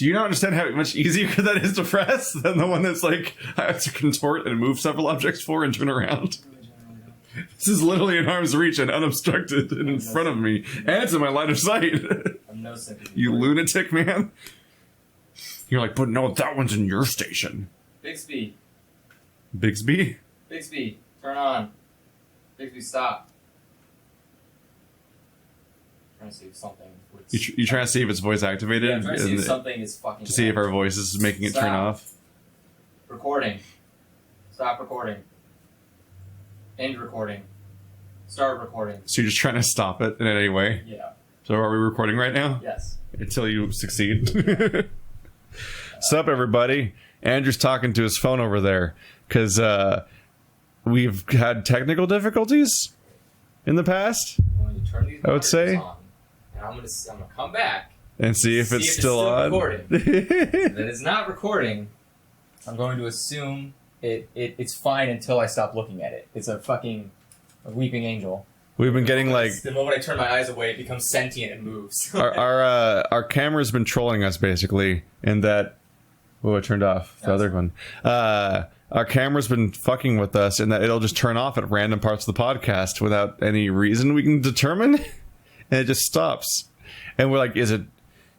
Do you not understand how much easier that is to press than the one that's like, I have to contort and move several objects for and turn around? This is literally in arm's reach and unobstructed and in front of me. And it's in my line of sight. I'm no sympathy. You lunatic, man. You're like, but no, that one's in your station. Bixby. Bixby? Bixby, turn on. Bixby, stop. I'm trying to see if something... You trying to see if it's voice activated? Yeah, I'm trying to see if something is fucking... To see if our voice is making it turn off? Recording. Stop recording. End recording. Start recording. So you're just trying to stop it in any way? Yeah. So are we recording right now? Yes. Until you succeed. What's up, everybody? Andrew's talking to his phone over there because we've had technical difficulties in the past. I'm going to turn these I would say. on, and I'm gonna come back And see if it's still on. Recording. If it is not recording, I'm going to assume it's fine until I stop looking at it. It's a weeping angel. We've been getting like... The moment I turn my eyes away, it becomes sentient and moves. our camera's been trolling us, basically, in that... Oh, it turned off. The other one. Our camera's been fucking with us in that it'll just turn off at random parts of the podcast without any reason we can determine. And it just stops. And we're like, is it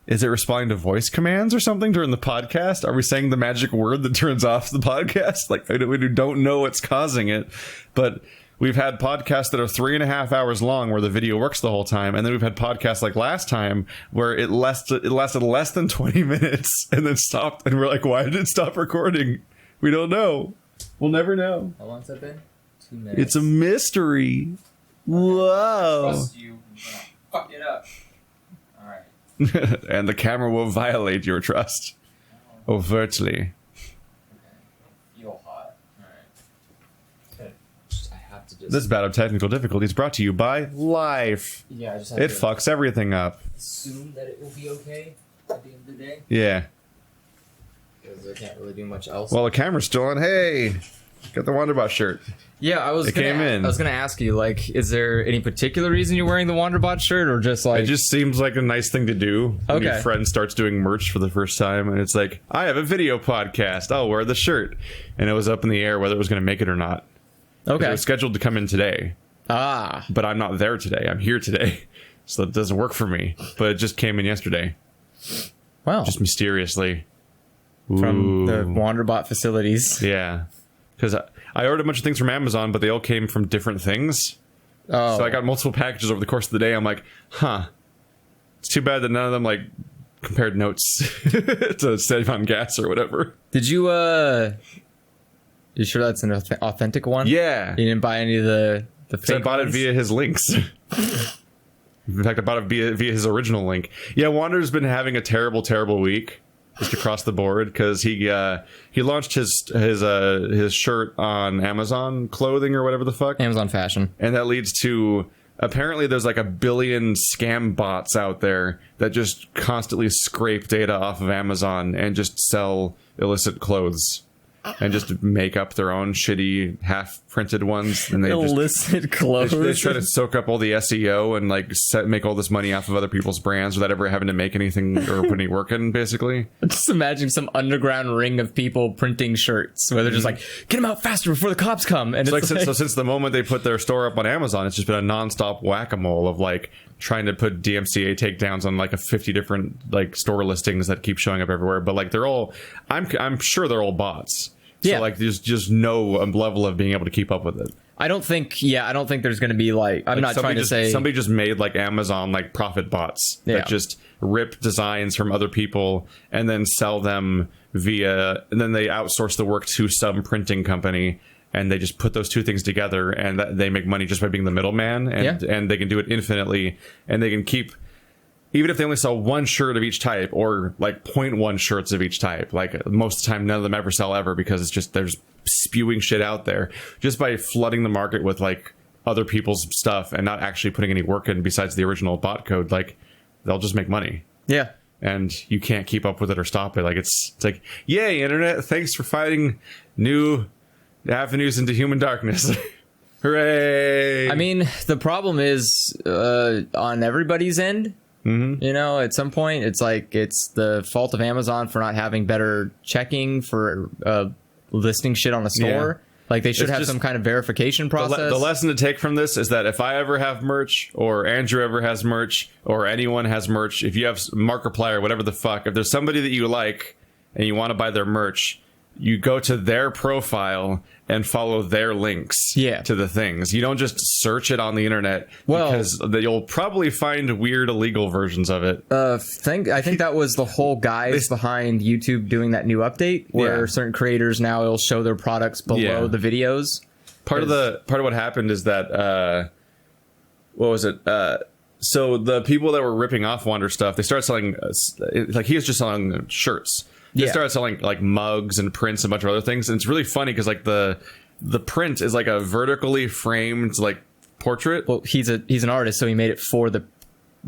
responding to voice commands or something during the podcast? Are we saying the magic word that turns off the podcast? Like, we don't know what's causing it. But we've had podcasts that are 3.5 hours long where the video works the whole time. And then we've had podcasts like last time where it lasted less than 20 minutes and then stopped. And we're like, why did it stop recording? We don't know. We'll never know. How long's that been? 2 minutes. It's a mystery. Whoa. I trust you. I'm gonna fuck it up. Alright. And the camera will violate your trust. Overtly. Okay. Feel hot. Alright. I have to just... This bout of technical difficulties brought to you by Life. Yeah, I just have It to fucks everything up. assume that it will be okay at the end of the day. Yeah. Because I can't really do much else. Well, the camera's still on. Hey, got the Wanderbot shirt. Yeah, I was came in. I was gonna ask you, like, is there any particular reason you're wearing the Wanderbot shirt, or just like... It just seems like a nice thing to do when your Okay. friend starts doing merch for the first time, and it's like, I have a video podcast. I'll wear the shirt. And it was up in the air whether it was going to make it or not. Okay. It was scheduled to come in today, Ah. but I'm not there today. I'm here today, so it doesn't work for me. But it just came in yesterday, Wow. just mysteriously. From the Ooh. Wanderbot facilities. Yeah, because I ordered a bunch of things from Amazon, but they all came from different things. Oh. So I got multiple packages over the course of the day. I'm like, huh. It's too bad that none of them like compared notes to save on gas or whatever. Did you, you sure that's an authentic one? Yeah. You didn't buy any of the So fake I bought ones? it via his links. In fact, I bought it via his original link. Yeah, Wander's been having a terrible, terrible week just across the board because he launched his shirt on Amazon clothing or whatever the fuck, Amazon Fashion. and that leads to apparently there's like 1 billion scam bots out there that just constantly scrape data off of Amazon and just sell illicit clothes. And just make up their own shitty half-printed ones, and they Illicit clothes. they try to soak up all the SEO and like make all this money off of other people's brands without ever having to make anything or put any work in. Basically, Just imagine some underground ring of people printing shirts where they're just like, get them out faster before the cops come. And it's so since the moment they put their store up on Amazon, it's just been a nonstop whack-a-mole of like trying to put DMCA takedowns on like 50 different like store listings that keep showing up everywhere. But like they're all, I'm sure they're all bots. So Yeah. like there's just no level of being able to keep up with it. I don't think there's going to be like, I'm not trying to say. Somebody just made like Amazon like profit bots Yeah. that just rip designs from other people and then sell them and then they outsource the work to some printing company. And they just put those two things together, and they make money just by being the middleman, and they can do it infinitely, and they can keep, even if they only sell one shirt of each type, or like 0.1 shirts of each type, like most of the time none of them ever sell ever, because it's just, there's spewing shit out there, just by flooding the market with like other people's stuff and not actually putting any work in besides the original bot code, like they'll just make money. Yeah. And you can't keep up with it or stop it. Like it's like, yay, internet, thanks for finding new avenues into human darkness. Hooray! I mean, the problem is on everybody's end, Mm-hmm. You know, at some point, it's like it's the fault of Amazon for not having better checking for listing shit on a store. Yeah. Like they should It's have just some kind of verification process. The lesson to take from this is that if I ever have merch, or Andrew ever has merch, or anyone has merch, if you have Markiplier or whatever the fuck, if there's somebody that you like and you want to buy their merch, you go to their profile and follow their links to the things. You don't just search it on the internet, because you'll probably find weird illegal versions of it. I think that was the whole guys behind YouTube doing that new update, where certain creators now will show their products below the videos. Part of what happened is that what was it? So the people that were ripping off Wander stuff, they started selling like he was just selling shirts. They started selling like mugs and prints and a bunch of other things, and it's really funny because like the print is like a vertically framed like portrait. Well, he's an artist, so he made it for the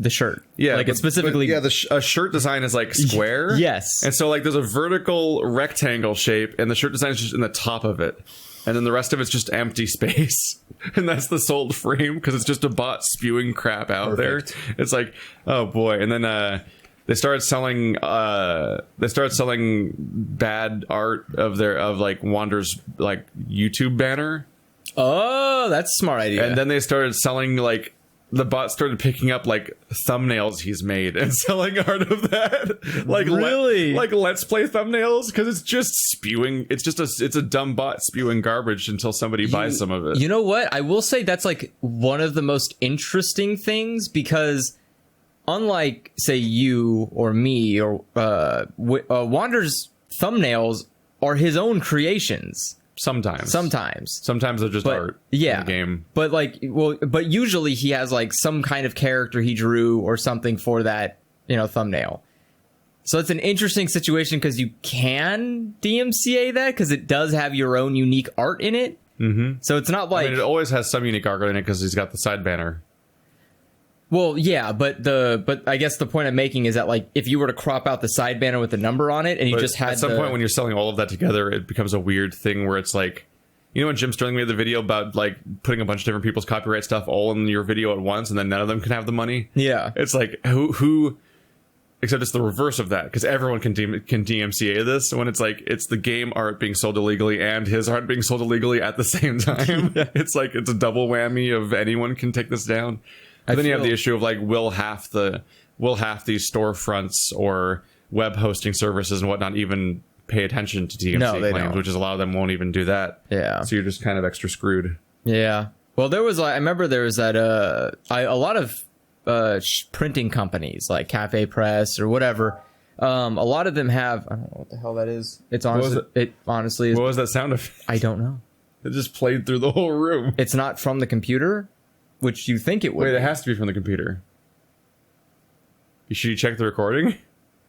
shirt. Yeah, like it's specifically. A shirt design is like square. Yes, and so like there's a vertical rectangle shape, and the shirt design is just in the top of it, and then the rest of it's just empty space, and that's the sold frame because it's just a bot spewing crap out there. It's like, oh boy, and then they started selling bad art of like Wander's like YouTube banner. Oh, that's a smart idea. And then they started selling like the bot started picking up like thumbnails he's made and selling art of that. Like really? Like Let's Play thumbnails, because it's just spewing. It's a dumb bot spewing garbage until somebody buys some of it. You know what? I will say that's like one of the most interesting things, because unlike, say, you or me or Wander's thumbnails are his own creations. Sometimes they're just art. Yeah, in the game. But but usually he has like some kind of character he drew or something for that, thumbnail. So it's an interesting situation because you can DMCA that because it does have your own unique art in it. Mm-hmm. So it's not like it always has some unique art in it because he's got the side banner. Well, yeah, but I guess the point I'm making is that like if you were to crop out the side banner with the number on it and you just had at some point when you're selling all of that together, it becomes a weird thing where it's like, when Jim Sterling made the video about like putting a bunch of different people's copyright stuff all in your video at once and then none of them can have the money. Yeah, it's like who except it's the reverse of that, because everyone can DMCA this when it's like it's the game art being sold illegally and his art being sold illegally at the same time. It's like it's a double whammy of anyone can take this down. But then you have the issue of like will half these storefronts or web hosting services and whatnot even pay attention to DMCA claims, which is a lot of them won't even do that. Yeah, so you're just kind of extra screwed. Yeah. Well, I remember there was that a lot of printing companies like Cafe Press or whatever. A lot of them have, I don't know what the hell that is. It's honestly it honestly is. What was that sound effect? I don't know. It just played through the whole room. It's not from the computer, which you think it would. Wait, it has to be from the computer. Should you check the recording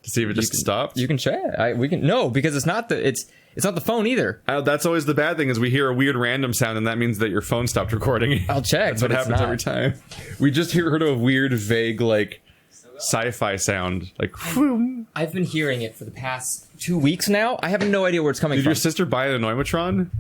to see if it just stopped? You can check. No, because it's not the phone either. That's always the bad thing, is we hear a weird random sound and that means that your phone stopped recording. I'll check. That's what happens every time. We just heard a weird, vague, like sci-fi sound. Like, I've been hearing it for the past 2 weeks now. I have no idea where it's coming from. Did your sister buy an Annoymatron?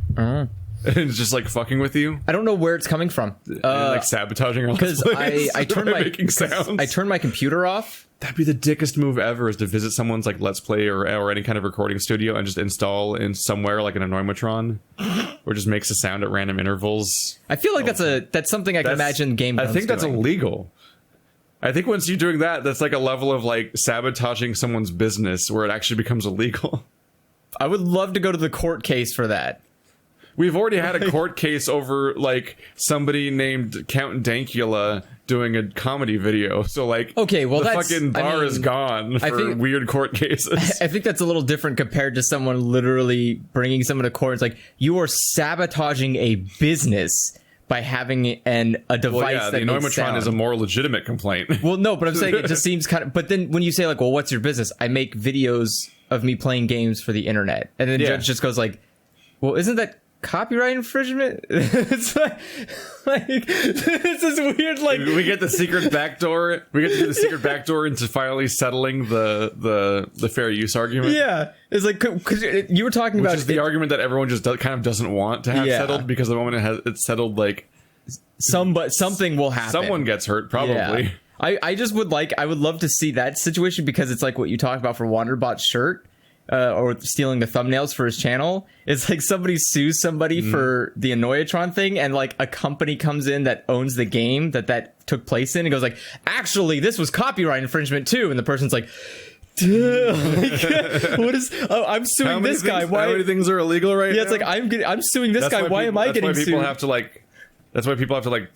And it's just like fucking with you. I don't know where it's coming from. Like sabotaging her because I turned my computer off. That'd be the dickest move ever, is to visit someone's like Let's Play or any kind of recording studio and just install in somewhere like an Annoymatron, or just makes a sound at random intervals. I feel like that's something I can imagine Game Grumps I think that's doing. illegal. I think once you're doing that, that's like a level of like sabotaging someone's business where it actually becomes illegal. I would love to go to the court case for that. We've already had a court case over like somebody named Count Dankula doing a comedy video. So like, okay, well, the fucking bar is gone for weird court cases. I think that's a little different compared to someone literally bringing someone to court. It's like, you are sabotaging a business by having a device that the Annoymatron is a more legitimate complaint. Well, no, but I'm saying it just seems kind of. But then when you say like, well, what's your business? I make videos of me playing games for the internet, and then the judge just goes like, well, isn't that copyright infringement? It's like this is weird. Like, we get the secret backdoor. We get to do the secret backdoor into finally settling the fair use argument. Yeah, it's like, because you were talking about the argument that everyone just kind of doesn't want to have settled, because the moment it's settled, like something will happen. Someone gets hurt, probably. I just would love to see that situation, because it's like what you talked about for Wanderbot's shirt. Or stealing the thumbnails for his channel. It's like somebody sues somebody for the Annoyatron thing, and like a company comes in that owns the game that took place in, and goes like, actually, this was copyright infringement too. And the person's like, what is? Oh, I'm suing this guy. Why? How many things are illegal right now? Yeah, it's like I'm suing this guy. Why am I getting sued? That's why people have to like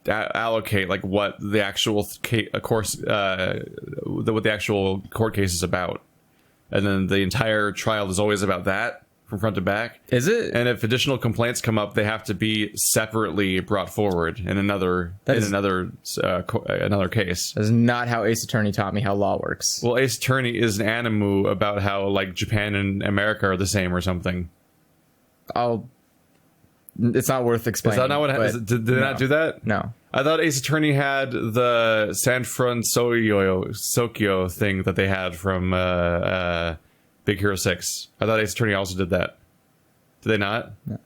allocate like what the actual what the actual court case is about. And then the entire trial is always about that from front to back. Is it? And if additional complaints come up, they have to be separately brought forward in another case. That's not how Ace Attorney taught me how law works. Well, Ace Attorney is an animu about how like Japan and America are the same or something. It's not worth explaining. Is that not what? Did they not do that? No. I thought Ace Attorney had the San Francisco thing that they had from Big Hero 6. I thought Ace Attorney also did that. Did they not? No.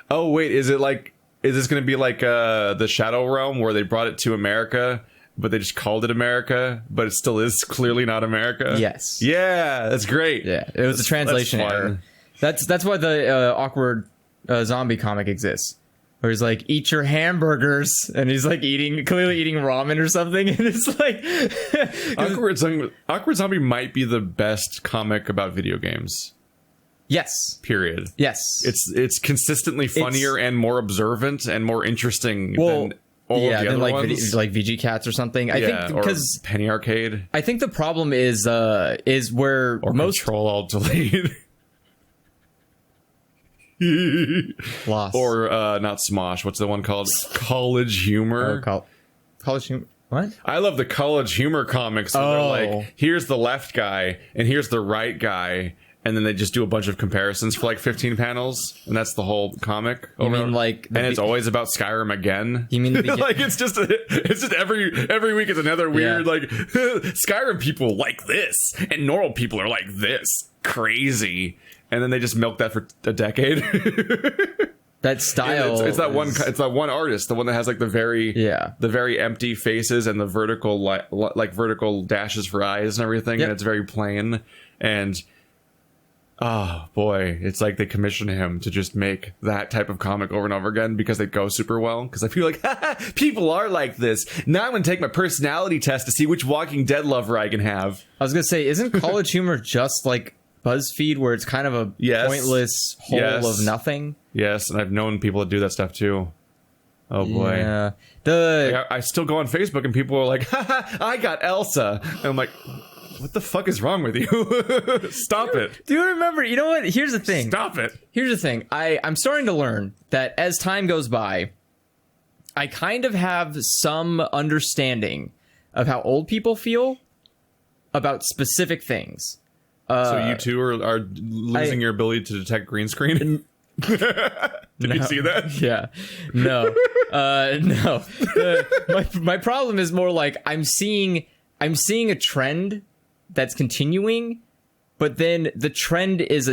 Oh, wait. Is this going to be like the Shadow Realm, where they brought it to America, but they just called it America, but it still is clearly not America? Yes. Yeah, that's great. Yeah, it was a translation error. That's why the awkward zombie comic exists. Where he's like, eat your hamburgers, and he's like clearly eating ramen or something, and it's like Awkward Zombie might be the best comic about video games. Yes. Period. Yes. It's consistently funnier and more observant and more interesting than all of the other ones. Like VG Cats or something. I think because Penny Arcade. I think the problem is where most Control Alt Delete. Lost. Or not Smosh. What's the one called? College Humor. College Humor. What? I love the College Humor comics. Where they're like, here's the left guy and here's the right guy, and then they just do a bunch of comparisons for like 15 panels, and that's the whole comic. You mean like? And it's always about Skyrim again. You mean like it's just every week it's another weird like Skyrim people like this and normal people are like this, crazy. And then they just milk that for a decade. That style. It's that one artist, the one that has like the very empty faces and the vertical like vertical dashes for eyes and everything, and it's very plain. And oh boy, it's like they commission him to just make that type of comic over and over again because they go super well. Because I feel like people are like this. Now I'm gonna take my personality test to see which Walking Dead lover I can have. I was gonna say, isn't College Humor just like BuzzFeed, where it's kind of a pointless hole of nothing? Yes, and I've known people that do that stuff too. Oh boy. Yeah. I still go on Facebook and people are like, I got Elsa. And I'm like, what the fuck is wrong with you? Stop it. Do you remember? You know what? Here's the thing. Stop it. Here's the thing. I'm starting to learn that as time goes by, I kind of have some understanding of how old people feel about specific things. So you two are losing your ability to detect green screen? Did you see that? Yeah. No. No. My problem is more like I'm seeing a trend that's continuing, but then the trend is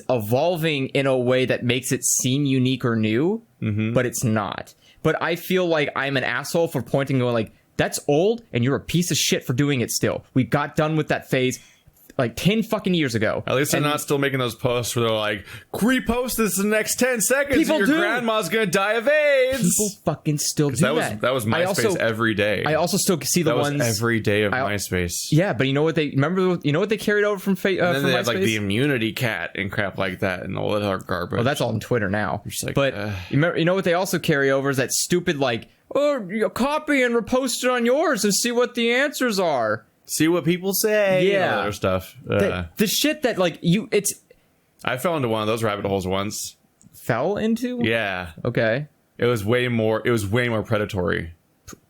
evolving in a way that makes it seem unique or new, but it's not. But I feel like I'm an asshole for pointing and going like, that's old and you're a piece of shit for doing it still. We got done with that phase like 10 fucking years ago. At least they're not still making those posts where they're like, repost this in the next 10 seconds and your grandma's gonna die of AIDS. People fucking still do that. That was MySpace every day. I also still see the ones every day of MySpace. Yeah, but you know what they carried over from and then from they MySpace? have like the immunity cat and crap like that and all that other garbage. Well, that's all on Twitter now. Like, but you know what they also carry over is that stupid like, you copy and repost it on yours and see what the answers are. See what people say. Yeah, other stuff. The shit that like I fell into one of those rabbit holes once. Fell into? Yeah. Okay. It was way more predatory.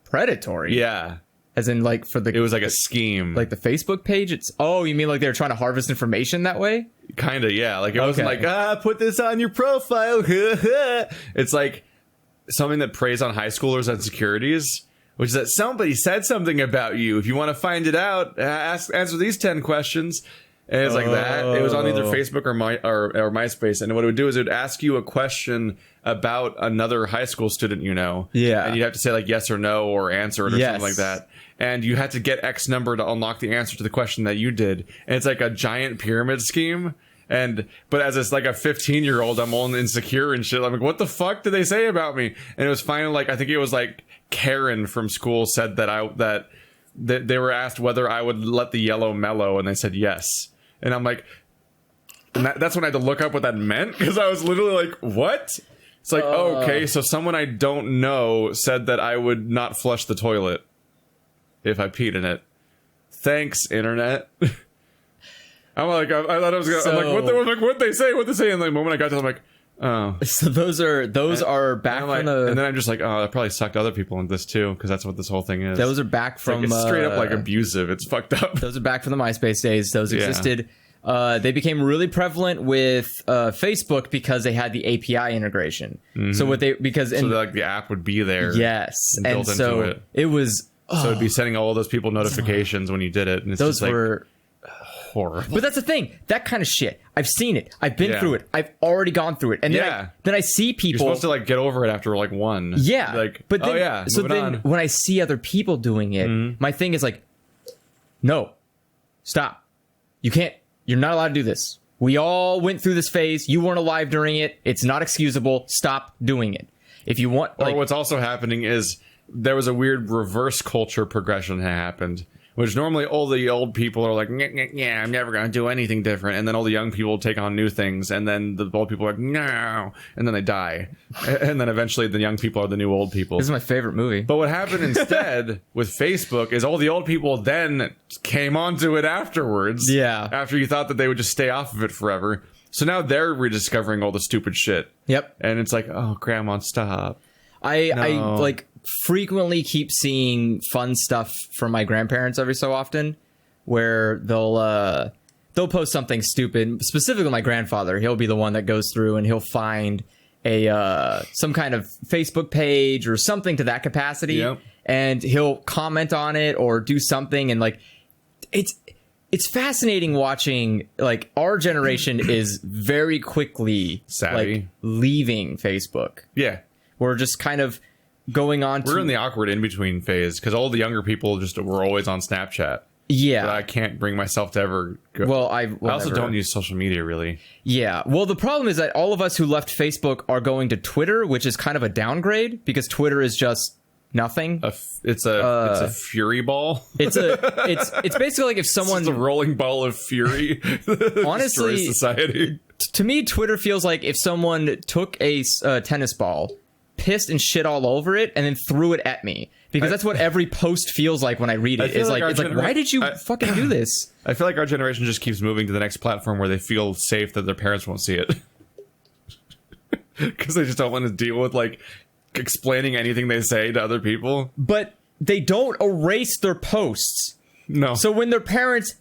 Predatory? Yeah. As in like it was like a scheme. Like the Facebook page? You mean like they were trying to harvest information that way? Kinda, yeah. Like it wasn't like, put this on your profile. It's like something that preys on high schoolers' insecurities. Which is that somebody said something about you. If you want to find it out, answer these 10 questions. And it's like that. It was on either Facebook or MySpace. And what it would do is it would ask you a question about another high school student, Yeah. And you'd have to say like yes or no or answer it or something like that. And you had to get X number to unlock the answer to the question that you did. And it's like a giant pyramid scheme. But as it's like a 15-year-old, I'm all insecure and shit. I'm like, what the fuck did they say about me? And it was finally like, I think it was like Karen from school said that they were asked whether I would let the yellow mellow, and they said yes. And I'm like, and that's when I had to look up what that meant, because I was literally like, what? It's like, okay, so someone I don't know said that I would not flush the toilet if I peed in it. Thanks, internet. I'm like, I thought I was gonna. I'm like, what'd they say? What'd they say? And the moment I got to, I'm like, oh. So those are back from the. And then I'm just like, oh, that probably sucked other people into this too, because that's what this whole thing is. Those are back from. It's straight up like abusive. It's fucked up. Those are back from the MySpace days. Those existed. They became really prevalent with Facebook because they had the API integration. Mm-hmm. So like the app would be there. Yes, and so it was. So it'd be sending all those people notifications when you did it, and it's those just were. Horrible. But that's the thing. That kind of shit. I've seen it. I've been through it. I've already gone through it. And then I see people. You're supposed to like get over it after like one. Yeah. Like, but then, so then when I see other people doing it, my thing is like, no, stop. You're not allowed to do this. We all went through this phase. You weren't alive during it. It's not excusable. Stop doing it. If you want. Or what's also happening is there was a weird reverse culture progression that happened. Which normally all the old people are like, yeah, I'm never going to do anything different. And then all the young people take on new things. And then the old people are like, no. And then they die. And then eventually the young people are the new old people. This is my favorite movie. But what happened instead with Facebook is all the old people then came onto it afterwards. Yeah. After you thought that they would just stay off of it forever. So now they're rediscovering all the stupid shit. Yep. And it's like, oh, Grandma, stop. I frequently keep seeing fun stuff from my grandparents every so often, where they'll post something stupid. Specifically, my grandfather, he'll be the one that goes through and he'll find some kind of Facebook page or something to that capacity, and he'll comment on it or do something. And like, it's fascinating watching. Like, our generation is very quickly savvy, like leaving Facebook. Yeah. We're just kind of going on. We're in the awkward in-between phase because all the younger people were always on Snapchat. Yeah. But I can't bring myself to ever go. Well, I also don't use social media, really. Yeah. Well, the problem is that all of us who left Facebook are going to Twitter, which is kind of a downgrade because Twitter is just nothing. It's a fury ball. It's basically like if someone... It's a rolling ball of fury. Honestly, society. To me, Twitter feels like if someone took a tennis ball, pissed and shit all over it, and then threw it at me, because that's what every post feels like when I read it. It's like why did you fucking do this? I feel like our generation just keeps moving to the next platform where they feel safe that their parents won't see it, because they just don't want to deal with like explaining anything they say to other people. But they don't erase their posts. No. So when their parents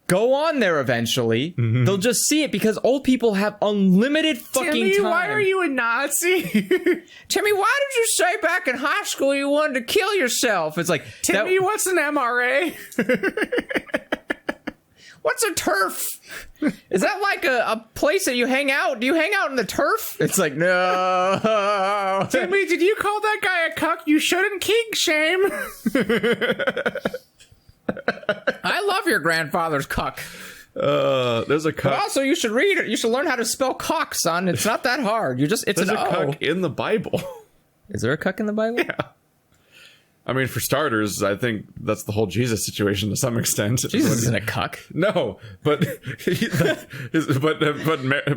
go on there eventually, they'll just see it because old people have unlimited fucking Timmy, time. why are you a Nazi? Timmy, why did you say back in high school you wanted to kill yourself? It's like, Timmy, what's an MRA? What's a turf? Is that like a place that you hang out? Do you hang out in the turf? It's like, no. Timmy, did you call that guy a cuck? You shouldn't kink shame. I love your grandfather's cuck. There's a cuck. But also, you should read it. You should learn how to spell cock, son. It's not that hard. There's a cuck in the Bible. Is there a cuck in the Bible? Yeah. I mean, for starters, I think that's the whole Jesus situation to some extent. Jesus isn't a cuck. No, but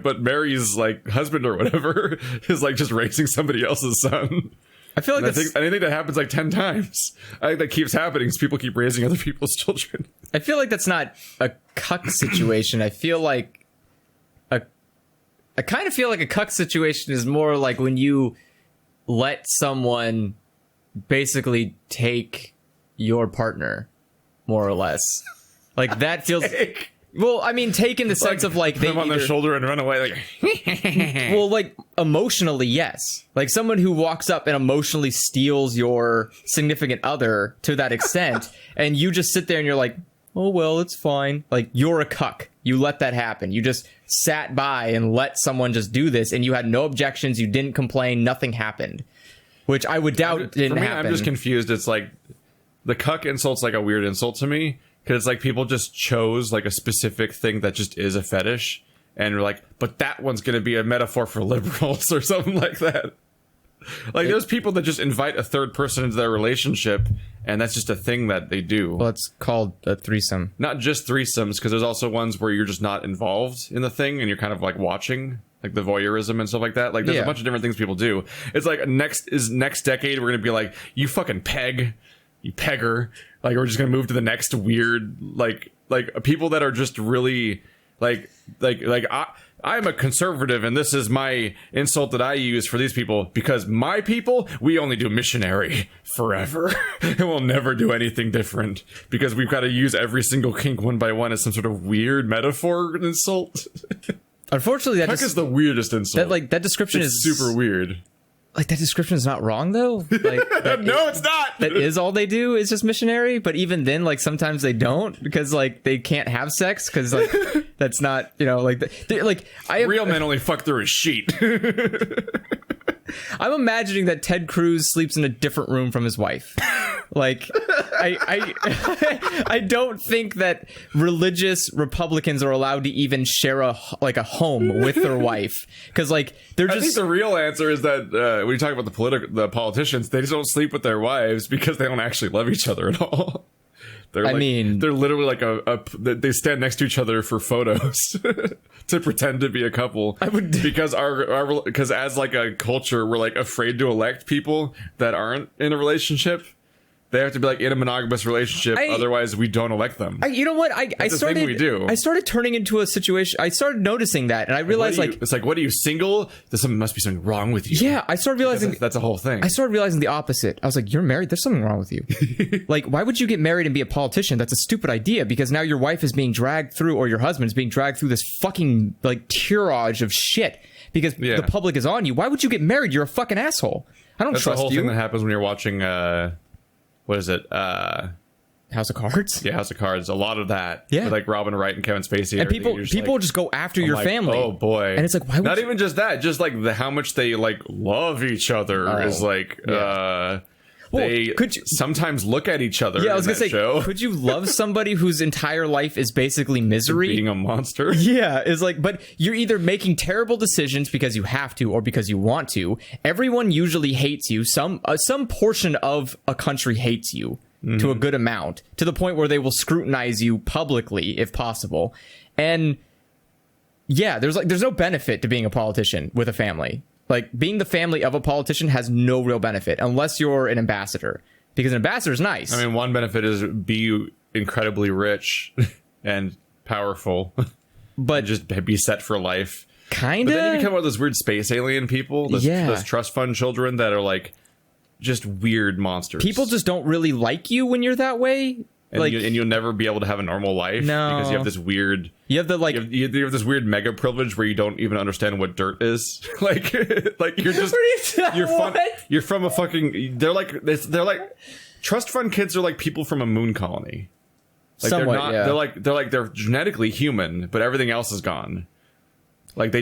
but Mary's like husband or whatever is like just raising somebody else's son. I feel like I think that happens like 10 times. I think that keeps happening because people keep raising other people's children. I feel like that's not a cuck situation. I feel like I kind of feel like a cuck situation is more like when you let someone basically take your partner, more or less. Like that feels... Well, I mean, take in the sense of like they on their shoulder and run away. Like, well, like emotionally, yes. Like someone who walks up and emotionally steals your significant other to that extent, and you just sit there and you're like, oh, well, it's fine. Like, you're a cuck. You let that happen. You just sat by and let someone just do this, and you had no objections. You didn't complain. Nothing happened, which I would doubt didn't happen. I'm just confused. It's like the cuck insult's like a weird insult to me because it's like people just chose like a specific thing that just is a fetish, and you're like, but that one's going to be a metaphor for liberals or something like that. Like, there's people that just invite a third person into their relationship, and that's just a thing that they do. Well, it's called a threesome. Not just threesomes, because there's also ones where you're just not involved in the thing, and you're kind of like watching, like the voyeurism and stuff like that. Like, there's a bunch of different things people do. It's like next decade, we're gonna be like, you fucking peg, you pegger. Like, we're just gonna move to the next weird, like people that are just really I'm a conservative, and this is my insult that I use for these people, because my people, we only do missionary forever. And we'll never do anything different, because we've got to use every single kink one by one as some sort of weird metaphor insult. Unfortunately, that is the weirdest insult. That description is super weird. Like, that description is not wrong, though. Like, it's not. That is all they do is just missionary. But even then, like, sometimes they don't, because like they can't have sex, because like that's not, like real men only fuck through a sheet. I'm imagining that Ted Cruz sleeps in a different room from his wife. Like, I don't think that religious Republicans are allowed to even share a home with their wife, because like they're just. I think the real answer is that when you talk about the politicians, they just don't sleep with their wives because they don't actually love each other at all. They're literally like they stand next to each other for photos to pretend to be a couple. Because as like a culture, we're like afraid to elect people that aren't in a relationship. They have to be like in a monogamous relationship, otherwise we don't elect them. You know what? I started turning into a situation. I started noticing that, and I realized it's like, what are you, single? Must be something wrong with you. Yeah, I started realizing that's a whole thing. I started realizing the opposite. I was like, you're married. There's something wrong with you. Like, why would you get married and be a politician? That's a stupid idea, because now your wife is being dragged through, or your husband is being dragged through this fucking like tirage of shit because the public is on you. Why would you get married? You're a fucking asshole. I don't trust you. That's the whole thing that happens when you're watching. What is it? House of Cards? Yeah, House of Cards. A lot of that. Yeah. With like Robin Wright and Kevin Spacey. And people just go after your family. Oh, boy. And it's like, why would Not even just that. Just like how much they like love each other is like... They sometimes look at each other. Yeah, I was gonna say, show. Could you love somebody whose entire life is basically misery? Being a monster. Yeah, it's like, but you're either making terrible decisions because you have to or because you want to. Everyone usually hates you. Some portion of a country hates you to a good amount, to the point where they will scrutinize you publicly if possible. And yeah, there's no benefit to being a politician with a family. Like, being the family of a politician has no real benefit unless you're an ambassador, because an ambassador is nice. I mean, one benefit is be incredibly rich and powerful, but just be set for life. Kind of. But then you become one of those weird space alien people, those trust fund children that are like just weird monsters. People just don't really like you when you're that way. And, you'll never be able to have a normal life because you have this weird. You have this weird mega privilege where you don't even understand what dirt is. like you're just you're from a fucking. They're like trust fund kids are like people from a moon colony. Like somewhat, they're genetically human, but everything else is gone. Like they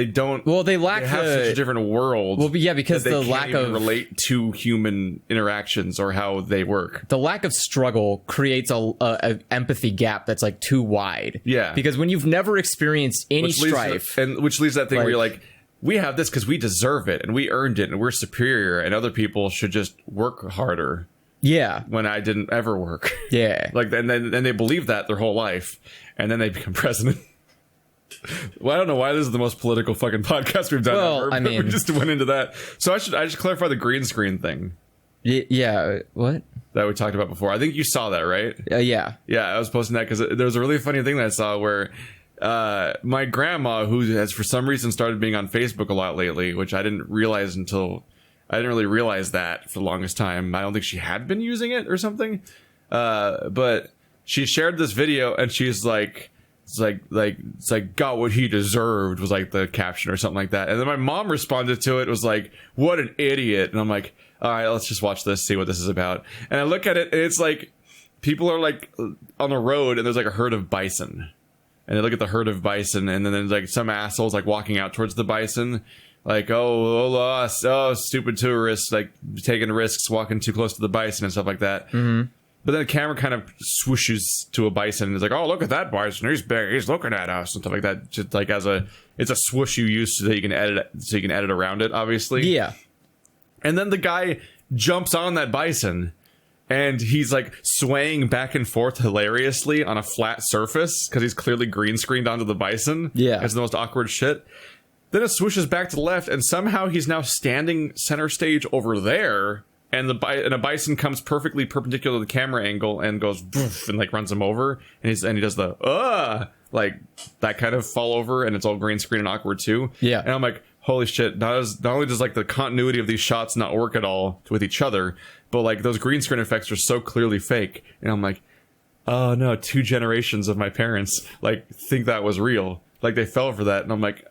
don't. Well, they have such a different world. Well, yeah, because the lack of relate to human interactions or how they work. The lack of struggle creates a empathy gap that's like too wide. Yeah, because when you've never experienced any strife, which leads to that thing where you're like, we have this because we deserve it and we earned it and we're superior, and other people should just work harder. Yeah, when I didn't ever work. Yeah, like and then they believe that their whole life, and then they become president. Well, I don't know why this is the most political fucking podcast we've done ever. I mean, we just went into that. So I should clarify the green screen thing. Yeah, what? That we talked about before. I think you saw that, right? Yeah. Yeah, I was posting that because there was a really funny thing that I saw where my grandma, who has for some reason started being on Facebook a lot lately, which I didn't really realize that for the longest time. I don't think she had been using it or something. But she shared this video and she's like, it's like got what he deserved was like the caption or something like that. And then my mom responded to it, was like, what an idiot. And I'm like, all right, let's just watch this, see what this is about. And I look at it and it's like people are like on a road and there's like a herd of bison, and they look at the herd of bison, and then there's like some assholes like walking out towards the bison, like oh stupid tourists like taking risks walking too close to the bison and stuff like that. Mm-hmm. But then the camera kind of swooshes to a bison and is like, oh, look at that bison, he's big, he's looking at us and stuff like that. Just like it's a swoosh you use so that you can edit around it, obviously. Yeah. And then the guy jumps on that bison, and he's like swaying back and forth hilariously on a flat surface because he's clearly green screened onto the bison. Yeah. It's the most awkward shit. Then it swooshes back to the left, and somehow he's now standing center stage over there, and a bison comes perfectly perpendicular to the camera angle and goes boof, and like runs him over, and he does the like that kind of fall over, and it's all green screen and awkward too. Yeah. And I'm like, holy shit, not only does like the continuity of these shots not work at all with each other, but like those green screen effects are so clearly fake. And I'm like, oh no, 2 generations of my parents like think that was real. Like they fell for that. And I'm like,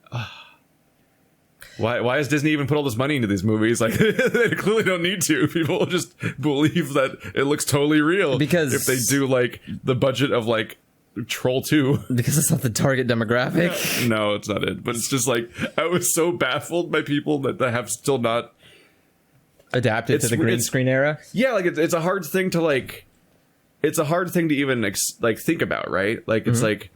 why has Disney even put all this money into these movies? Like they clearly don't need to. People just believe that it looks totally real. Because if they do like the budget of like Troll 2. Because it's not the target demographic. No, it's not it. But it's just like, I was so baffled by people that have still not adapted to the green screen era. Yeah, like it's a hard thing to like. It's a hard thing to even like think about, right? Like it's like,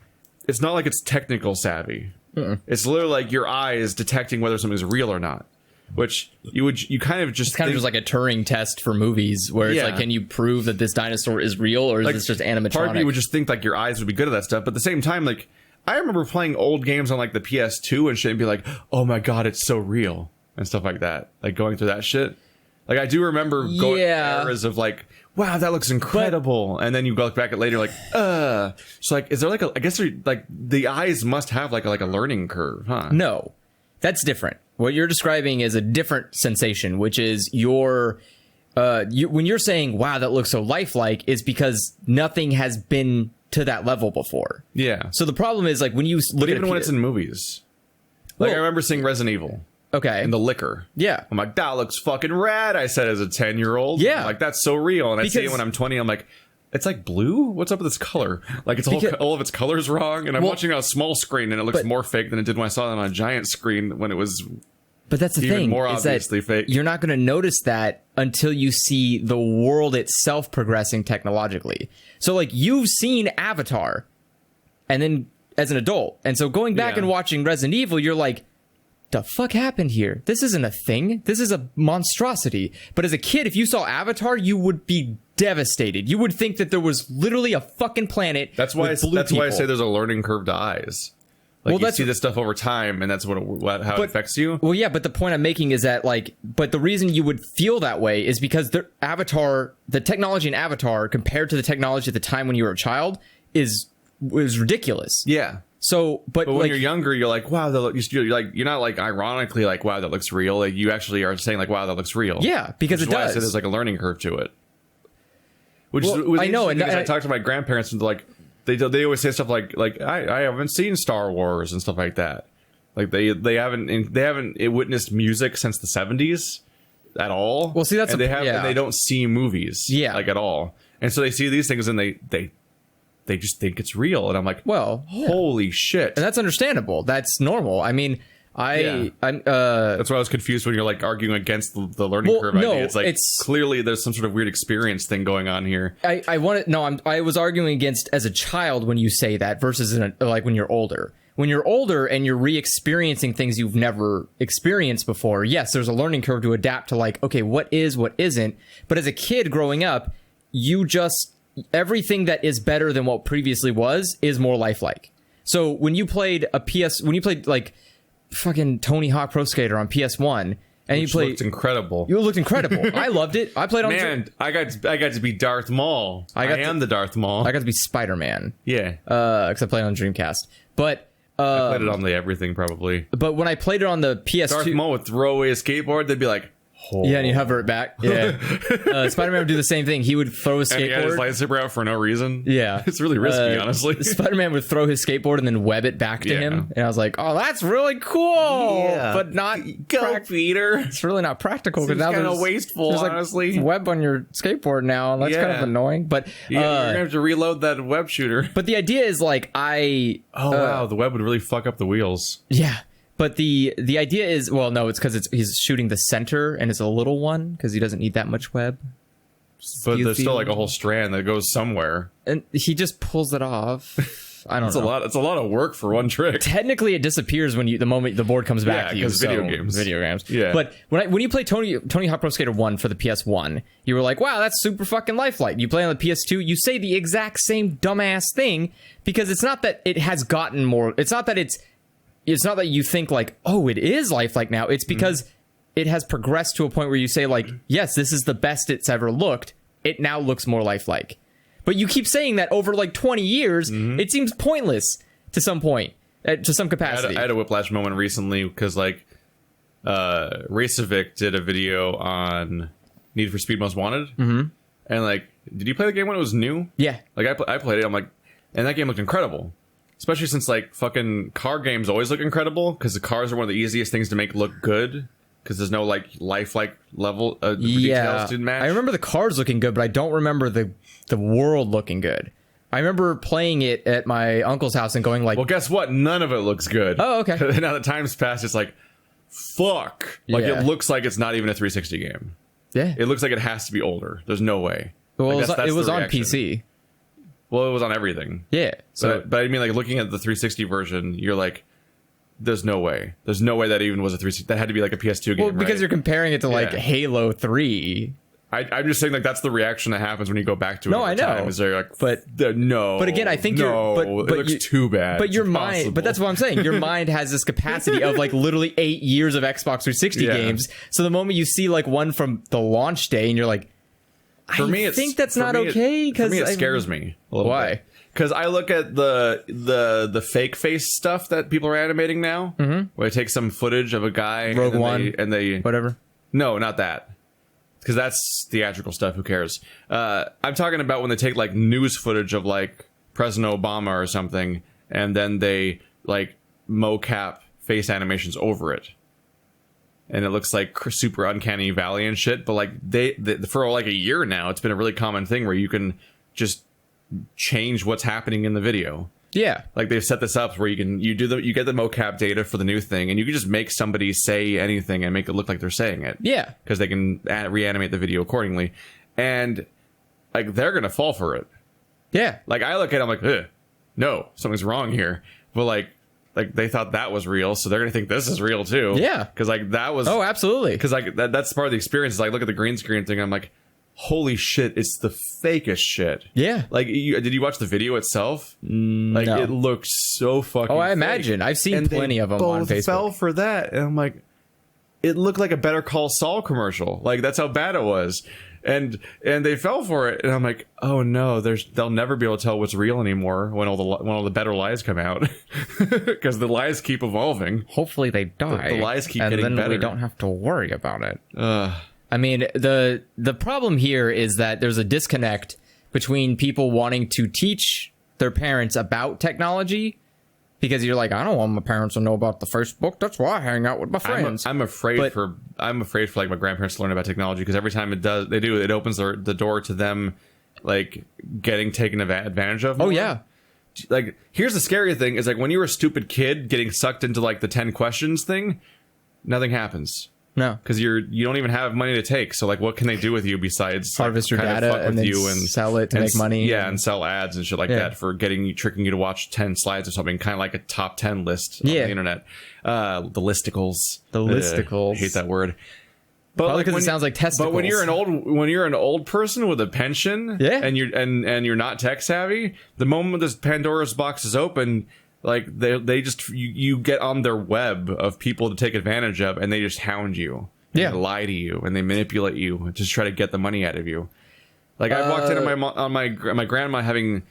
it's not like it's technical savvy. It's literally like your eye is detecting whether something's real or not. Which you kind of just it's kind of just like a Turing test for movies, where it's like, can you prove that this dinosaur is real, or is like, this just animatronic? Part of you would just think like your eyes would be good at that stuff, but at the same time, like I remember playing old games on like the PS2 and shit, and be like, oh my god, it's so real and stuff like that. Like going through that shit. Like I do remember going eras of like, wow, that looks incredible, and then you go back at later like, so like, is there like I guess like the eyes must have like a learning curve, huh? No, that's different. What you're describing is a different sensation, which is when you're saying, wow, that looks so lifelike, is because nothing has been to that level before. Yeah. So the problem is like when you look at even when it's in movies, like I remember seeing Resident Evil. Okay. And the liquor. Yeah. I'm like, that looks fucking rad, I said as a 10-year-old. Yeah. I'm like, that's so real. And I see it when I'm 20, I'm like, it's like blue? What's up with this color? Like, it's all of its colors wrong. And I'm watching on a small screen, and it looks more fake than it did when I saw it on a giant screen when it was. But that's the even thing, more is obviously that fake. You're not going to notice that until you see the world itself progressing technologically. So, like, you've seen Avatar, and then as an adult, and so going back and watching Resident Evil, you're like, the fuck happened here? This isn't a thing. This is a monstrosity. But as a kid, if you saw Avatar, you would be devastated. You would think that there was literally a fucking planet. That's why I say there's a learning curve to eyes. Like, you see this stuff over time, and that's how it affects you. Well, yeah, but the point I'm making is that, like, but the reason you would feel that way is because the technology in Avatar compared to the technology at the time when you were a child was ridiculous. Yeah. So, but when you're younger, you're like, wow, you're not like ironically like, wow, that looks real. Like, you actually are saying like, wow, that looks real. Yeah, because it does. I said there's like a learning curve to it. Which I know, and I talked to my grandparents, and like they always say stuff like I haven't seen Star Wars and stuff like that. Like they haven't witnessed music since the 70s at all. Well, see, that's and they don't see movies like at all, and so they see these things and they just think it's real, and I'm like, well, holy shit. And that's understandable. That's normal. I mean, I'm that's why I was confused when you're like arguing against the learning curve idea. It's like, clearly there's some sort of weird experience thing going on here. I was arguing against as a child when you say that versus like when you're older. When you're older and you're re-experiencing things you've never experienced before, yes, there's a learning curve to adapt to, like, okay, what is, what isn't. But as a kid growing up, everything that is better than what previously was is more lifelike. So when you played like fucking Tony Hawk Pro Skater on PS1, and you looked incredible. You looked incredible. I loved it. I played on. Man, I got to be Darth Maul. I am the Darth Maul. I got to be Spider-Man. Yeah. Because I played on Dreamcast, but I played it on the everything probably. But when I played it on the PS2, Darth Maul would throw away a skateboard. They'd be like, Yeah, and you hover it back. Yeah. Spider-Man would do the same thing. He would throw his skateboard. And he had his lightsaber out for no reason. Yeah. It's really risky, honestly. Spider-Man would throw his skateboard and then web it back to him. And I was like, oh, that's really cool. Yeah. But not... Go, Peter. It's really not practical. Because now kind of wasteful, honestly. Web on your skateboard now. That's kind of annoying. But you're going to have to reload that web shooter. But the idea is like, Oh, wow. The web would really fuck up the wheels. Yeah. But the idea is, well, no, it's because he's shooting the center and it's a little one because he doesn't need that much web. But there's still like a whole strand that goes somewhere. And he just pulls it off. I don't know. It's a lot of work for one trick. Technically, it disappears when the moment the board comes back to you. Because video games. Yeah. But when you play Tony Hawk Pro Skater 1 for the PS1, you were like, wow, that's super fucking lifelike. You play on the PS2, you say the exact same dumbass thing because it's not that it has gotten more. It's not that you think like, oh, it is lifelike now. It's because it has progressed to a point where you say like, yes, this is the best it's ever looked. It now looks more lifelike. But you keep saying that over like 20 years, it seems pointless to some point, to some capacity. I had a whiplash moment recently because like Racevic did a video on Need for Speed Most Wanted. And like, did you play the game when it was new? Yeah. Like I played it. I'm like, and that game looked incredible. Especially since, like, fucking car games always look incredible, because the cars are one of the easiest things to make look good, because there's no, like, lifelike level details to match. I remember the cars looking good, but I don't remember the world looking good. I remember playing it at my uncle's house and going like... Well, guess what? None of it looks good. Oh, okay. Now that time's passed, it's like, fuck. Like, it looks like it's not even a 360 game. Yeah. It looks like it has to be older. There's no way. Well, like, it was on PC. Well, it was on everything. Yeah. So, but I mean, like, looking at the 360 version, you're like, there's no way. There's no way that even was a 360. That had to be like a PS2 game. Well, because you're comparing it to like Halo 3. I'm just saying, like, that's the reaction that happens when you go back to it. No, I know. Time, is they're like, but no. But again, I think it looks too bad. But your mind, but that's what I'm saying. Your mind has this capacity of like literally 8 years of Xbox 360 games. So the moment you see like one from the launch day, and you're like, I think that's not okay. For me, it scares me a little bit. Because I look at the fake face stuff that people are animating now, where they take some footage of a guy, Rogue One, and they whatever. No, not that. Because that's theatrical stuff. Who cares? I'm talking about when they take like news footage of like President Obama or something, and then they like mocap face animations over it, and it looks like super uncanny valley and shit. But like they for like a year now, it's been a really common thing where you can just change what's happening in the video. Yeah, like they've set this up where you get the mocap data for the new thing, and you can just make somebody say anything and make it look like they're saying it. Yeah, because they can reanimate the video accordingly, and like they're gonna fall for it. Yeah, like I look at it, I'm like, ugh, no, something's wrong here. But like they thought that was real, so they're gonna think this is real too. Yeah, because like that was absolutely, because like that's part of the experience. Is I look at the green screen thing, and I'm like, holy shit, it's the fakest shit. Yeah. Like, did you watch the video itself? Like, no. It looks so fucking I fake. imagine. I've seen plenty of them on Facebook. Both fell for that. And I'm like, it looked like a Better Call Saul commercial. Like, that's how bad it was. And they fell for it. And I'm like, oh no, they'll never be able to tell what's real anymore when all the better lies come out. Because the lies keep evolving. Hopefully they die. The lies keep getting better. And then we don't have to worry about it. I mean, the problem here is that there's a disconnect between people wanting to teach their parents about technology, because you're like, I don't want my parents to know about the Facebook. That's why I hang out with my friends. I'm afraid for like my grandparents to learn about technology, because every time it opens the door to them like getting taken advantage of more. Oh yeah. Like, here's the scary thing is like when you're a stupid kid getting sucked into like the 10 questions thing, nothing happens. No, because you don't even have money to take. So like, what can they do with you besides harvest your data and then sell it to make money? Yeah, and sell ads and shit like that for tricking you to watch 10 slides or something, kind of like a top 10 list on the internet. The listicles. I hate that word. But probably because it sounds like testicles. But when you're an old person with a pension, and you're not tech savvy, the moment this Pandora's box is open, like they just you get on their web of people to take advantage of, and they just hound you, they lie to you, and they manipulate you and just try to get the money out of you. Like I walked in on my grandma having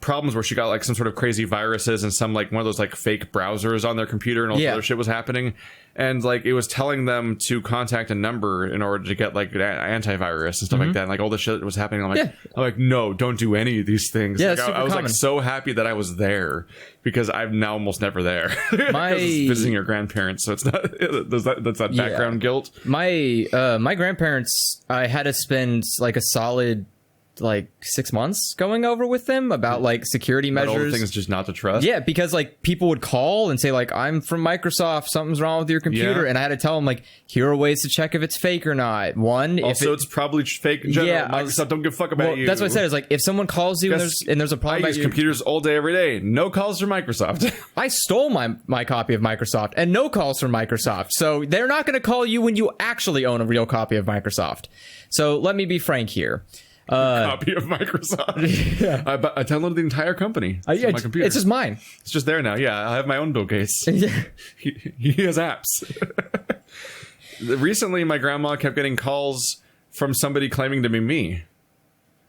problems where she got like some sort of crazy viruses and some like one of those like fake browsers on their computer and all this other shit was happening. And like it was telling them to contact a number in order to get like antivirus and stuff like that. And like all the shit that was happening. I'm like, no, don't do any of these things. Yeah, like, I was like so happy that I was there because I'm now almost never there. Visiting your grandparents, so it's not that's that background guilt. My grandparents, I had to spend like a solid like 6 months going over with them about like security measures. All the things just not to trust. Yeah, because like people would call and say like, I'm from Microsoft, something's wrong with your computer, and I had to tell them like, here are ways to check if it's fake or not. One, also it's probably fake in general. Microsoft don't give a fuck about you. That's what I said. Is like if someone calls you and there's a problem. I use computers all day every day. No calls from Microsoft. I stole my copy of Microsoft and no calls from Microsoft. So they're not going to call you when you actually own a real copy of Microsoft. So let me be frank here. Copy of Microsoft. Yeah. I downloaded the entire company on my computer. It's just mine. It's just there now. Yeah, I have my own Bill Gates. He has apps. Recently, my grandma kept getting calls from somebody claiming to be me.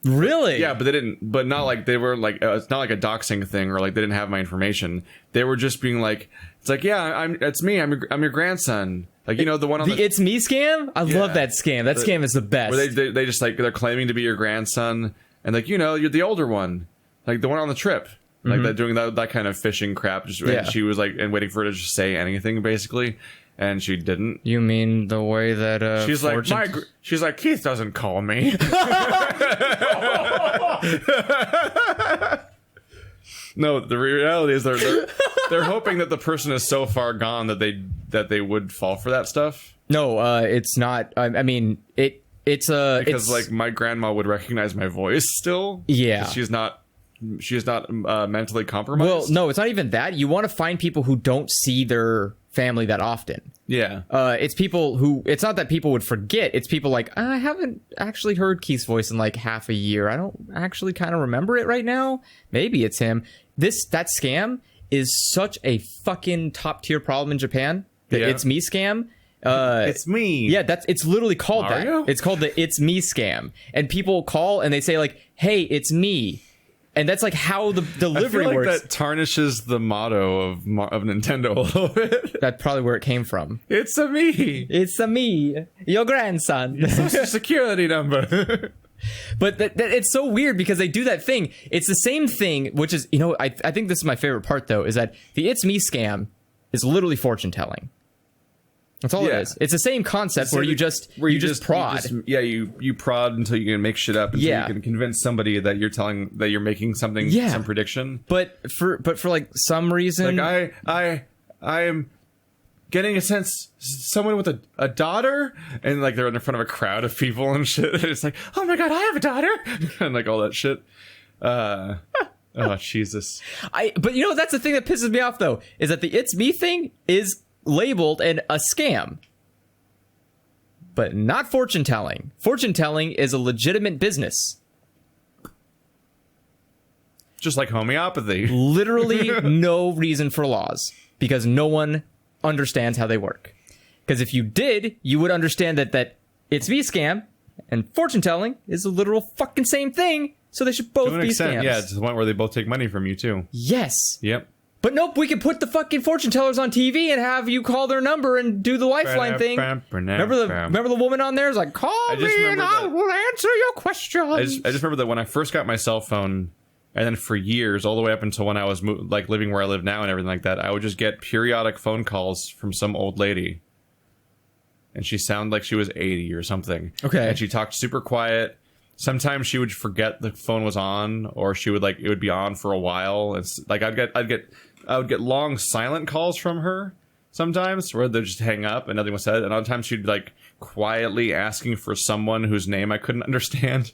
Really? Yeah, but they didn't. But not like they were like. It's not like a doxing thing or like they didn't have my information. They were just being like, it's like, yeah, it's me. I'm your grandson. Like, you know, the one on the It's Me scam? I love that scam. That scam is the best. Where they just like, they're claiming to be your grandson. And like, you know, you're the older one. Like the one on the trip. Like that doing that kind of phishing crap. Just and she was like, and waiting for her to just say anything basically. And she didn't. You mean the way that she's like, she's like, Keith doesn't call me. No, the reality is they're hoping that the person is so far gone that they would fall for that stuff. No, it's not. I mean, because like my grandma would recognize my voice still. Yeah, she's not mentally compromised. Well, no, it's not even that. You want to find people who don't see their family that often. Yeah. It's people who, it's not that people would forget. It's people like, I haven't actually heard Keith's voice in like half a year. I don't actually kind of remember it right now. Maybe it's him. That scam is such a fucking top tier problem in Japan. The It's Me scam. It's me. Yeah, it's literally called Mario? that. It's called the It's Me scam. And people call and they say like, hey, it's me. And that's like how the delivery I feel like works. That tarnishes the motto of Nintendo a little bit. That's probably where it came from. It's a me. It's a me, your grandson. Social security number. But it's so weird because they do that thing. It's the same thing, which is, you know, I think this is my favorite part though, is that the It's Me scam is literally fortune telling. That's all it is. It's the same concept where you just prod. You prod until you can make shit up until you can convince somebody that you're making something, some prediction. But for like some reason, like I am getting a sense someone with a daughter, and like they're in front of a crowd of people and shit. And it's like, oh my god, I have a daughter, and like all that shit. Oh Jesus! But you know that's the thing that pisses me off though, is that the It's Me thing is labeled and a scam, but not fortune telling. Fortune telling is a legitimate business, just like homeopathy. Literally no reason for laws because no one understands how they work. Because if you did, you would understand that It's Me scam and fortune telling is a literal fucking same thing, so they should both be scams. Yeah, to the point where they both take money from you too. Yes. Yep. But nope, we can put the fucking fortune tellers on TV and have you call their number and do the lifeline thing. Remember the woman on there is like, call me and I will answer your questions. I just remember that when I first got my cell phone, and then for years, all the way up until when I was like living where I live now and everything like that, I would just get periodic phone calls from some old lady. And she sounded like she was 80 or something. Okay. And she talked super quiet. Sometimes she would forget the phone was on, or she would like it would be on for a while. It's like I would get long silent calls from her sometimes where they'd just hang up and nothing was said. And other times she'd be like quietly asking for someone whose name I couldn't understand.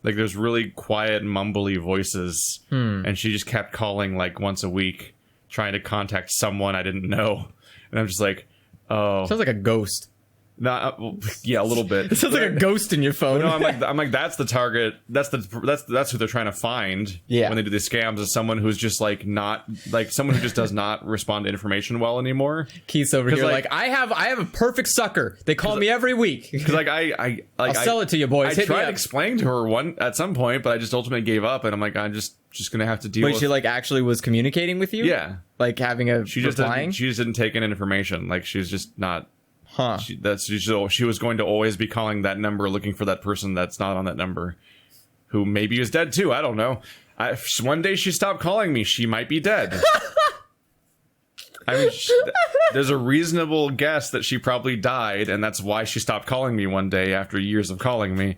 Like there's really quiet, mumbly voices. And she just kept calling like once a week, trying to contact someone I didn't know. And I'm just like, oh. Sounds like a ghost. Yeah, a little bit. It sounds like a ghost in your phone. No, I'm like that's the target. That's who they're trying to find. Yeah. When they do these scams, is someone who's just like not like someone who just does not respond to information well anymore. Keith's over here like I have a perfect sucker. They call me every week. Because I'll sell it to you boys. I tried explaining to her at some point, but I just ultimately gave up, and I'm like, I'm just gonna have to deal. Wait, with... she like actually was communicating with you? Yeah, like having a she just didn't take in information. Like she's just not. Huh. She was going to always be calling that number, looking for that person that's not on that number, who maybe is dead too. I don't know. One day she stopped calling me. She might be dead. I mean, there's a reasonable guess that she probably died, and that's why she stopped calling me one day after years of calling me.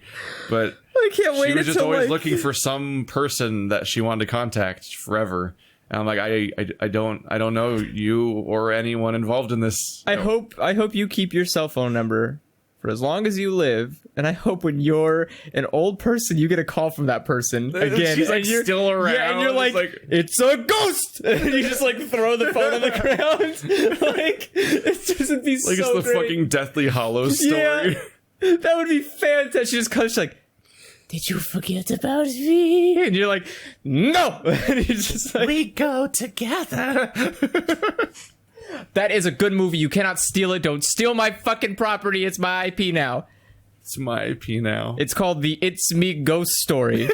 But I can't wait. She was just always looking for some person that she wanted to contact forever. And I'm like, I don't know you or anyone involved in this. I hope you keep your cell phone number for as long as you live, and I hope when you're an old person, you get a call from that person again. She's like still around. Yeah, and you're like, it's a ghost, and you just like throw the phone on the ground. Like it's just would be like so it's the great. Fucking Deathly Hallows story. Yeah, that would be fantastic. She just comes, she's like, did you forget about me? And you're like, no. And he's just like, we go together. That is a good movie. You cannot steal it. Don't steal my fucking property. It's my IP now. It's my IP now. It's called the It's Me Ghost Story.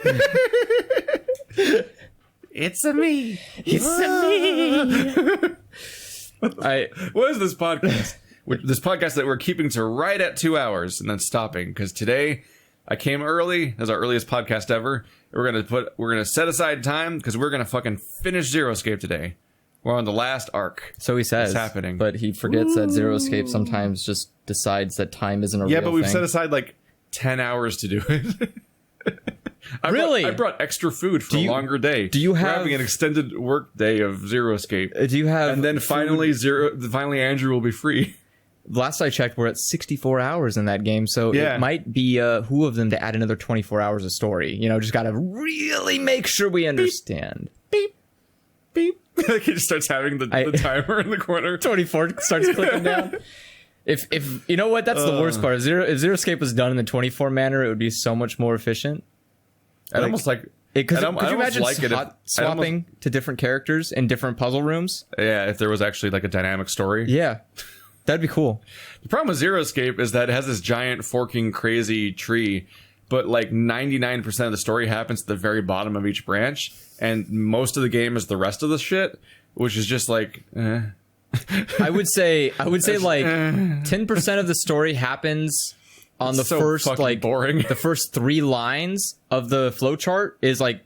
It's a me. It's a me. What is this podcast? This podcast that we're keeping to right at 2 hours and then stopping because today I came early. As our earliest podcast ever. We're gonna set aside time because we're gonna fucking finish Zero Escape today. We're on the last arc. So he says. It's happening. But he forgets that Zero Escape sometimes just decides that time isn't a real thing. Yeah, but we've set aside like 10 hours to do it. I brought extra food for a longer day. Do you have... We're having an extended work day of Zero Escape. Do you have... And then finally Andrew will be free. Last I checked, we're at 64 hours in that game, so yeah. It might be who of them to add another 24 hours of story. You know, just gotta really make sure we understand. Beep. Beep. Like he just starts having the timer in the corner. 24 starts clicking down. If you know what, that's the worst part. If Zero Escape was done in the 24 manner, it would be so much more efficient. I'd almost like it. Could you imagine swapping to different characters in different puzzle rooms? Yeah, if there was actually like a dynamic story. Yeah. That'd be cool. The problem with Zero Escape is that it has this giant forking crazy tree, but like 99% of the story happens at the very bottom of each branch, and most of the game is the rest of the shit, which is just like I would say like 10% of the story happens on the first like boring. The first 3 lines of the flowchart is like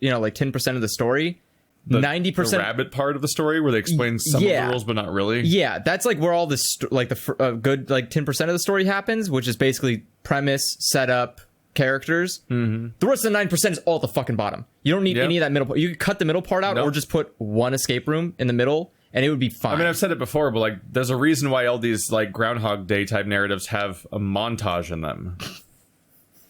10% of the story. 90% the rabbit part of the story where they explain some of the rules but not really. Yeah, that's like where all the good like 10% of the story happens, which is basically premise, setup, characters. Mm-hmm. The rest of the 9% is all at the fucking bottom. You don't need any of that middle part. You could cut the middle part out or just put one escape room in the middle and it would be fine. I mean, I've said it before, but like there's a reason why all these like Groundhog Day type narratives have a montage in them.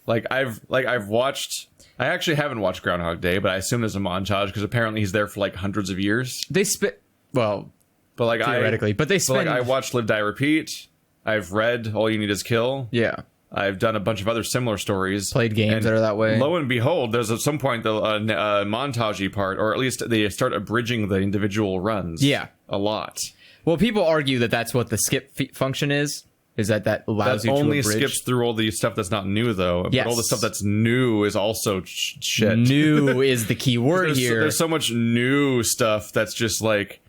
I've watched. I actually haven't watched Groundhog Day, but I assume there's a montage because apparently he's there for like hundreds of years. They spit well, but like theoretically, but they spend. I watched Live, Die, Repeat. I've read All You Need Is Kill. Yeah, I've done a bunch of other similar stories. Played games that are that way. Lo and behold, there's at some point the montagey part, or at least they start abridging the individual runs. Yeah, a lot. Well, people argue that that's what the skip function is that allows you to only abridge. Skips through all the stuff that's not new, though. Yes. But all the stuff that's new is also shit. New is the key word here. There's so much new stuff that's just like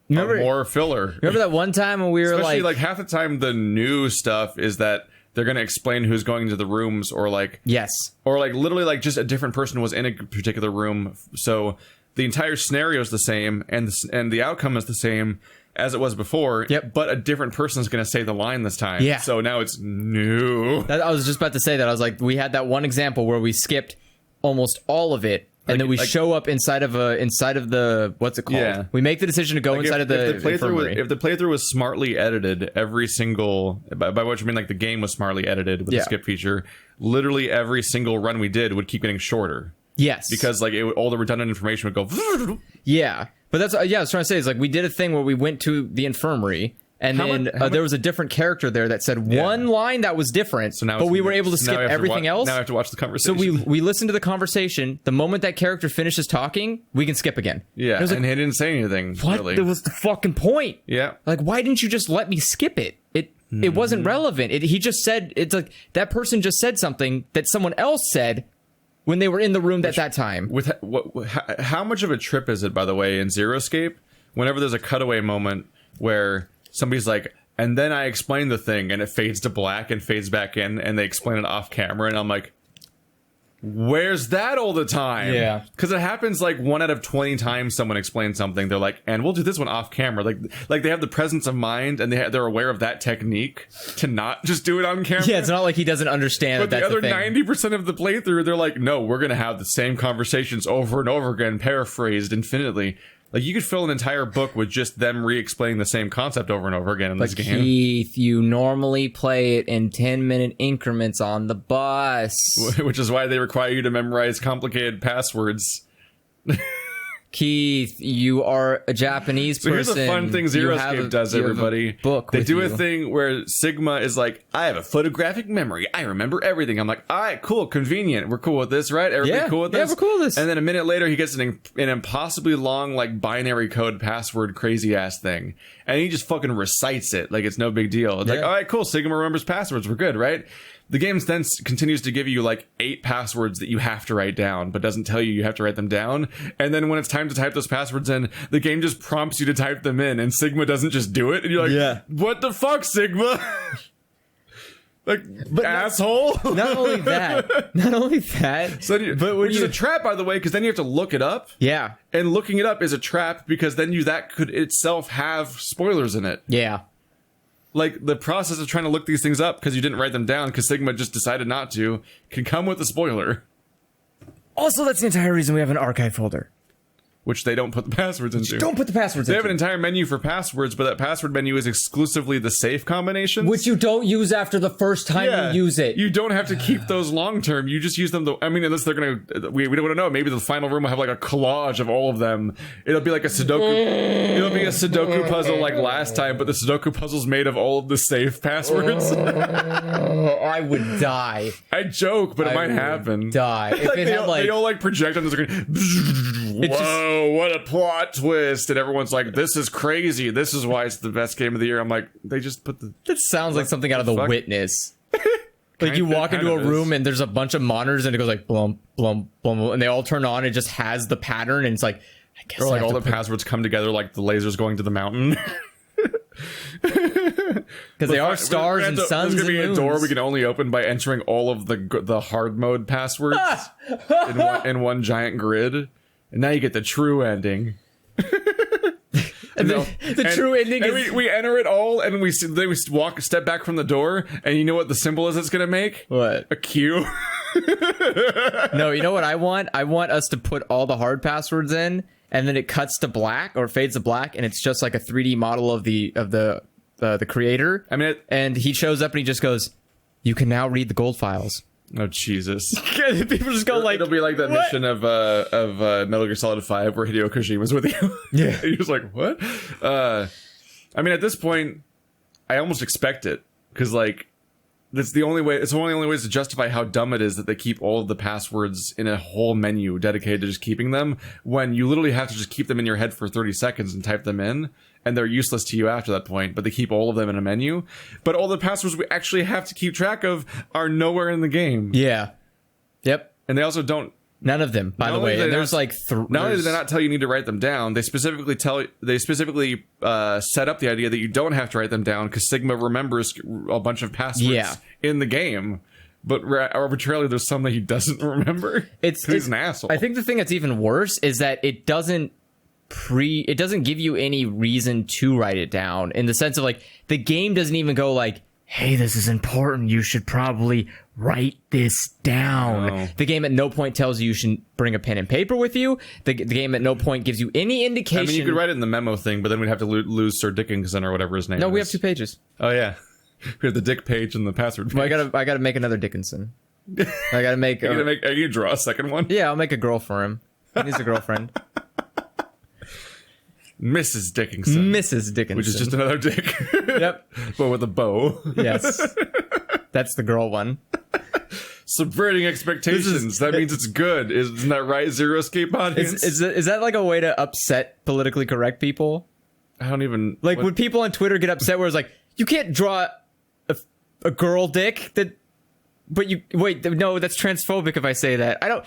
more filler. Remember that one time when we were Especially like half the time the new stuff is that they're going to explain who's going into the rooms or like... Yes. Or like literally like just a different person was in a particular room. So the entire scenario is the same and the outcome is the same as it was before. Yep. But a different person is going to say the line this time. Yeah. So now it's new. I was just about to say that. I was like, we had that one example where we skipped almost all of it. And then we show up inside of the what's it called? Yeah. We make the decision to go inside of the infirmary. If the playthrough was smartly edited, every single by which I mean like the game was smartly edited with the skip feature, literally every single run we did would keep getting shorter. Yes, because like all the redundant information would go. Yeah, but that's I was trying to say is like we did a thing where we went to the infirmary And then there was a different character there that said one line that was different, but we were able to skip everything else. Now I have to watch the conversation. So we listened to the conversation. The moment that character finishes talking, we can skip again. Yeah, and he didn't say anything. What? Really. That was the fucking point. Yeah. Like, why didn't you just let me skip it? It wasn't relevant. He just said, it's like, that person just said something that someone else said when they were in the room at that time. How much of a trip is it, by the way, in Zero Escape, whenever there's a cutaway moment where somebody's like, and then I explain the thing, and it fades to black and fades back in, and they explain it off camera, and I'm like, where's that all the time? Yeah. Because it happens like 1 out of 20 times someone explains something, they're like, and we'll do this one off camera. Like they have the presence of mind, and they're aware of that technique to not just do it on camera. Yeah, it's not like he doesn't understand but that that's the other the thing. 90% of the playthrough, they're like, no, we're going to have the same conversations over and over again, paraphrased infinitely. Like, you could fill an entire book with just them re-explaining the same concept over and over again in this game. Keith, you normally play it in 10-minute increments on the bus. Which is why they require you to memorize complicated passwords. Keith, you are a Japanese person. So here's a fun thing Zero Escape does, everybody. They do a thing where Sigma is like, I have a photographic memory. I remember everything. I'm like, all right, cool, convenient. We're cool with this, right? Everybody cool with this? Yeah, we're cool with this. And then a minute later, he gets an impossibly long, like, binary code password crazy-ass thing. And he just fucking recites it like it's no big deal. It's like, all right, cool, Sigma remembers passwords. We're good, right? The game then continues to give you like 8 passwords that you have to write down, but doesn't tell you have to write them down. And then when it's time to type those passwords in, the game just prompts you to type them in, and Sigma doesn't just do it. And you're like, what the fuck, Sigma? Like, but asshole. Not only that. So which is a trap, by the way, because then you have to look it up. Yeah. And looking it up is a trap because then that could itself have spoilers in it. Yeah. Like, the process of trying to look these things up because you didn't write them down because Sigma just decided not to can come with a spoiler. Also, that's the entire reason we have an archive folder. Which they don't put the passwords into. Don't put the passwords into. They have an entire menu for passwords, but that password menu is exclusively the safe combinations. Which you don't use after the first time you use it. You don't have to keep those long term. You just use them. I mean, unless they're going to... We don't want to know. Maybe the final room will have like a collage of all of them. It'll be like a Sudoku... It'll be a Sudoku puzzle like last time, but the Sudoku puzzle's made of all of the safe passwords. I would die. I joke, but it might happen. Die. If like it had like... They all like project on the screen. Whoa, what a plot twist. And everyone's like, this is crazy. This is why it's the best game of the year. I'm like, they just put the... That sounds like something out of The Witness. Like, you walk into a room and there's a bunch of monitors and it goes like, blum, blum, blum, and they all turn on. It just has the pattern and it's like, I guess or like all the passwords come together like the lasers going to the mountain. Because they are stars and suns and moons. There's going to be a door we can only open by entering all of the hard mode passwords in one giant grid. And now you get the true ending. The true ending is... We enter it all, and then we step back from the door, and you know what the symbol is it's going to make? What? A Q. No, you know what I want? I want us to put all the hard passwords in, and then it cuts to black, or fades to black, and it's just like a 3D model of the creator. I mean... and he shows up and he just goes, you can now read the gold files. Oh, Jesus. People just go like... It'll be like that mission of Metal Gear Solid 5 where Hideo Kojima's with you. Yeah. He was like, what? I mean, at this point, I almost expect it. Because, like, that's the only way... It's one of the only ways to justify how dumb it is that they keep all of the passwords in a whole menu dedicated to just keeping them, when you literally have to just keep them in your head for 30 seconds and type them in. And they're useless to you after that point, but they keep all of them in a menu. But all the passwords we actually have to keep track of are nowhere in the game. Yeah. Yep. And they also don't... None of them, by the way. And there's like... Not only do they not tell you need to write them down, they specifically set up the idea that you don't have to write them down because Sigma remembers a bunch of passwords in the game. But arbitrarily, there's some that he doesn't remember. He's an asshole. I think the thing that's even worse is that it doesn't give you any reason to write it down, in the sense of like the game doesn't even go like, hey, this is important, you should probably write this down. No. The game at no point tells you should bring a pen and paper with you. The game at no point gives you any indication. I mean, you could write it in the memo thing, but then we'd have to lose Sir Dickinson or whatever his name is. No, we have 2 pages. Oh yeah, we have the Dick page and the password page. Well, I gotta make another Dickinson. I gotta make are you gonna draw a second one? Yeah, I'll make a girl for him. He needs a girlfriend. Mrs. Dickinson. Mrs. Dickinson. Which is just another dick. Yep. But with a bow. Yes. That's the girl one. Subverting expectations. That means it's good. Isn't that right, Zero Escape Audience? Is that like a way to upset politically correct people? I don't even... Like, would people on Twitter get upset where it's like, you can't draw a girl dick that... But you... Wait, no, that's transphobic if I say that. I don't...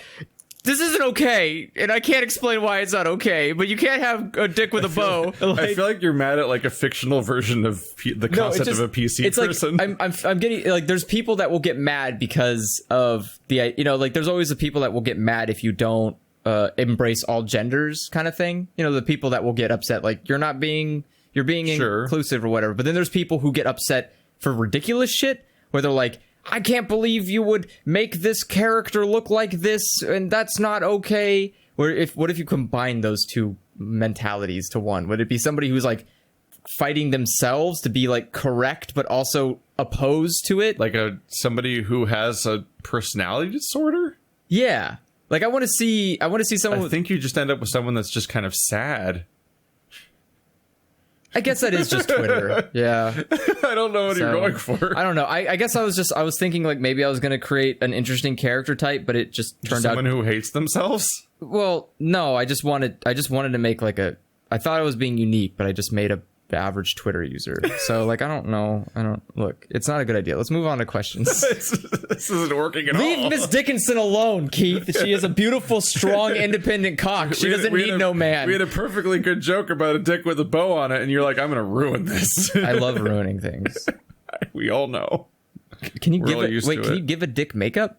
This isn't okay, and I can't explain why it's not okay, but you can't have a dick with a bow. I feel like you're mad at, like, a fictional version of the concept of a PC person. Like, I'm getting... Like, there's people that will get mad because of the... You know, like, there's always the people that will get mad if you don't embrace all genders kind of thing. You know, the people that will get upset, like, you're being sure. inclusive or whatever. But then there's people who get upset for ridiculous shit, where they're like, I can't believe you would make this character look like this, and that's not okay. What if you combine those two mentalities to one? Would it be somebody who's like fighting themselves to be like correct, but also opposed to it? Like somebody who has a personality disorder? Yeah. Like I want to see someone. I think you just end up with someone that's just kind of sad. I guess that is just Twitter. Yeah. I don't know what you're going for. I don't know. I guess I was thinking like maybe I was going to create an interesting character type, but it just turned out someone who hates themselves. Well, no, I just wanted to make like I thought I was being unique, but I just made a average Twitter user. So like I don't know. Look, it's not a good idea. Let's move on to questions. This isn't working at all. Leave Miss Dickinson alone, Keith. She is a beautiful, strong, independent cock. She doesn't need no man. We had a perfectly good joke about a dick with a bow on it, and you're like, I'm gonna ruin this. I love ruining things. We all know. Can you give a dick makeup?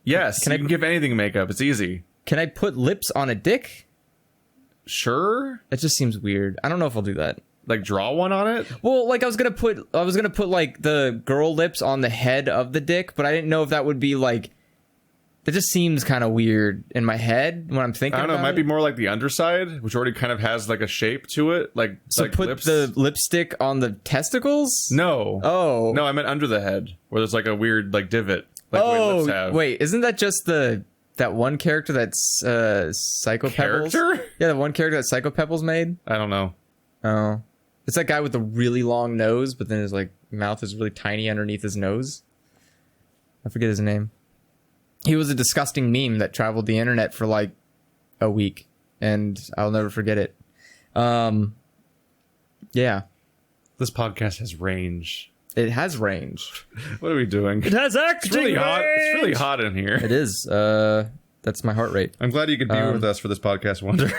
Yes. Can I give anything makeup? It's easy. Can I put lips on a dick? Sure. That just seems weird. I don't know if I'll do that. Like draw one on it? Well, like I was gonna put like the girl lips on the head of the dick, but I didn't know if that would be like. That just seems kind of weird in my head when I'm thinking. I don't know. It might be more like the underside, which already kind of has like a shape to it. Like so, like put the lipstick on the testicles. No. Oh. No, I meant under the head, where there's like a weird like divot. Like the way lips have. Wait, isn't that just that one character that's Psycho Pebbles? Yeah, the one character that Psycho Pebbles made. I don't know. Oh. It's that guy with the really long nose, but then his like mouth is really tiny underneath his nose. I forget his name. He was a disgusting meme that traveled the internet for like a week, and I'll never forget it. Yeah. This podcast has range. It has range. What are we doing? It has acting. It's really hot. It's really hot in here. It is. That's my heart rate. I'm glad you could be with us for this podcast wonder.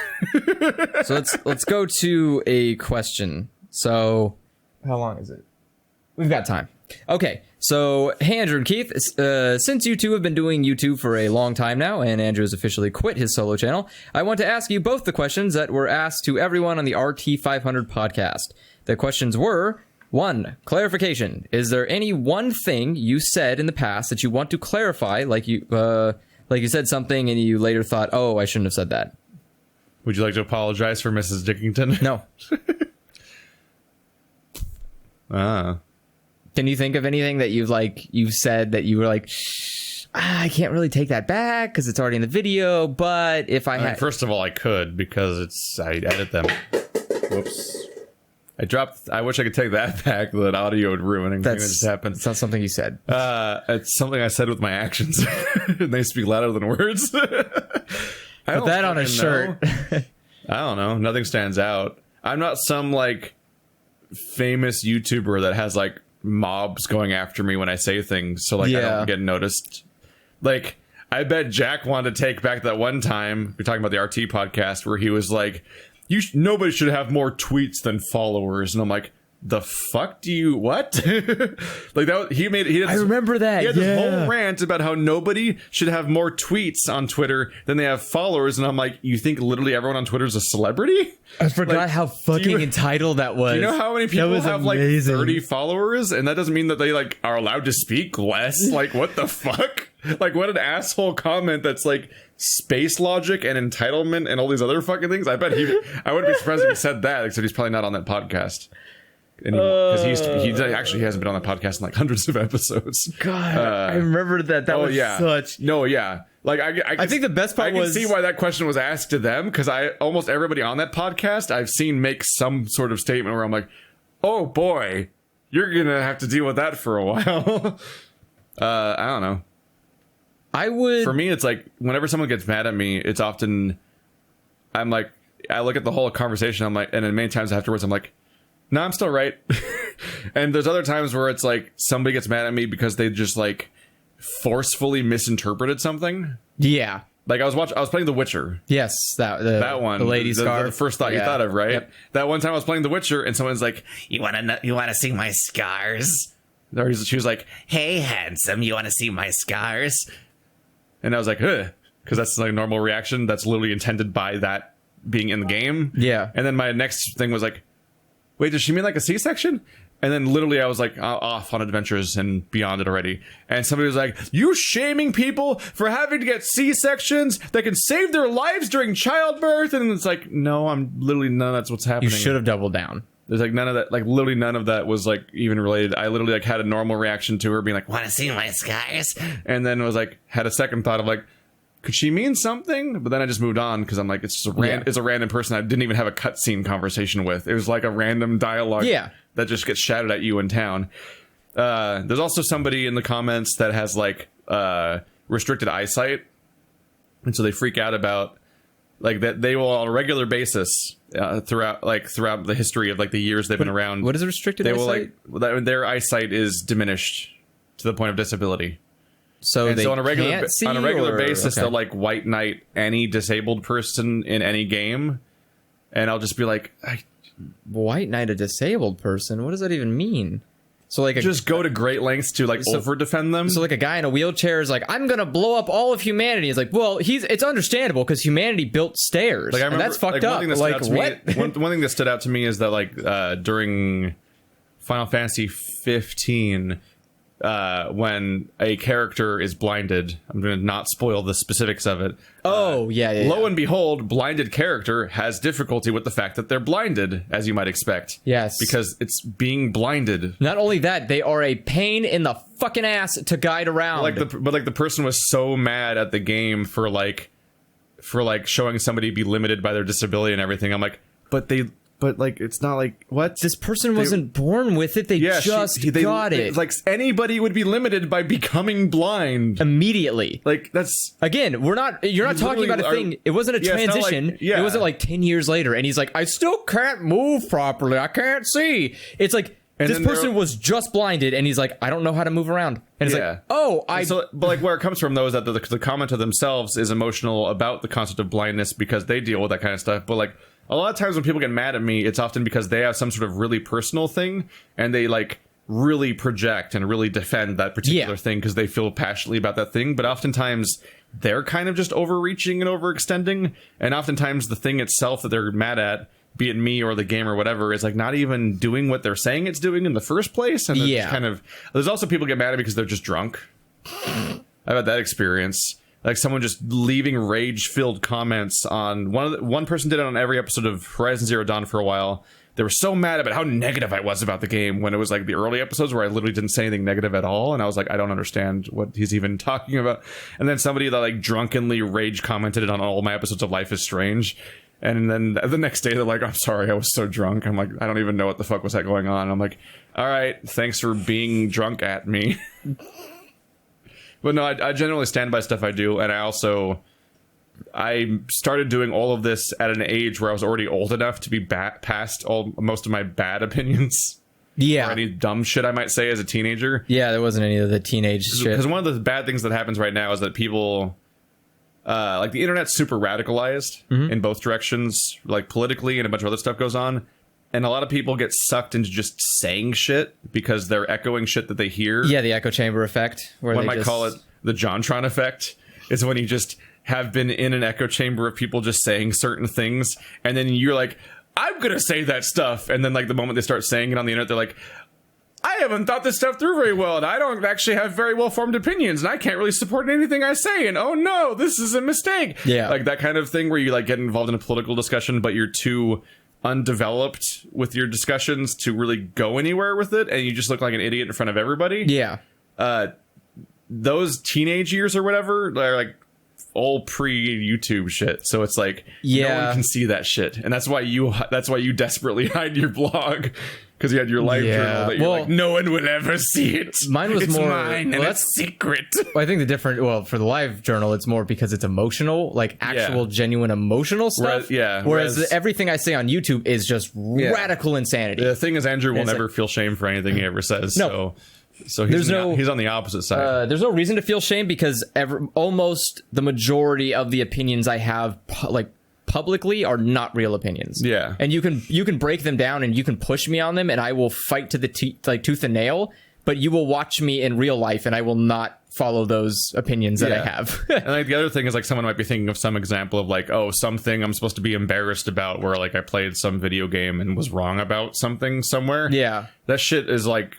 So let's go to a question. So, how long is it? We've got time. Okay, so hey, Andrew and Keith, since you two have been doing YouTube for a long time now, and Andrew has officially quit his solo channel, I want to ask you both the questions that were asked to everyone on the RT500 podcast. The questions were, 1, clarification. Is there any one thing you said in the past that you want to clarify, like you said something and you later thought, oh, I shouldn't have said that? Would you like to apologize for Mrs. Dickington? No. Can you think of anything that you've said that you were like, I can't really take that back because it's already in the video, but if I had... First of all, I could because I edit them. Whoops. I wish I could take that back, that audio would ruin. That just happened. It's not something you said. It's something I said with my actions. And they speak louder than words. Put that on a shirt. I don't know. Nothing stands out. I'm not some like famous YouTuber that has like mobs going after me when I say things, so like I don't get noticed. Like I bet Jack wanted to take back that one time we're talking about the RT podcast where he was like, nobody should have more tweets than followers, and I'm like, the fuck do you what? Like that I remember that. He had this whole rant about how nobody should have more tweets on Twitter than they have followers, and I'm like, you think literally everyone on Twitter is a celebrity? I forgot like, how fucking entitled that was. Do you know how many people have amazing. Like 30 followers, and that doesn't mean that they like are allowed to speak less? Like what the fuck? Like what an asshole comment that's like space logic and entitlement and all these other fucking things. I wouldn't be surprised if he said that, except he's probably not on that podcast anymore, because he actually hasn't been on that podcast in like hundreds of episodes. God, I remember that. That was such. No, yeah. Like I think the best part was I can see why that question was asked to them, because almost everybody on that podcast I've seen make some sort of statement where I'm like, oh boy, you're gonna have to deal with that for a while. I don't know. For me, it's like whenever someone gets mad at me, it's often I'm like, I look at the whole conversation, I'm like, and then many times afterwards I'm like, no, I'm still right. And there's other times where it's like somebody gets mad at me because they just like forcefully misinterpreted something. Yeah. Like I was playing The Witcher. Yes, that one. The lady scar. The first thought you thought of, right? Yep. That one time I was playing The Witcher and someone's like, you want to see my scars? Or she was like, hey, handsome, you want to see my scars? And I was like, ugh, because that's like a normal reaction. That's literally intended by that being in the game. Yeah. And then my next thing was like, wait, does she mean like a C-section? And then literally I was like off on adventures and beyond it already. And somebody was like, you shaming people for having to get C-sections that can save their lives during childbirth? And it's like, no, I'm literally none of that's what's happening. You should have doubled down. There's like none of that, like literally none of that was like even related. I literally like had a normal reaction to her being like, want to see my scars? And then was like, had a second thought of like, could she mean something? But then I just moved on because I'm like, it's just it's a random person I didn't even have a cutscene conversation with. It was like a random dialogue that just gets shouted at you in town. There's also somebody in the comments that has like restricted eyesight, and so they freak out about like that. They will on a regular basis throughout the history of like the years they've been around. What is restricted eyesight? Will like their eyesight is diminished to the point of disability. So they on a regular can't see, basis, they'll like white knight any disabled person in any game, and I'll just be like, white knight a disabled person? What does that even mean? So like, just go to great lengths to like over defend them. So like a guy in a wheelchair is like, I'm gonna blow up all of humanity. It's like, well, it's understandable because humanity built stairs, like, and that's fucked up. Like what? One thing that stood out to me is that like during Final Fantasy 15. When a character is blinded, I'm going to not spoil the specifics of it. Lo and behold, blinded character has difficulty with the fact that they're blinded, as you might expect. Yes. Because it's being blinded. Not only that, they are a pain in the fucking ass to guide around. But the person was so mad at the game for showing somebody be limited by their disability and everything. I'm like, but like it's not like what this person wasn't born with it. They got it. Like anybody would be limited by becoming blind immediately. Like that's again, you're not talking about a thing. It wasn't a transition. It wasn't like 10 years later, and he's like, I still can't move properly. I can't see. It's like this person was just blinded, and he's like, I don't know how to move around. And it's like, but like where it comes from though is that the commenter themselves is emotional about the concept of blindness because they deal with that kind of stuff. But like. A lot of times when people get mad at me, it's often because they have some sort of really personal thing and they like really project and really defend that particular thing because they feel passionately about that thing. But oftentimes they're kind of just overreaching and overextending. And oftentimes the thing itself that they're mad at, be it me or the game or whatever, is like not even doing what they're saying it's doing in the first place. And there's also people get mad at me because they're just drunk. I've had that experience. Like someone just leaving rage-filled comments on one person did it on every episode of Horizon Zero Dawn for a while. They were so mad about how negative I was about the game when it was like the early episodes where I literally didn't say anything negative at all, and I was like, I don't understand what he's even talking about. And then somebody that like drunkenly rage commented it on all my episodes of Life is Strange, and then the next day they're like, I'm sorry, I was so drunk. I'm like, I don't even know what the fuck was that going on. I'm like, all right, thanks for being drunk at me. But no, I generally stand by stuff I do, and I started doing all of this at an age where I was already old enough to be past most of my bad opinions. Yeah. Or any dumb shit I might say as a teenager. Yeah, there wasn't any of the teenage shit. Because one of the bad things that happens right now is that people, like the internet's super radicalized in both directions, like politically, and a bunch of other stuff goes on. And a lot of people get sucked into just saying shit because they're echoing shit that they hear. Yeah, the echo chamber effect. One might call it the JonTron effect. Is when you just have been in an echo chamber of people just saying certain things. And then you're like, I'm going to say that stuff. And then like the moment they start saying it on the internet, they're like, I haven't thought this stuff through very well. And I don't actually have very well-formed opinions. And I can't really support anything I say. And oh no, this is a mistake. Yeah. Like that kind of thing where you like get involved in a political discussion, but you're too undeveloped with your discussions to really go anywhere with it, and you just look like an idiot in front of everybody. Yeah. Those teenage years or whatever, they're like all pre-YouTube shit, so it's like no one can see that shit, and that's why you desperately hide your blog, because you had your live journal that you're like, no one would ever see it. Mine was more mine, and that's secret. Well, I think for the live journal, it's more because it's emotional, like actual genuine emotional stuff. Whereas everything I say on YouTube is just radical insanity. The thing is, Andrew will never feel shame for anything he ever says. No. So he's on the opposite side. There's no reason to feel shame, because almost the majority of the opinions I have, like publicly, are not real opinions. Yeah, and you can break them down and you can push me on them, and I will fight to the tooth and nail. But you will watch me in real life, and I will not follow those opinions that I have. And like the other thing is, like, someone might be thinking of some example of like, oh, something I'm supposed to be embarrassed about, where like I played some video game and was wrong about something somewhere. Yeah, that shit is like.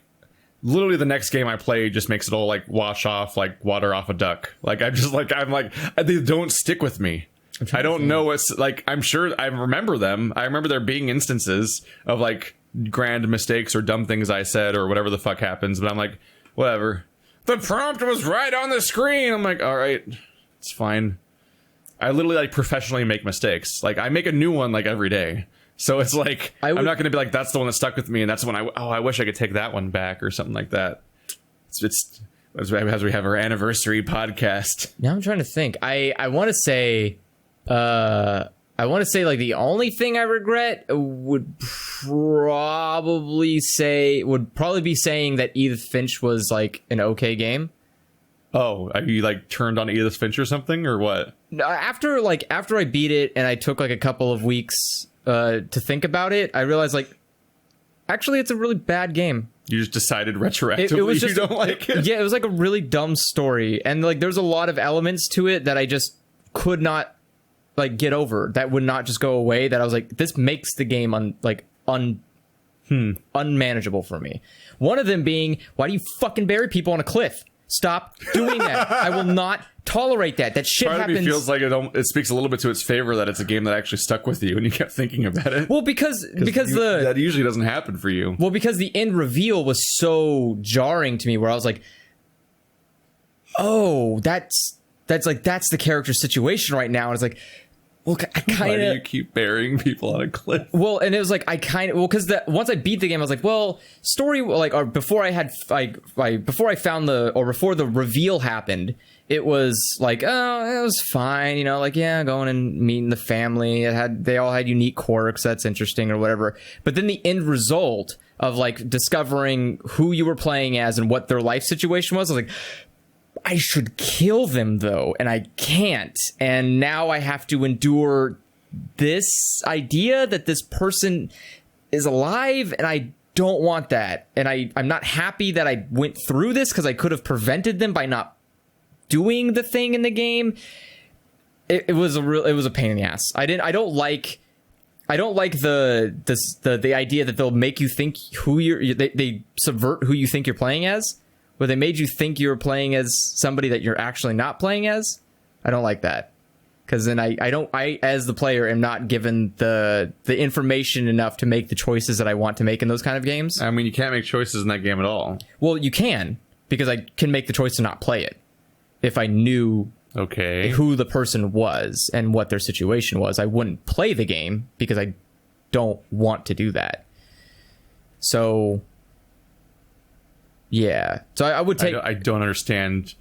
Literally, the next game I play just makes it all like wash off like water off a duck. Like I'm like they don't stick with me. I don't know what's like. I'm sure I remember them. I remember there being instances of like grand mistakes or dumb things I said or whatever the fuck happens. But I'm like, whatever. The prompt was right on the screen. I'm like, all right, it's fine. I literally like professionally make mistakes. Like I make a new one like every day. So it's like, I'm not going to be like, that's the one that stuck with me, and that's the one I wish I could take that one back or something like that. It's as we have our anniversary podcast. Now I'm trying to think. I want to say, like the only thing I regret would probably be saying that Edith Finch was like an okay game. Oh, are you like turned on Edith Finch or something, or what? After I beat it and I took like a couple of weeks to think about it, I realized like actually it's a really bad game. You just decided retroactively it was just, you don't like it. Yeah, it was like a really dumb story, and like there's a lot of elements to it that I just could not like get over, that would not just go away, that I was like, this makes the game unmanageable for me. One of them being, why do you fucking bury people on a cliff? Stop doing that. I will not tolerate that. That shit happens. Part of me feels like it speaks a little bit to its favor that it's a game that actually stuck with you and you kept thinking about it. Well, because that usually doesn't happen for you. Well, because the end reveal was so jarring to me, where I was like, oh, that's the character's situation right now. And it's like, well, I kind of... Why do you keep burying people on a cliff? Well, and it was like, because once I beat the game, I was like, well, story, like, or before I before the reveal happened, it was like, oh, it was fine, you know, like, yeah, going and meeting the family. They all had unique quirks. That's interesting or whatever. But then the end result of like discovering who you were playing as and what their life situation was, I was like, I should kill them though, and I can't. And now I have to endure this idea that this person is alive, and I don't want that. And I'm not happy that I went through this, because I could have prevented them by not doing the thing in the game. It was a pain in the ass. I don't like the idea that they'll make you think they subvert who you think you're playing as. Where they made you think you were playing as somebody that you're actually not playing as. I don't like that, because then I as the player am not given the information enough to make the choices that I want to make in those kind of games. I mean, you can't make choices in that game at all. Well, you can, because I can make the choice to not play it if I knew who the person was and what their situation was. I wouldn't play the game because I don't want to do that. So. Yeah, so I would take. I don't understand.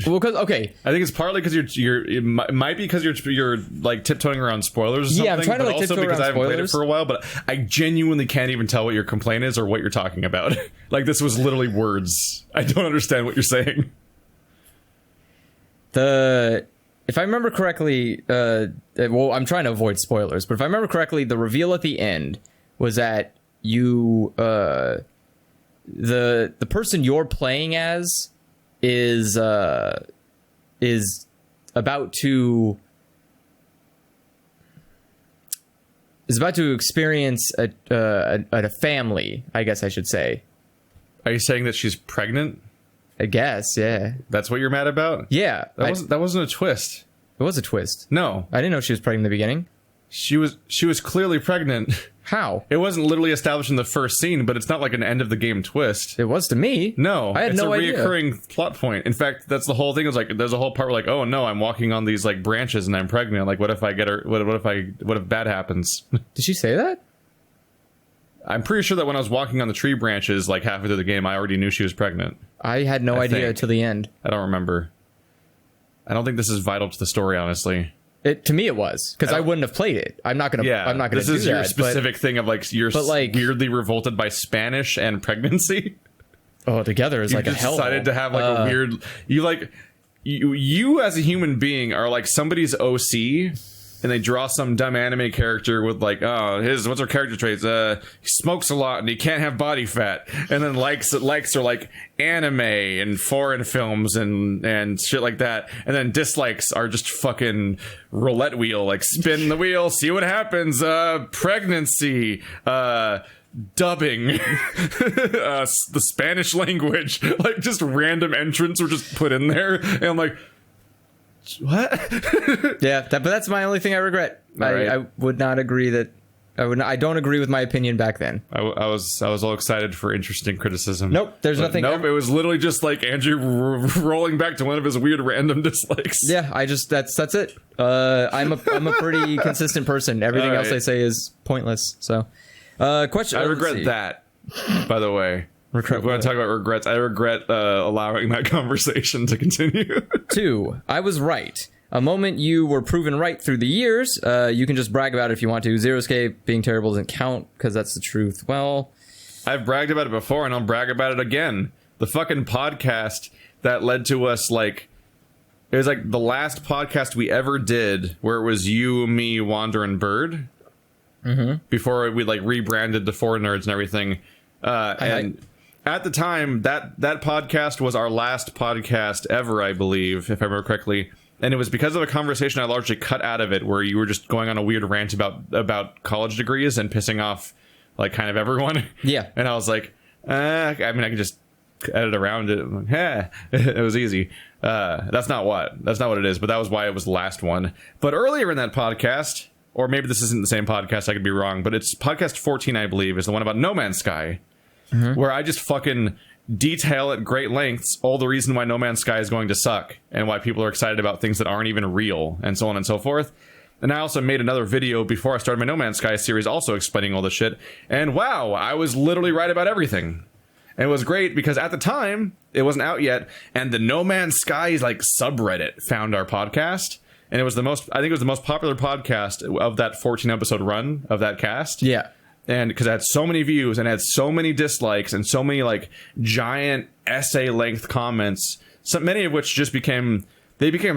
Well, because I think it's partly because it might be because you're like tiptoeing around spoilers or something. Yeah, I'm trying to like tiptoe around spoilers. I haven't played it for a while, but I genuinely can't even tell what your complaint is or what you're talking about. Like, this was literally words. I don't understand what you're saying. If I remember correctly, well, I'm trying to avoid spoilers, but if I remember correctly, the reveal at the end was that you. The person you're playing as is about to experience a family, I guess I should say. Are you saying that she's pregnant? I guess, yeah. That's what you're mad about? Yeah. That wasn't a twist. It was a twist. No. I didn't know she was pregnant in the beginning. She was clearly pregnant. How? It wasn't literally established in the first scene, but it's not like an end of the game twist. It was to me. No, I had no idea. It's a reoccurring plot point. In fact, that's the whole thing. Is like there's a whole part where like, oh no, I'm walking on these like branches and I'm pregnant. Like, what if I get her? What if bad happens? Did she say that? I'm pretty sure that when I was walking on the tree branches, like halfway through the game, I already knew she was pregnant. I had no idea till the end. I don't remember. I don't think this is vital to the story, honestly. To me, it was because I wouldn't have played it. I'm not gonna. Yeah, I'm not gonna. This is your specific thing of like you're weirdly revolted by Spanish and pregnancy. Oh, together is like a hell. You decided to have like a weird. You as a human being are like somebody's OC. And they draw some dumb anime character with like, oh, what's her character traits? He smokes a lot and he can't have body fat. And then likes are like anime and foreign films and shit like that. And then dislikes are just fucking roulette wheel, like spin the wheel, see what happens. Pregnancy, dubbing, the Spanish language, like just random entrants were just put in there. And I'm like, what? Yeah, but that's my only thing I regret. Right. I would not agree that I don't agree with my opinion back then. I was all excited for interesting criticism. Nope, there's nothing. Nope, it was literally just like Andrew rolling back to one of his weird random dislikes. Yeah, that's it. I'm a pretty consistent person. Everything else I say is pointless. So, question. I regret that. By the way. We're going to talk about regrets. I regret allowing that conversation to continue. 2. I was right. A moment you were proven right through the years. You can just brag about it if you want to. Zero Escape being terrible doesn't count because that's the truth. Well, I've bragged about it before and I'll brag about it again. The fucking podcast that led to us, like, it was like the last podcast we ever did where it was you, me, Wander, and Bird. Mm-hmm. Before we like rebranded to 4 Nerds and everything. At the time, that podcast was our last podcast ever, I believe, if I remember correctly. And it was because of a conversation I largely cut out of it, where you were just going on a weird rant about college degrees and pissing off, like, kind of everyone. Yeah. And I was like, I mean, I could just edit around it. I'm like, it was easy. That's not what it is, but that was why it was the last one. But earlier in that podcast, or maybe this isn't the same podcast, I could be wrong, but it's podcast 14, I believe, is the one about No Man's Sky. Mm-hmm. Where I just fucking detail at great lengths all the reason why No Man's Sky is going to suck and why people are excited about things that aren't even real and so on and so forth. And I also made another video before I started my No Man's Sky series also explaining all this shit. And wow, I was literally right about everything. And it was great because at the time, it wasn't out yet. And the No Man's Sky like subreddit found our podcast. And it was the most popular podcast of that 14 episode run of that cast. Yeah. And because it had so many views and had so many dislikes and so many like giant essay length comments, so many of which just became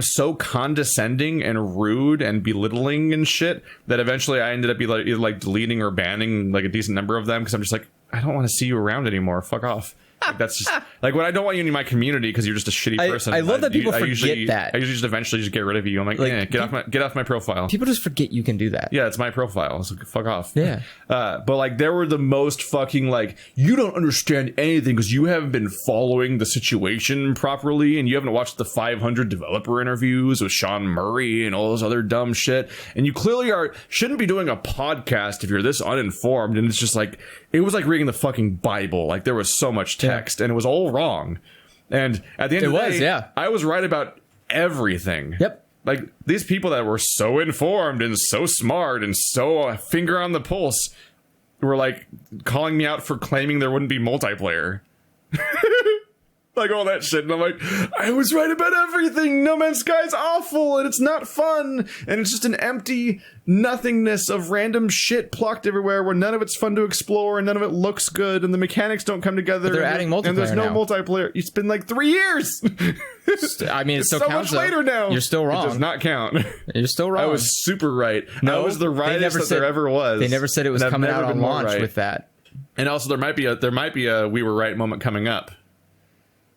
so condescending and rude and belittling and shit that eventually I ended up either like deleting or banning like a decent number of them because I'm just like, I don't want to see you around anymore. Fuck off. Like, that's just like when I don't want you in my community because you're just a shitty person. I love that people forget that. I usually just eventually just get rid of you. I'm like get off my profile. People just forget you can do that. Yeah, it's my profile. So fuck off. Yeah. But like there were the most fucking like, you don't understand anything because you haven't been following the situation properly and you haven't watched the 500 developer interviews with Sean Murray and all this other dumb shit. And you clearly shouldn't be doing a podcast if you're this uninformed. And it's just like, it was like reading the fucking Bible. Like there was so much text and it was all wrong. And at the end of the day, I was right about everything. Yep. Like these people that were so informed and so smart and so finger on the pulse were like calling me out for claiming there wouldn't be multiplayer. Like all that shit. And I'm like, I was right about everything. No Man's Sky's awful and it's not fun. And it's just an empty nothingness of random shit plucked everywhere where none of it's fun to explore and none of it looks good and the mechanics don't come together. But they're adding multiplayer and there's no now. Multiplayer. It's been like 3 years. I mean, it still so counts much later now. You're still wrong. It does not count. You're still wrong. I was super right. No, I was the rightest there ever was. They never said it was coming out on launch with that. And also there might be a we were right moment coming up.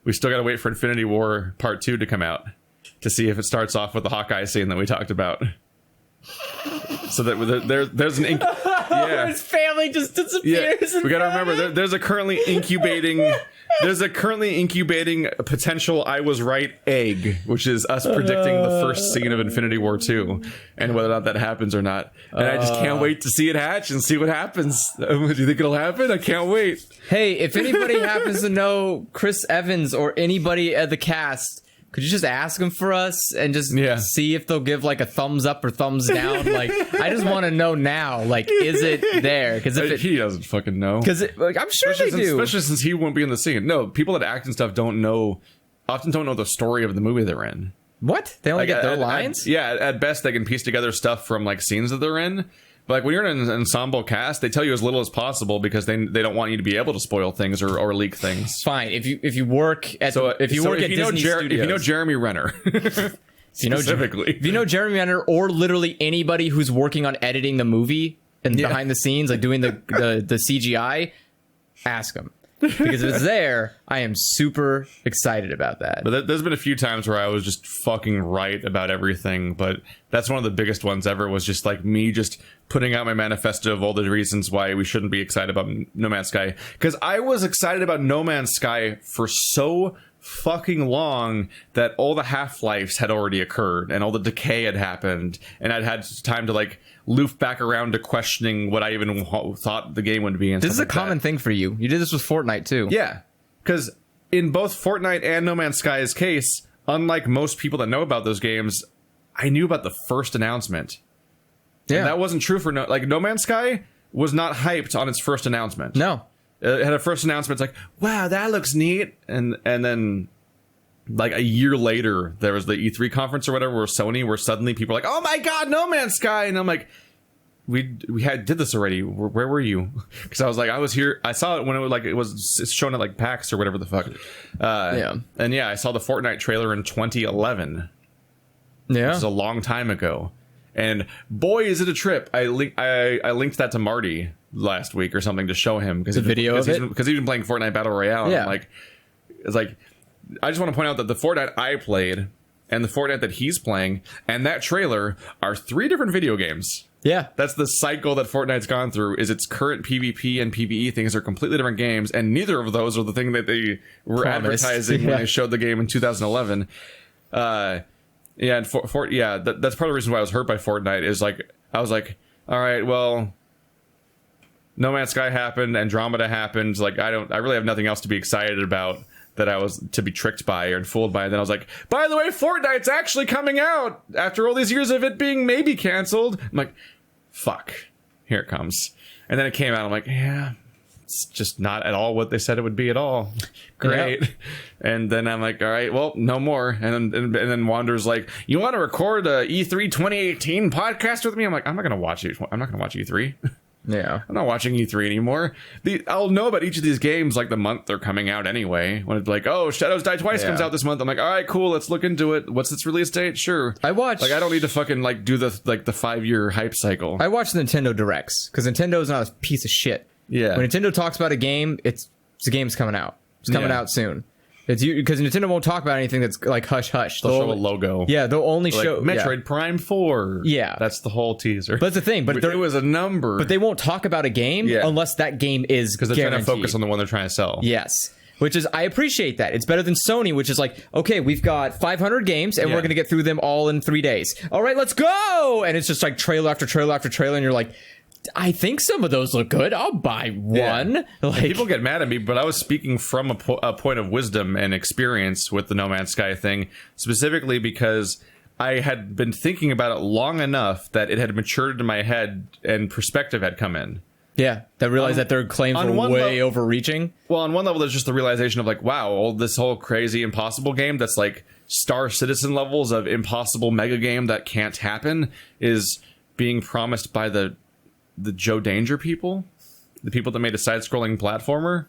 We still got to wait for Infinity War Part 2 to come out to see if it starts off with the Hawkeye scene that we talked about. So that there's an where his family just disappears. We got to remember there's a currently incubating potential I was right egg, which is us predicting the first scene of Infinity War 2 and whether or not that happens or not. And I just can't wait to see it hatch and see what happens. Do you think it'll happen? I can't wait. Hey, if anybody happens to know Chris Evans or anybody at the cast, could you just ask them for us and just see if they'll give like a thumbs up or thumbs down? Like, I just want to know now. Like, is it there? Because if he doesn't fucking know. Because like, I'm sure they do. Especially since he won't be in the scene. No, people that act and stuff often don't know the story of the movie they're in. What? They only get their lines? At best they can piece together stuff from like scenes that they're in. But like when you're in an ensemble cast, they tell you as little as possible because they don't want you to be able to spoil things or leak things. Fine, if you work at Disney Studios, if you know Jeremy Renner, specifically, if you know Jeremy Renner or literally anybody who's working on editing the movie and behind the scenes, like doing the CGI, ask them. Because if it's there, I am super excited about that. But there's been a few times where I was just fucking right about everything. But that's one of the biggest ones ever, was just like me just putting out my manifesto of all the reasons why we shouldn't be excited about No Man's Sky. Because I was excited about No Man's Sky for so fucking long that all the half-lives had already occurred and all the decay had happened. And I'd had time to like loop back around to questioning what I even thought the game would be. And this is a common thing for you. You did this with Fortnite too. Yeah, because in both Fortnite and No Man's Sky's case, unlike most people that know about those games, I knew about the first announcement. Yeah, and that wasn't true for No Man's Sky was not hyped on its first announcement. No, it had a first announcement. It's like, wow, that looks neat, and then like a year later, there was the E3 conference or whatever where suddenly people are like, oh my god, No Man's Sky, and I'm like, we did this already. Where were you? Because I was here. I saw it when it was shown at like PAX or whatever the fuck. And I saw the Fortnite trailer in 2011. Yeah, which is a long time ago. And boy, is it a trip! I linked that to Marty last week or something to show him because he's been playing Fortnite Battle Royale. Yeah, and it's like. I just want to point out that the Fortnite I played and the Fortnite that he's playing and that trailer are 3 different video games. Yeah. That's the cycle that Fortnite's gone through, is its current PvP and PvE things are completely different games, and neither of those are the thing that they were advertising when they showed the game in 2011. That's part of the reason why I was hurt by Fortnite, is like, I was like, all right, well, No Man's Sky happened, Andromeda happened, like I really have nothing else to be excited about that I was to be tricked by or fooled by. And then I was like, by the way, Fortnite's actually coming out after all these years of it being maybe canceled. I'm like, fuck, here it comes. And then it came out. I'm like, yeah, it's just not at all what they said it would be at all. Great. Yep. And then I'm like, all right, well, no more. And then Wander's like, you want to record a E3 2018 podcast with me? I'm like, I'm not going to watch it. I'm not going to watch E3. Yeah, I'm not watching E3 anymore. I'll know about each of these games like the month they're coming out anyway. When it's like, oh, Shadows Die Twice comes out this month, I'm like, all right, cool, let's look into it. What's its release date? Sure. I don't need to fucking like do the 5-year hype cycle. I watch Nintendo Directs because Nintendo's not a piece of shit. Yeah. When Nintendo talks about a game, the game's coming out. It's coming out soon. It's because Nintendo won't talk about anything that's like hush hush. They'll show a logo. Yeah, they'll only show Metroid Prime 4. Yeah, that's the whole teaser. But that's the thing. But it was a number. But they won't talk about a game unless that game is because they're trying to focus on the one they're trying to sell. Yes. Which is, I appreciate that. It's better than Sony, which is like, okay, we've got 500 games and we're going to get through them all in 3 days. All right, let's go! And it's just like trailer after trailer after trailer, and you're like, I think some of those look good. I'll buy one. Yeah. Like, people get mad at me, but I was speaking from a point of wisdom and experience with the No Man's Sky thing, specifically because I had been thinking about it long enough that it had matured in my head and perspective had come in. Yeah, that realized that their claims were way overreaching. Well, on one level, there's just the realization of like, wow, this whole crazy impossible game that's like Star Citizen levels of impossible mega game that can't happen is being promised by the Joe Danger people, the people that made a side-scrolling platformer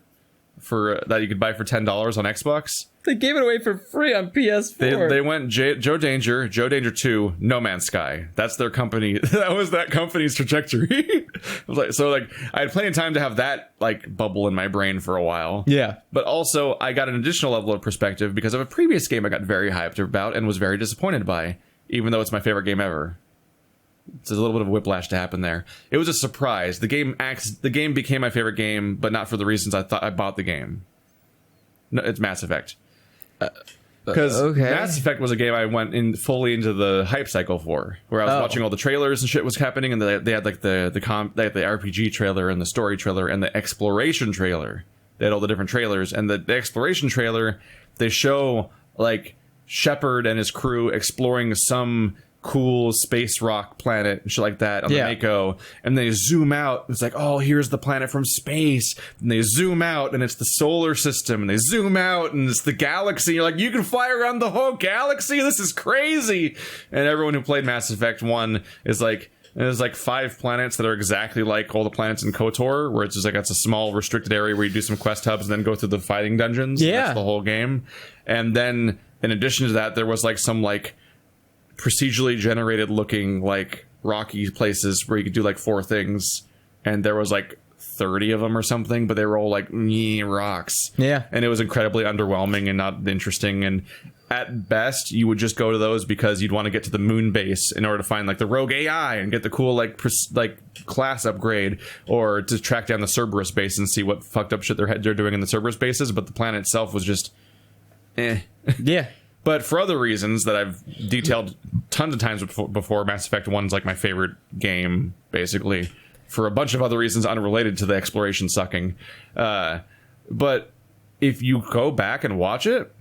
for that you could buy for $10 on Xbox. They gave it away for free on PS4. They went Joe Danger 2, No Man's Sky. That's their company. That was that company's trajectory. I had plenty of time to have that like bubble in my brain for a while. Yeah. But also I got an additional level of perspective because of a previous game I got very hyped about and was very disappointed by, even though it's my favorite game ever. It's a little bit of whiplash to happen there. It was a surprise. The game became my favorite game, but not for the reasons I thought I bought the game. No, it's Mass Effect. Because Mass Effect was a game I went in fully into the hype cycle for, where I was watching all the trailers and shit was happening, and they had like the RPG trailer and the story trailer and the exploration trailer. They had all the different trailers, and the exploration trailer, they show like Shepard and his crew exploring some cool space rock planet and shit like that on the Mako, and they zoom out. It's like, oh, here's the planet from space, and they zoom out and it's the solar system, and they zoom out and it's the galaxy. You're like, you can fly around the whole galaxy, this is crazy. And everyone who played Mass Effect 1 is like, there's like 5 planets that are exactly like all the planets in KOTOR, where it's just like, it's a small restricted area where you do some quest hubs and then go through the fighting dungeons. That's the whole game. And then in addition to that, there was like some like procedurally generated looking like rocky places where you could do like 4 things, and there was like 30 of them or something, but they were all like rocks. And it was incredibly underwhelming and not interesting, and at best you would just go to those because you'd want to get to the moon base in order to find like the rogue AI and get the cool like class upgrade, or to track down the Cerberus base and see what fucked up shit they're doing in the Cerberus bases. But the planet itself was just But for other reasons that I've detailed tons of times before, Mass Effect 1 is like my favorite game, basically. For a bunch of other reasons unrelated to the exploration sucking. But if you go back and watch it,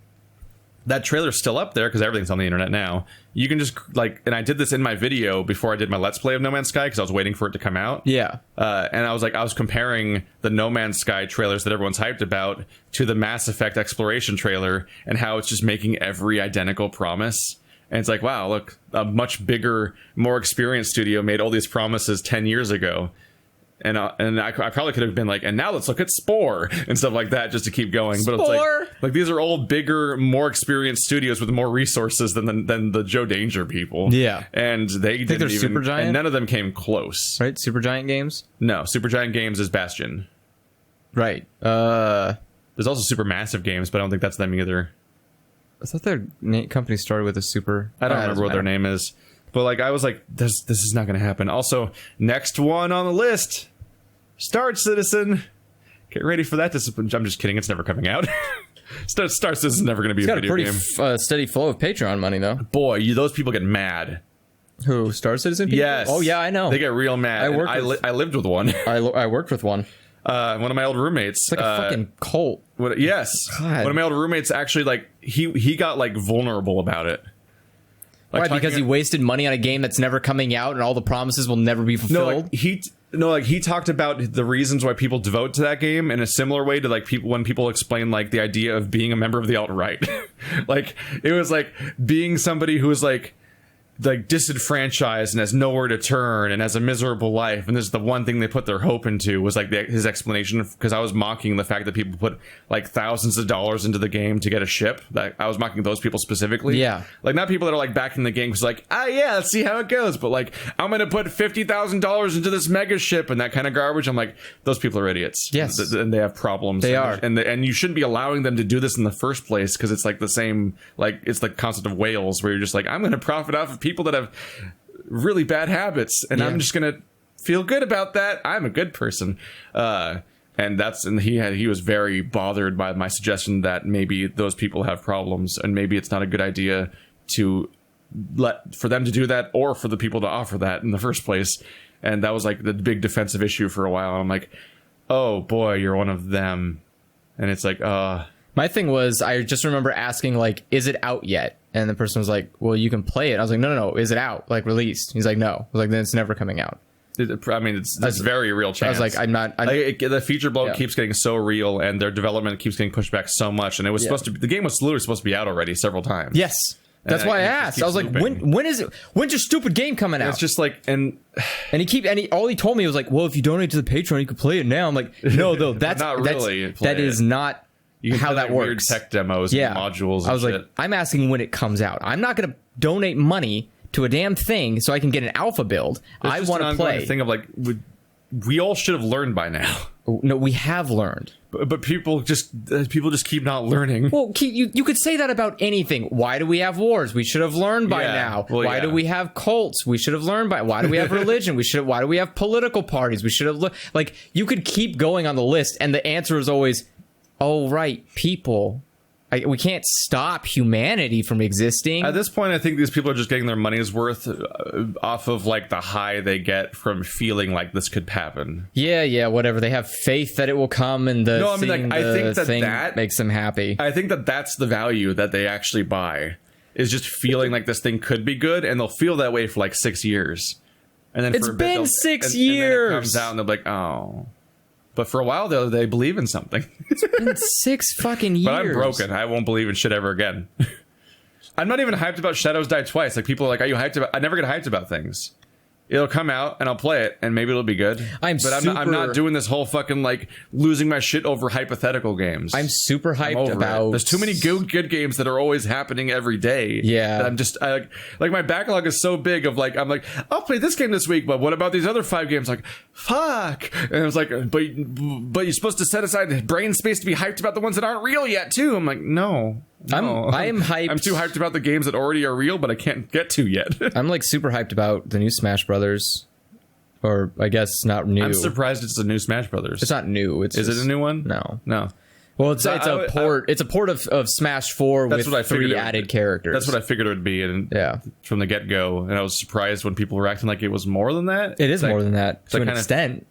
that trailer's still up there because everything's on the internet now. You can just like, and I did this in my video before I did my Let's Play of No Man's Sky because I was waiting for it to come out. And I was comparing the No Man's Sky trailers that everyone's hyped about to the Mass Effect exploration trailer, and how it's just making every identical promise. And it's like, wow, look, a much bigger, more experienced studio made all these promises 10 years ago. And I probably could have been like, and now let's look at Spore and stuff like that just to keep going. But it's like these are all bigger, more experienced studios with more resources than the Joe Danger people. And they didn't even, Supergiant? And none of them came close. Right? Supergiant Games? No, Supergiant Games is Bastion. Right. There's also Supermassive Games, but I don't think that's them either. I thought their company started with a super... I don't remember what their name is. But like, I was like, this is not going to happen. Also, next one on the list, Star Citizen. Get ready for that discipline. I'm just kidding. It's never coming out. Star Citizen is never going to be a video game. It's got a pretty steady flow of Patreon money, though. Boy, those people get mad. Who? Star Citizen people? Yes. Oh, yeah, I know. They get real mad. I lived with one. I worked with one. One of my old roommates. It's like a fucking cult. Yes. God. One of my old roommates actually, like, he got, like, vulnerable about it. Like, why? Because he wasted money on a game that's never coming out and all the promises will never be fulfilled? He talked about the reasons why people devote to that game in a similar way to like people when people explain like the idea of being a member of the alt-right. Like, it was like being somebody who was like disenfranchised and has nowhere to turn and has a miserable life, and this is the one thing they put their hope into, was like his explanation, because I was mocking the fact that people put like thousands of dollars into the game to get a ship. That I was mocking those people specifically. Like, not people that are like back in the game because like, let's see how it goes, but like, I'm gonna put $50,000 into this mega ship and that kind of garbage. I'm like, those people are idiots. And they have problems. They are, and you shouldn't be allowing them to do this in the first place, because it's like the same, like, it's the concept of whales, where you're just like, I'm gonna profit off of people that have really bad habits, and I'm just gonna feel good about that. I'm a good person. And he was very bothered by my suggestion that maybe those people have problems, and maybe it's not a good idea for them to do that, or for the people to offer that in the first place. And that was like the big defensive issue for a while. And I'm like, oh boy, you're one of them. And it's like, my thing was, I just remember asking, like, is it out yet? And the person was like, well, you can play it. I was like, no, is it out? Like, released? He's like, no. I was like, then it's never coming out. I mean, it's a very real chance. I was like, the feature bloat keeps getting so real, and their development keeps getting pushed back so much. And it was supposed to be, the game was literally supposed to be out already several times. Yes. That's why I asked. I was like, when is it? When's your stupid game coming out? It's just like, all he told me was like, well, if you donate to the Patreon, you can play it now. I'm like, no, though, that's not really. That is not how that works. Weird tech demos, and modules. And I was shit. like, I'm asking when it comes out. I'm not going to donate money to a damn thing so I can get an alpha build. I want to play. Thing of like, we all should have learned by now. No, we have learned. But people just keep not learning. Well, you could say that about anything. Why do we have wars? We should have learned by now. Well, why do we have cults? We should have learned by. Why do we have religion? Why do we have political parties? We should have like you could keep going on the list, and the answer is always, oh right, people. We can't stop humanity from existing. At this point, I think these people are just getting their money's worth off of like the high they get from feeling like this could happen. Yeah, whatever. They have faith that it will come, and I think that makes them happy. I think that that's the value that they actually buy, is just feeling like this thing could be good, and they'll feel that way for like 6 years, and then it's been 6 years. And then it comes out, and they're like, oh. But for a while, they believe in something. It's been 6 fucking years. But I'm broken. I won't believe in shit ever again. I'm not even hyped about Shadows Die Twice. Like, people are like, are you hyped about... I never get hyped about things. It'll come out, and I'll play it, and maybe it'll be good. I'm not doing this whole fucking, like, losing my shit over hypothetical games. I'm super hyped about... There's too many good games that are always happening every day. Yeah. That I'm just... like, my backlog is so big of, like... I'm like, I'll play this game this week, but what about these other 5 games? Like, fuck! And I was like, but you're supposed to set aside brain space to be hyped about the ones that aren't real yet, too. I'm like, no. I'm hyped. I'm too hyped about the games that already are real, but I can't get to yet. I'm like super hyped about the new Smash Brothers, or I guess not new. I'm surprised it's the new Smash Brothers. It's not new. Is it a new one? No. Well, it's a port. It's a port of Smash 4 with 3 added characters. That's what I figured it would be. And from the get go, and I was surprised when people were acting like it was more than that. It is more than that to an extent.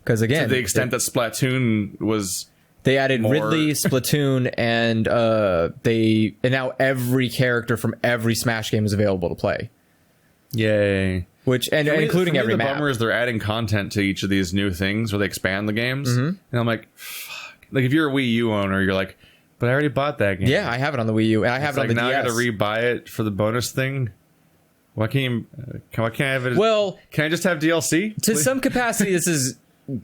Because again, to the extent that Splatoon was. They added Ridley, Splatoon, and now every character from every Smash game is available to play. Yay! Including every map. The bummer is they're adding content to each of these new things where they expand the games, and I'm like, fuck. Like if you're a Wii U owner, you're like, but I already bought that game. Yeah, I have it on the Wii U, and I have it on the now DS. I got to rebuy it for the bonus thing. Why can't I have it? Well, can I just have DLC? To some capacity, this is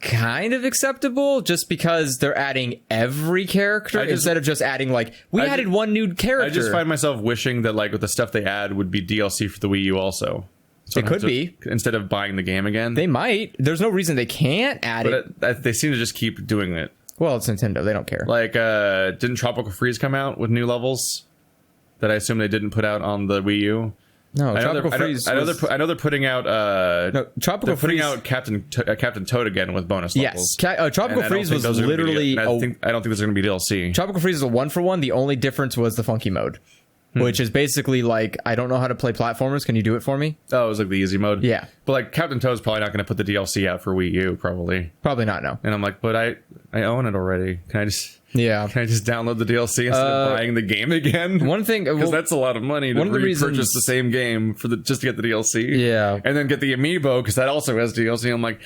kind of acceptable just because they're adding every character instead of just adding like added one new character. I just find myself wishing that like with the stuff they add would be DLC for the Wii U also. So it could be instead of buying the game again. They might. There's no reason they can't add it. They seem to just keep doing it. Well, it's Nintendo. They don't care. Like, didn't Tropical Freeze come out with new levels that I assume they didn't put out on the Wii U? No, Tropical Freeze. I know they're putting out. Tropical Freeze. Putting out Captain Toad again with bonus levels. Yes, Tropical Freeze was literally. I don't think there's going to be DLC. Tropical Freeze is a 1-for-1. The only difference was the funky mode, which is basically like, I don't know how to play platformers. Can you do it for me? Oh, it was like the easy mode. Yeah, but like Captain Toad's probably not going to put the DLC out for Wii U. Probably not. No. And I'm like, but I own it already. Can I just download the DLC instead of buying the game again? One thing, because that's a lot of money to repurchase the same game just to get the DLC. Yeah, and then get the amiibo because that also has DLC. I'm like,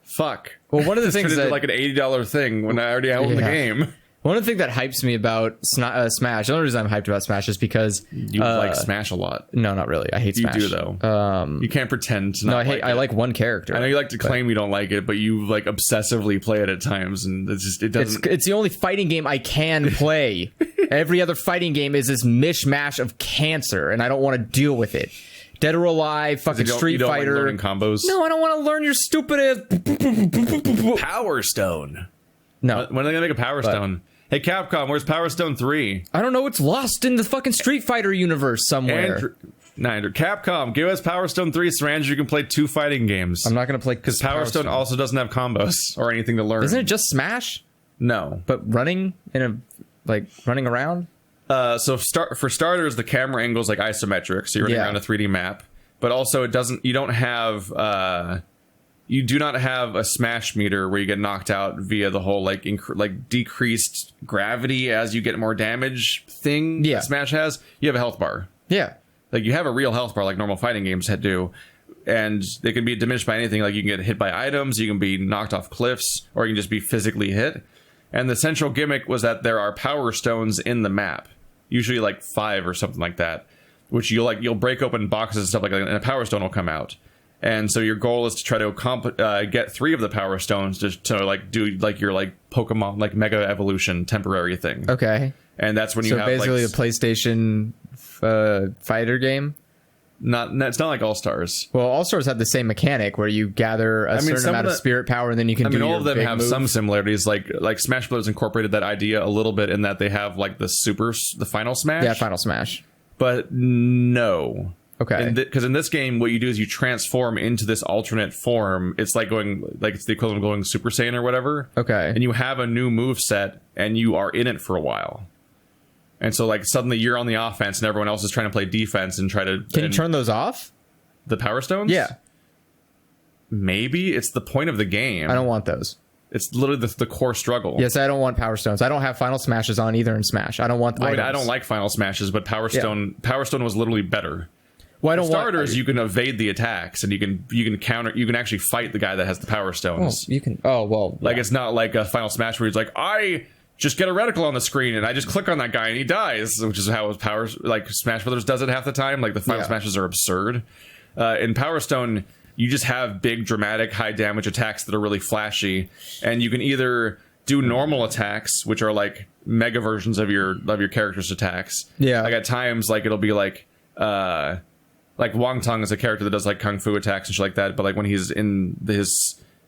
fuck. Well, one of the things that like an $80 thing when I already own the game. One of the things that hypes me about Smash, the only reason I'm hyped about Smash is because you like Smash a lot. No, not really. I hate Smash. You do though. You can't pretend to not. I like one character. I know you like to claim you don't like it, but you like obsessively play it at times, and it doesn't. It's the only fighting game I can play. Every other fighting game is this mishmash of cancer, and I don't want to deal with it. Dead or Alive, fucking Street Fighter. Like learning combos. No, I don't want to learn your stupid ass Power Stone. No, when are they gonna make a Power Stone? Hey Capcom, where's Power Stone 3? I don't know. It's lost in the fucking Street Fighter universe somewhere. Andrew, Capcom, give us Power Stone 3 so Andrew can play 2 fighting games. I'm not going to play because Power Stone also doesn't have combos or anything to learn. Isn't it just Smash? No, but running running around. So for starters, the camera angle is like isometric, so you're running around a 3D map. But also, you do not have a smash meter where you get knocked out via the whole like decreased gravity as you get more damage thing that Smash has. You have a health bar. Yeah. Like you have a real health bar like normal fighting games do. And they can be diminished by anything. Like you can get hit by items, you can be knocked off cliffs, or you can just be physically hit. And the central gimmick was that there are power stones in the map. Usually like 5 or something like that. Which you'll break open boxes and stuff like that, and a power stone will come out. And so your goal is to try to get 3 of the power stones to like do like your like Pokemon like Mega Evolution temporary thing. Okay. And that's when you have basically a PlayStation fighter game. It's not like All Stars. Well, All Stars have the same mechanic where you gather a certain amount of spirit power, and then you can. All of them have some similarities. Like Smash Brothers incorporated that idea a little bit in that they have like the Final Smash. Yeah, Final Smash. But no. Okay. Because in this game, what you do is you transform into this alternate form. It's like it's the equivalent of going Super Saiyan or whatever. Okay. And you have a new move set, and you are in it for a while. And so, like, suddenly you're on the offense, and everyone else is trying to play defense and try to. Can you turn those off? The Power Stones? Yeah. Maybe it's the point of the game. I don't want those. It's literally the core struggle. Yes, I don't want Power Stones. I don't have Final Smashes on either in Smash. I don't want. I don't like Final Smashes, but Power Stone was literally better. Well, I don't For starters, you can evade the attacks, and you can counter. You can actually fight the guy that has the Power Stones. You can. Oh well. Like it's not like a Final Smash where he's like, I just get a reticle on the screen and I just click on that guy and he dies, which is how Smash Brothers does it half the time. Like the Final Smashes are absurd. In Power Stone, you just have big, dramatic, high damage attacks that are really flashy, and you can either do normal attacks, which are like mega versions of your character's attacks. Yeah. Like at times, like it'll be like Wong Tong is a character that does like kung fu attacks and shit like that, but like when he's in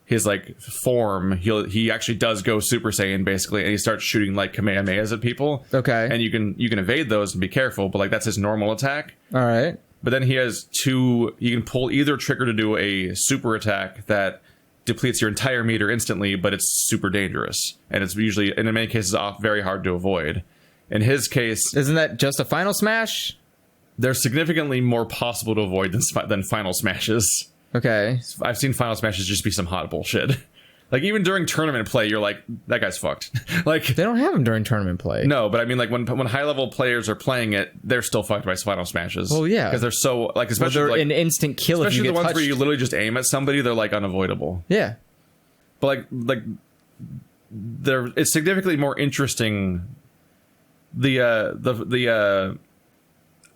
his like form, he actually does go Super Saiyan basically, and he starts shooting like Kamehamehas at people. Okay. And you can evade those and be careful, but like that's his normal attack. All right. But then he has you can pull either trigger to do a super attack that depletes your entire meter instantly, but it's super dangerous, and it's usually, and in many cases, very hard to avoid. In his case, isn't that just a Final Smash? They're significantly more possible to avoid than Final Smashes. Okay. I've seen Final Smashes just be some hot bullshit. Like, even during tournament play, you're like, that guy's fucked. Like, they don't have them during tournament play. No, but I mean, like, when high-level players are playing it, they're still fucked by Final Smashes. Well, yeah. Because they're so, like, especially they're like, an instant kill if you get the ones touched. where you literally just aim at somebody, they're, like, unavoidable. Yeah. But, like it's significantly more interesting.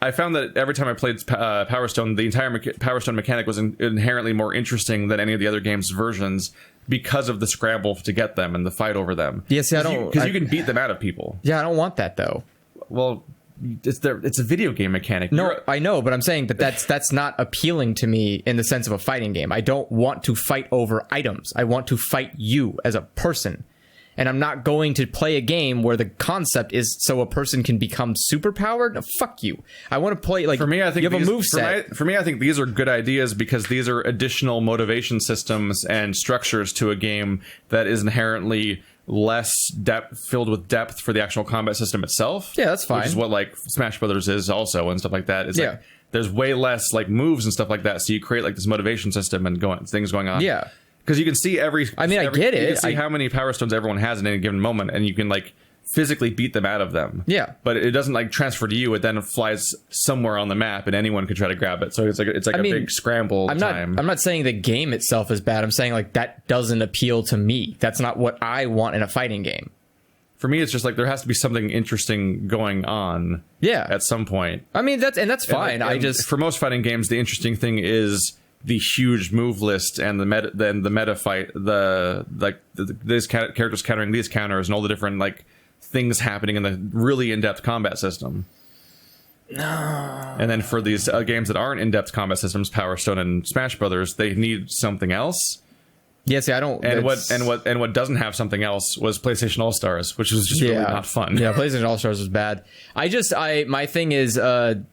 I found that every time I played Power Stone, the entire Power Stone mechanic was inherently more interesting than any of the other game's versions because of the scramble to get them and the fight over them. Yeah, see, because you can beat them out of people. Yeah, I don't want that though. Well, it's a video game mechanic. No, I know, but I'm saying that's not appealing to me in the sense of a fighting game. I don't want to fight over items. I want to fight you as a person. And I'm not going to play a game where the concept is so a person can become superpowered. No, fuck you. I want to play like, for me, I think you have a moveset. For me, I think these are good ideas because these are additional motivation systems and structures to a game that is inherently less filled with depth for the actual combat system itself. Yeah, that's fine. Which is what like Smash Brothers is also and stuff like that. It's like there's way less like moves and stuff like that. So you create like this motivation system and things going on. Yeah. Because you can see I get it. You can see how many Power Stones everyone has in any given moment, and you can like physically beat them out of them. Yeah. But it doesn't like transfer to you. It then flies somewhere on the map, and anyone can try to grab it. So it's like a big scramble time. I'm not saying the game itself is bad. I'm saying like that doesn't appeal to me. That's not what I want in a fighting game. For me, it's just like there has to be something interesting going on. Yeah. At some point. I mean that's fine. And for most fighting games, the interesting thing is the huge move list and the meta fight, these characters countering these counters and all the different like things happening in the really in-depth combat system. No. And then for these games that aren't in-depth combat systems, Power Stone and Smash Brothers, they need something else. Yeah, see, I don't. And what doesn't have something else was PlayStation All Stars, which was just really not fun. Yeah, PlayStation All Stars was bad. My thing is, I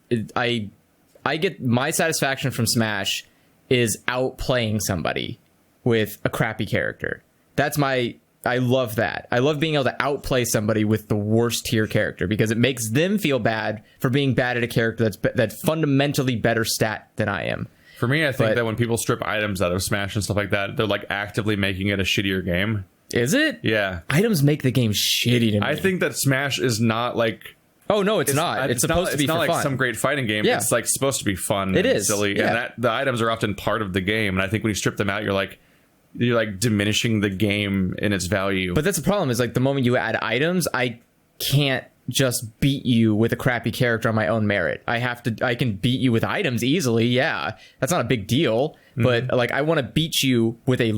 get my satisfaction from Smash is outplaying somebody with a crappy character. I love that. I love being able to outplay somebody with the worst tier character because it makes them feel bad for being bad at a character that's fundamentally better stat than I am. For me, I think that when people strip items out of Smash and stuff like that, they're like actively making it a shittier game. Is it? Yeah. Items make the game shitty to me. I think that Smash is not like... Oh, no, it's not. It's supposed to be for fun. It's not like some great fighting game. Yeah. It's like supposed to be fun. It is. Silly. Yeah. And that the items are often part of the game. And I think when you strip them out, you're like diminishing the game in its value. But that's the problem is like the moment you add items, I can't just beat you with a crappy character on my own merit. I can beat you with items easily. Yeah. That's not a big deal. Mm-hmm. But like I want to beat you with a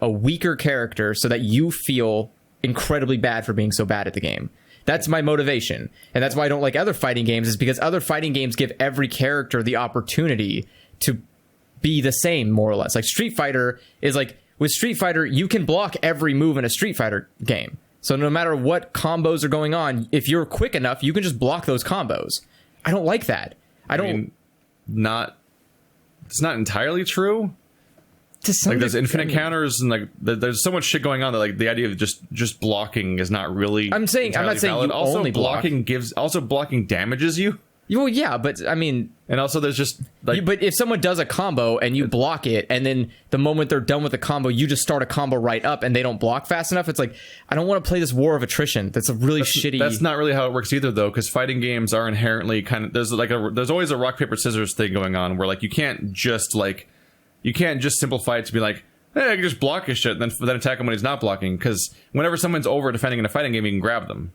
weaker character so that you feel incredibly bad for being so bad at the game. That's my motivation. And that's why I don't like other fighting games, is because other fighting games give every character the opportunity to be the same, more or less. Like Street Fighter is like, with Street Fighter, you can block every move in a Street Fighter game. So no matter what combos are going on, if you're quick enough, you can just block those combos. I don't like that. I mean, it's not entirely true. Like there's infinite counters and like there's so much shit going on that like the idea of just blocking is not really. I'm not saying valid. You also only blocking damages you. Well, yeah, but I mean, and also there's just like, but if someone does a combo and you block it, and then the moment they're done with the combo, you just start a combo right up, and they don't block fast enough, it's like, I don't want to play this war of attrition. That's a really shitty. That's not really how it works either, though, because fighting games are inherently kind of there's always a rock paper scissors thing going on where like you can't just simplify it to be like, hey, I can just block his shit and then attack him when he's not blocking, because whenever someone's over defending in a fighting game, you can grab them.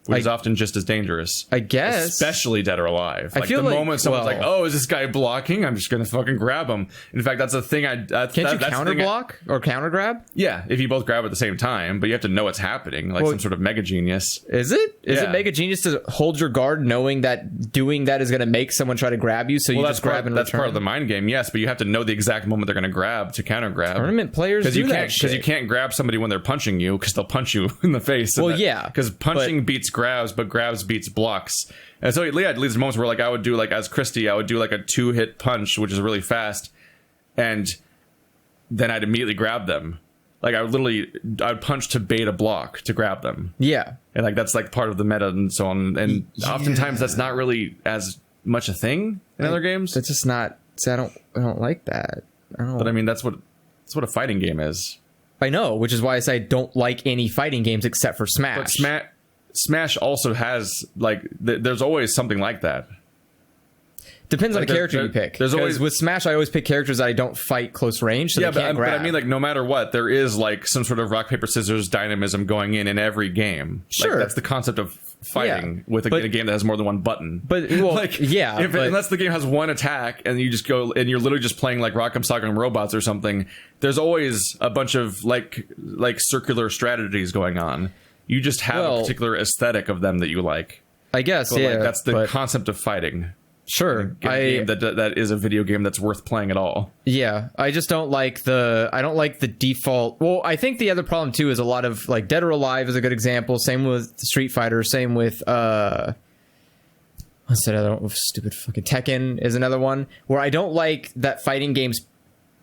Which is often just as dangerous. I guess. Especially dead or alive. I Like feel the like, moment someone's like, oh, is this guy blocking? I'm just going to fucking grab him. In fact, that's a thing Can't you counter block or counter grab? Yeah, if you both grab at the same time, but you have to know what's happening, like some sort of mega genius. Is it? Is it mega genius to hold your guard knowing that doing that is going to make someone try to grab you, so you just grab and return? That's part of the mind game, yes, but you have to know the exact moment they're going to grab to counter grab. Tournament players do that shit. Because you can't grab somebody when they're punching you, because they'll punch you in the face. Well, yeah. Because punching beats grabs, but grabs beats blocks. And so it leads to moments where like I would do like as Christy, I would do like a 2-hit punch, which is really fast, and then I'd immediately grab them. Like I'd punch to bait a block to grab them. Yeah. And like that's like part of the meta and so on. And oftentimes that's not really as much a thing in other games. That's just not. See, I don't like that. But I mean that's what a fighting game is. I know, which is why I say I don't like any fighting games except for Smash. But Smash also has like there's always something like that. Depends on the character you pick. There's always with Smash, I always pick characters that I don't fight close range, so they can't grab. But I mean, like no matter what, there is like some sort of rock paper scissors dynamism going in every game. Sure, like, that's the concept of fighting with a game that has more than one button. But like, unless the game has one attack and you just go and you're literally just playing like Rock'em Sock'em Robots or something, there's always a bunch of like circular strategies going on. You just have a particular aesthetic of them that you like. I guess, but, like, that's the concept of fighting. Sure, a game that is a video game that's worth playing at all. Yeah, I just don't like the default. Well, I think the other problem too is a lot of like Dead or Alive is a good example. Same with Street Fighter. Same with what's that other one? Stupid fucking Tekken is another one where I don't like that fighting games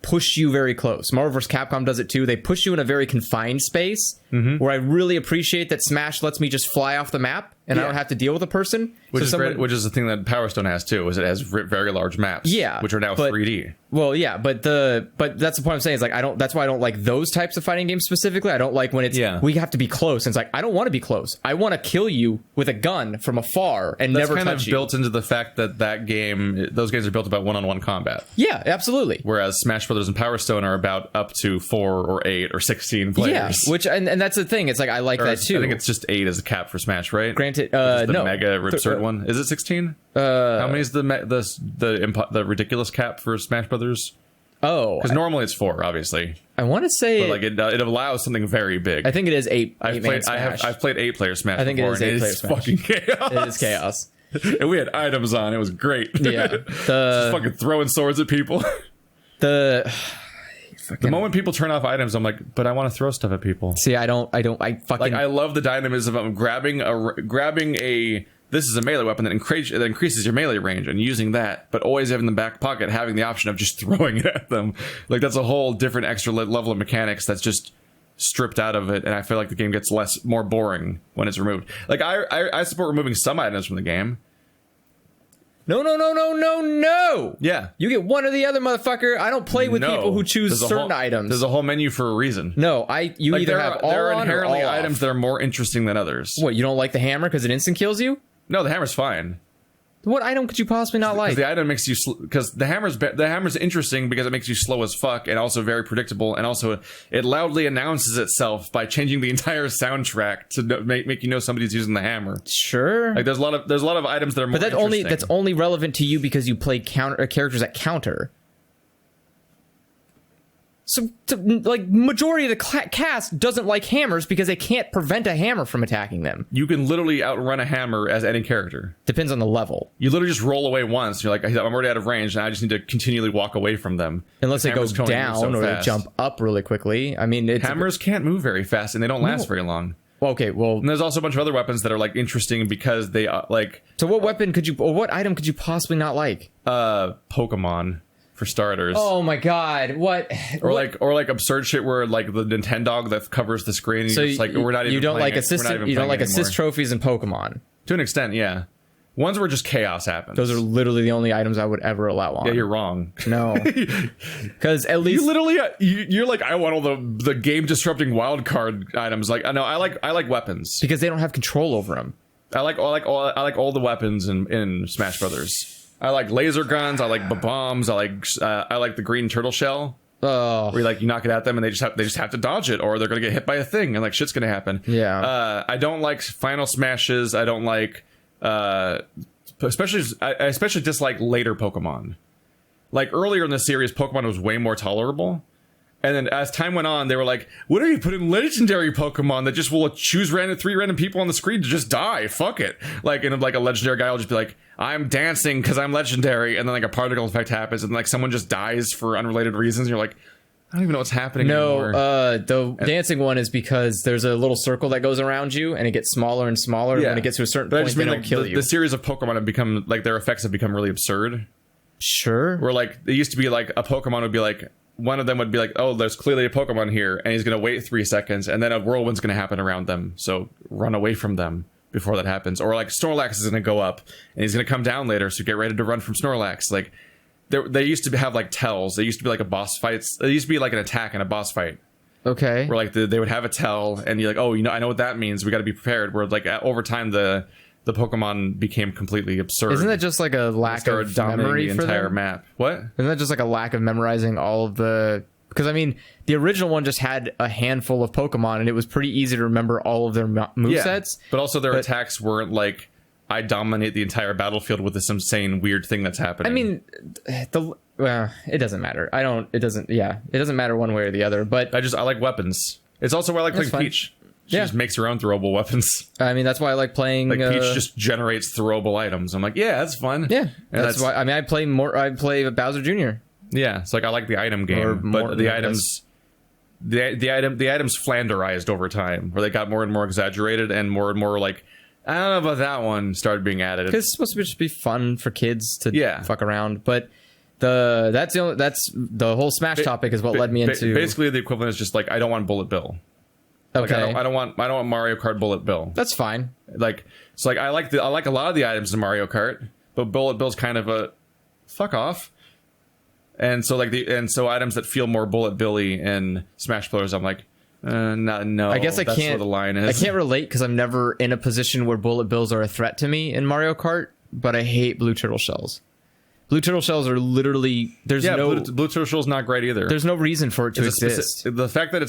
push you very close. Marvel vs. Capcom does it too. They push you in a very confined space where I really appreciate that Smash lets me just fly off the map and I don't have to deal with a person. Which is great, which is the thing that Power Stone has too, is it has very large maps. Yeah, which are now 3D. Well, yeah, but that's the point I'm saying is like that's why I don't like those types of fighting games specifically. I don't like when it's we have to be close. And it's like I don't want to be close. I want to kill you with a gun from afar and never touch you. That's kind of built into the fact that those games are built about one-on-one combat. Yeah, absolutely. Whereas Smash Brothers and Power Stone are about up to 4 or 8 or 16 players. Yeah, which and that's the thing. It's like I like that too. I think it's just 8 as a cap for Smash, right? Granted, no. Mega absurd one. Is it 16? How many is the ridiculous cap for Smash Brothers? Oh, because normally it's 4, obviously. I want to say, but like it allows something very big. I think it is 8. I've played 8-player Smash. I think before, it is 8-player Smash. Fucking chaos. It is chaos. And we had items on. It was great. Yeah, just fucking throwing swords at people. The moment people turn off items, I'm like, but I want to throw stuff at people. See, I fucking like. I love the dynamism of grabbing a. This is a melee weapon that increases your melee range and using that, but always having in the back pocket, having the option of just throwing it at them. Like that's a whole different extra level of mechanics that's just stripped out of it, and I feel like the game gets more boring when it's removed. Like I support removing some items from the game. No. Yeah. You get one or the other, motherfucker. I don't play with people who choose certain items. There's a whole menu for a reason. No, you either have all on or all off. There are inherently items that are more interesting than others. What, you don't like the hammer because it instant kills you? No, the hammer's fine. What item could you possibly not like? The item makes you because the hammer's interesting because it makes you slow as fuck and also very predictable, and also it loudly announces itself by changing the entire soundtrack to make you know somebody's using the hammer. Sure. Like there's a lot of items that are more interesting. That's only relevant to you because you play characters that counter. So, like, majority of the cast doesn't like hammers because they can't prevent a hammer from attacking them. You can literally outrun a hammer as any character. Depends on the level. You literally just roll away once. You're like, I'm already out of range, and I just need to continually walk away from them. Unless they go down or they jump up really quickly. I mean, hammers can't move very fast, and they don't last very long. Okay, well, and there's also a bunch of other weapons that are like interesting because they like. So, what weapon could you, or what item could you possibly not like? Pokemon. For starters. Oh my god, what? Or like absurd shit where like the Nintendo that covers the screen. So it's like we're not even. You don't like assist. You don't like anymore. Assist trophies in Pokemon. To an extent, yeah. Ones where just chaos happens. Those are literally the only items I would ever allow on. Yeah, you're wrong. No, because at least you literally you're like, I want all the game disrupting wild card items. Like I know I like weapons because they don't have control over them. I like all the weapons in Smash Brothers. I like laser guns. I like bombs. I like the green turtle shell. Oh, where you knock it at them and they just have to dodge it, or they're gonna get hit by a thing and like shit's gonna happen. Yeah. I don't like final smashes. I don't like I especially dislike later Pokemon. Like earlier in the series, Pokemon was way more tolerable. And then as time went on, they were like, what if you put in legendary Pokemon that just will choose three random people on the screen to just die? Fuck it. Like, and like a legendary guy will just be like, I'm dancing because I'm legendary. And then like a particle effect happens and like someone just dies for unrelated reasons. And you're like, I don't even know what's happening anymore. The dancing one is because there's a little circle that goes around you and it gets smaller and smaller. Yeah. And when it gets to a certain point, they don't kill you. The series of Pokemon have become, like, their effects have become really absurd. Sure. Where like, it used to be like a Pokemon would be like, one of them would be like, oh, there's clearly a Pokemon here, and he's going to wait 3 seconds, and then a whirlwind's going to happen around them, so run away from them before that happens. Or like Snorlax is going to go up, and he's going to come down later, so get ready to run from Snorlax. Like, they used to have like tells. They used to be like a boss fights. They used to be like an attack and a boss fight. Okay. Where like they would have a tell, and you're like, oh, I know what that means. We got to be prepared. Where like over time the Pokemon became completely absurd. Isn't that just like a lack of memory the for entire them? map? What? Isn't that just like a lack of memorizing all of the? Because I mean, the original one just had a handful of Pokemon, and it was pretty easy to remember all of their movesets. But also their attacks weren't like, I dominate the entire battlefield with this insane weird thing that's happening. I mean, it doesn't matter. It doesn't matter one way or the other. But I like weapons. It's also why I like playing Peach. She just makes her own throwable weapons. I mean, that's why I like playing. Like Peach just generates throwable items. I'm like, yeah, that's fun. Yeah, that's why. I mean, I play Bowser Jr. Yeah, it's like I like the item game, but the items, the items flanderized over time, where they got more and more exaggerated and more like, I don't know about that one, started being added. Because it's supposed to just be fun for kids to fuck around, but. That's the whole Smash topic is what led me into. Basically, the equivalent is just like, I don't want Bullet Bill. Okay. Like, I don't want Mario Kart Bullet Bill. That's fine. Like it's like I like a lot of the items in Mario Kart, but Bullet Bill's kind of a fuck off. And so so items that feel more Bullet Billy in Smash Bros. I'm like, no. I guess that's where the line is. I can't relate because I'm never in a position where Bullet Bills are a threat to me in Mario Kart. But I hate blue turtle shells. Blue turtle shells are literally blue turtle shell's not great either. There's no reason for it to exist. The fact that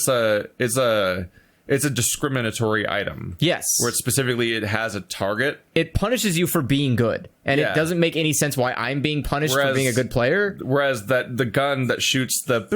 it's a discriminatory item. Yes. Where it has a target. It punishes you for being good. And it doesn't make any sense why I'm being punished for being a good player. Whereas that the gun that shoots the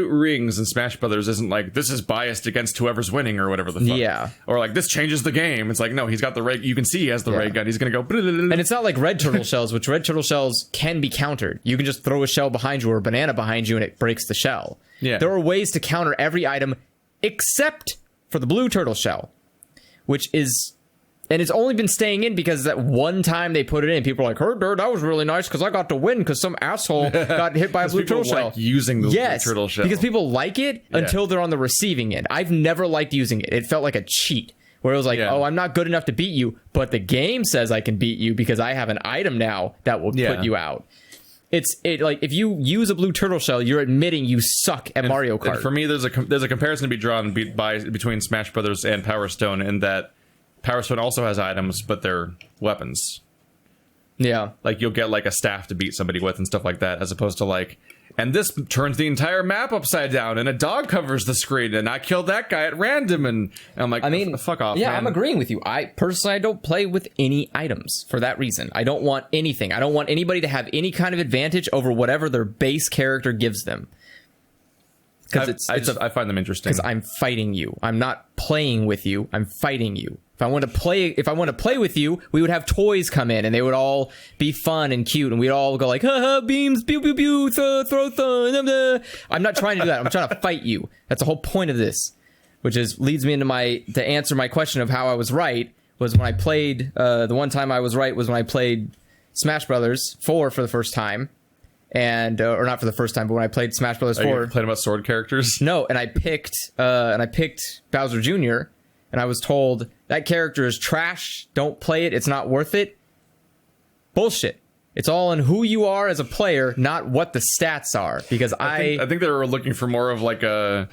rings in Smash Brothers isn't like, this is biased against whoever's winning or whatever the fuck. Yeah. Or like, this changes the game. It's like, no, he's got the ray. You can see he has the ray gun. He's going to go. And it's not like red turtle shells, which red turtle shells can be countered. You can just throw a shell behind you or a banana behind you and it breaks the shell. Yeah. There are ways to counter every item except for the blue turtle shell, which is, and it's only been staying in because that one time they put it in, people are like, that was really nice because I got to win because some asshole got hit by a blue turtle shell. Like using the blue turtle shell. Because people like it until they're on the receiving end. I've never liked using it. It felt like a cheat where it was like, oh, I'm not good enough to beat you, but the game says I can beat you because I have an item now that will put you out. It's like if you use a blue turtle shell, you're admitting you suck at Mario Kart. And for me, there's a comparison to be drawn between Smash Brothers and Power Stone in that Power Stone also has items, but they're weapons. Yeah, like you'll get like a staff to beat somebody with and stuff like that, as opposed to like, and this turns the entire map upside down, and a dog covers the screen, and I killed that guy at random, and I'm like, I mean, fuck off. Yeah, man. I'm agreeing with you. I don't play with any items for that reason. I don't want anything. I don't want anybody to have any kind of advantage over whatever their base character gives them. because I find them interesting. Because I'm fighting you. I'm not playing with you. I'm fighting you. If I want to play with you, we would have toys come in and they would all be fun and cute and we'd all go like, ha ha, beams, pew pew pew, throw. I'm not trying to do that. I'm trying to fight you. That's the whole point of this, which leads me into to answer my question of how I was right was when I played. The one time I was right was when I played Smash Brothers 4 for the first time. And or not for the first time, but when I played Smash Brothers 4, you playing about sword characters. No, and I picked Bowser Jr. and I was told that character is trash. Don't play it. It's not worth it. Bullshit. It's all in who you are as a player, not what the stats are. Because I think they were looking for more of like a.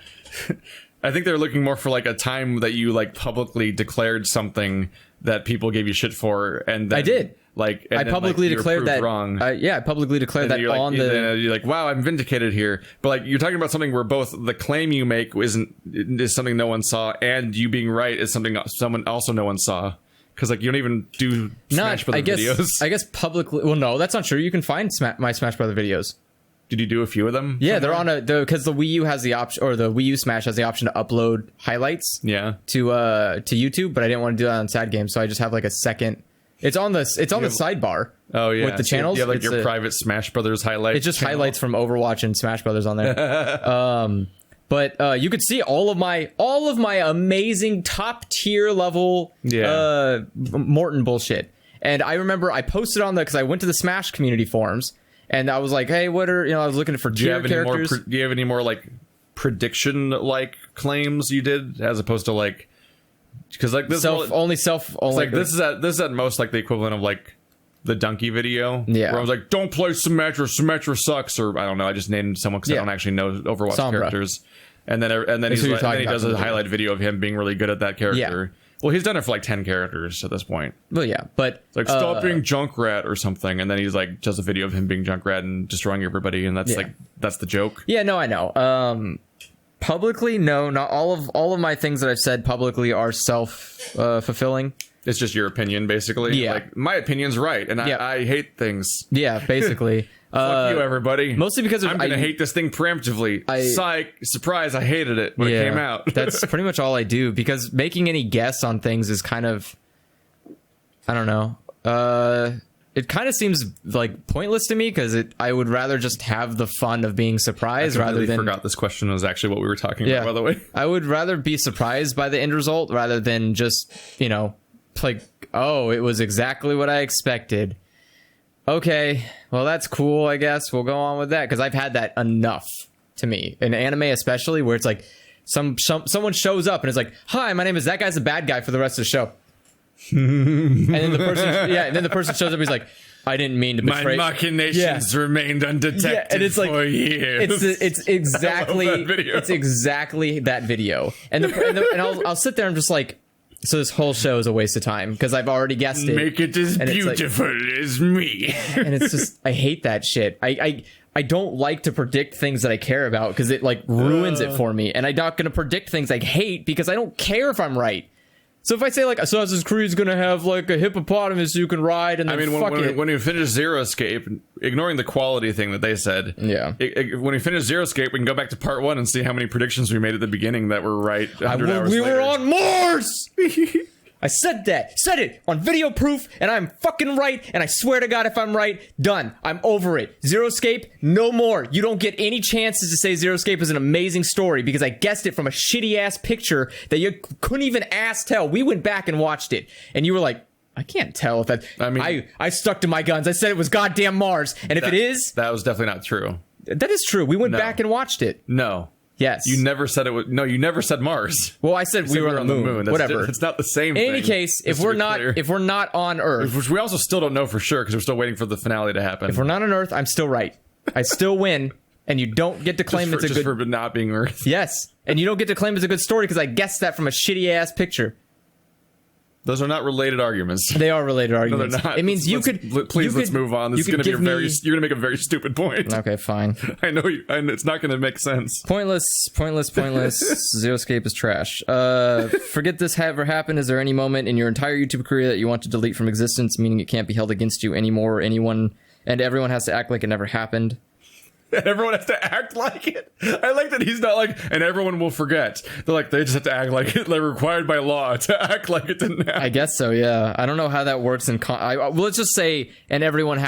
I think they're looking more for like a time that you like publicly declared something that people gave you shit for, and then, I did. Like I publicly declared that wrong. I publicly declared that like, on the. You're like, wow, I'm vindicated here. But like, you're talking about something where both the claim you make is something no one saw, and you being right is something someone also no one saw. Because like you don't even do Smash Brother videos. I guess publicly. Well, no, that's not true. You can find my Smash Brother videos. Did you do a few of them? Yeah, somewhere? They're on because the Wii U has the option, or the Wii U Smash has the option to upload highlights. Yeah. To YouTube, but I didn't want to do that on Sad Games, so I just have like a second. It's on the sidebar. Oh yeah, with the channels. You have like your private Smash Brothers highlights. It's just highlights from Overwatch and Smash Brothers on there. But you could see all of my amazing top tier level Morton bullshit. And I remember I posted on because I went to the Smash community forums and I was like, hey, what are I was looking for tier characters. Do you have any more like prediction like claims you did as opposed to like? Because like this only like this is at most like the equivalent of like the Donkey video, yeah, where I was like, don't play Symmetra sucks, or I don't know, I just named someone because I don't actually know Overwatch characters, and then he does a highlight video of him being really good at that character. Yeah. Well, he's done it for like 10 characters at this point. Well, yeah, but it's like stop being Junkrat or something, and then he's like does a video of him being Junkrat and destroying everybody, and that's the joke. Yeah, no, I know. Publicly, no, not all of my things that I've said publicly are fulfilling. It's just your opinion, basically. Yeah, like my opinion's right, and I hate things. Yeah, basically. Fuck you, everybody. Mostly because I'm gonna hate this thing preemptively. Psych! Surprise! I hated it when it came out. That's pretty much all I do because making any guess on things is kind of, I don't know. It kind of seems like pointless to me because I would rather just have the fun of being surprised rather than. I forgot this question was actually what we were talking about, by the way. I would rather be surprised by the end result rather than just, like, oh, it was exactly what I expected. Okay, well, that's cool, I guess. We'll go on with that because I've had that enough to me. In anime especially, where it's like someone shows up and is like, hi, my name is that guy's the bad guy for the rest of the show. and then the person shows up and he's like, I didn't mean to betray. My machinations remained undetected and it's like, for years. It's exactly that video. And I'll sit there and just like, so this whole show is a waste of time because I've already guessed it. Make it as beautiful as me. And it's just, I hate that shit. I don't like to predict things that I care about because it like ruins it for me. And I'm not going to predict things I hate because I don't care if I'm right. So if I say like Assassin's Creed's gonna have like a hippopotamus you can ride, and then when you finish Zero Escape, ignoring the quality thing that they said, when we finish Zero Escape, we can go back to part 1 and see how many predictions we made at the beginning that were right. We were on Mars. I said it on video proof, and I'm fucking right, and I swear to God if I'm right, done. I'm over it. Zero Escape, no more. You don't get any chances to say Zero Escape is an amazing story because I guessed it from a shitty-ass picture that you couldn't even tell. We went back and watched it, and you were like, I can't tell if that... I stuck to my guns. I said it was goddamn Mars, and if it is... That was definitely not true. That is true. We went back and watched it. No. Yes. You never said it was... No, you never said Mars. Well, I said we were on the moon. Whatever. It's not the same thing. In any case, if we're not on Earth... Which we also still don't know for sure because we're still waiting for the finale to happen. If we're not on Earth, I'm still right. I still win, and you don't get to claim it's a good... Just for not being Earth. Yes. And you don't get to claim it's a good story because I guessed that from a shitty-ass picture. Those are not related arguments. They are related arguments. No, they're not. It means let's move on. This is going to be you're going to make a very stupid point. Okay, fine. I know it's not going to make sense. Pointless. Zero Escape is trash. Forget this ever happened. Is there any moment in your entire YouTube career that you want to delete from existence, meaning it can't be held against you anymore, or anyone, and everyone has to act like it never happened? Everyone has to act like it. I like that he's not like, and everyone will forget. They're like, they just have to act like it. They're required by law to act like it didn't happen. I guess so, yeah. I don't know how that works in well, let's just say, and everyone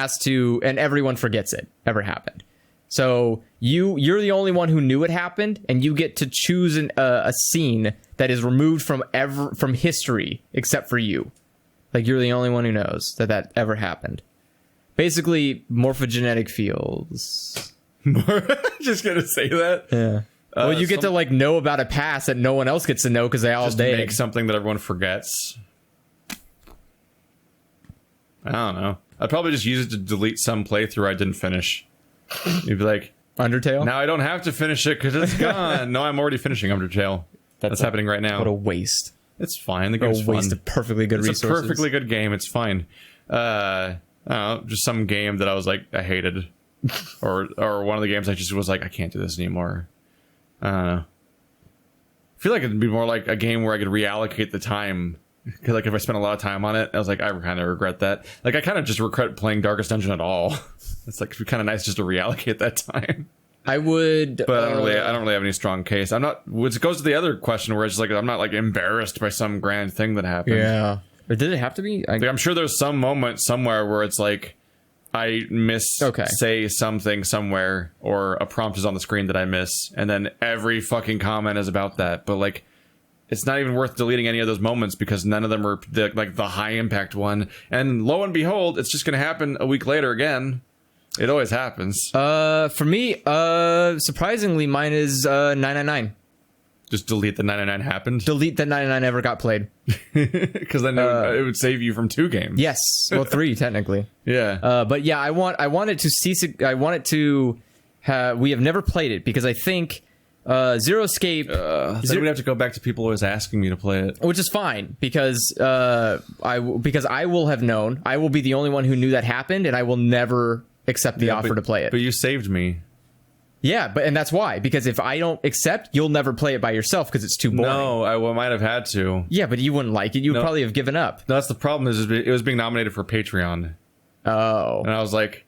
forgets it ever happened. So you're the only one who knew it happened, and you get to choose a scene that is removed from history except for you. Like, you're the only one who knows that ever happened. Basically, morphogenetic fields. Just gonna say that. Yeah. Well, you get to like know about a past that no one else gets to know because they all just did. Make something that everyone forgets. I don't know. I'd probably just use it to delete some playthrough I didn't finish. You'd be like, Undertale? Now I don't have to finish it because it's gone. No, I'm already finishing Undertale. That's happening right now. What a waste. It's fine. The game's fun. Waste of perfectly good resources. It's a perfectly good game. It's fine. I don't know, just some game that I was like, I hated. or one of the games I just was like, I can't do this anymore. I don't know. I feel like it'd be more like a game where I could reallocate the time. Because like if I spent a lot of time on it, I was like, I kind of regret that. Like I kind of just regret playing Darkest Dungeon at all. It's like kind of nice just to reallocate that time. I would, but I don't really have any strong case. I'm not. Which goes to the other question where it's just like I'm not like embarrassed by some grand thing that happened. Yeah. But did it have to be? I'm sure there's some moment somewhere where it's like I say something somewhere, or a prompt is on the screen that I miss, and then every fucking comment is about that. But like, it's not even worth deleting any of those moments because none of them are the high impact one. And lo and behold, it's just going to happen a week later again. It always happens. For me, surprisingly, mine is 999. Just delete the 99 happened? Delete that 99 ever got played. Because then it would save you from 2 games. Yes. Well, 3, technically. Yeah. But yeah, I want it to cease. I want it to have... We have never played it because I think Zero Escape... then we'd have to go back to people always asking me to play it. Which is fine, because I will have known. I will be the only one who knew that happened, and I will never accept the offer to play it. But you saved me. Yeah, and that's why. Because if I don't accept, you'll never play it by yourself because it's too boring. No, I might have had to. Yeah, but you wouldn't like it. You would probably have given up. No, that's the problem. Is it was being nominated for Patreon. Oh. And I was like,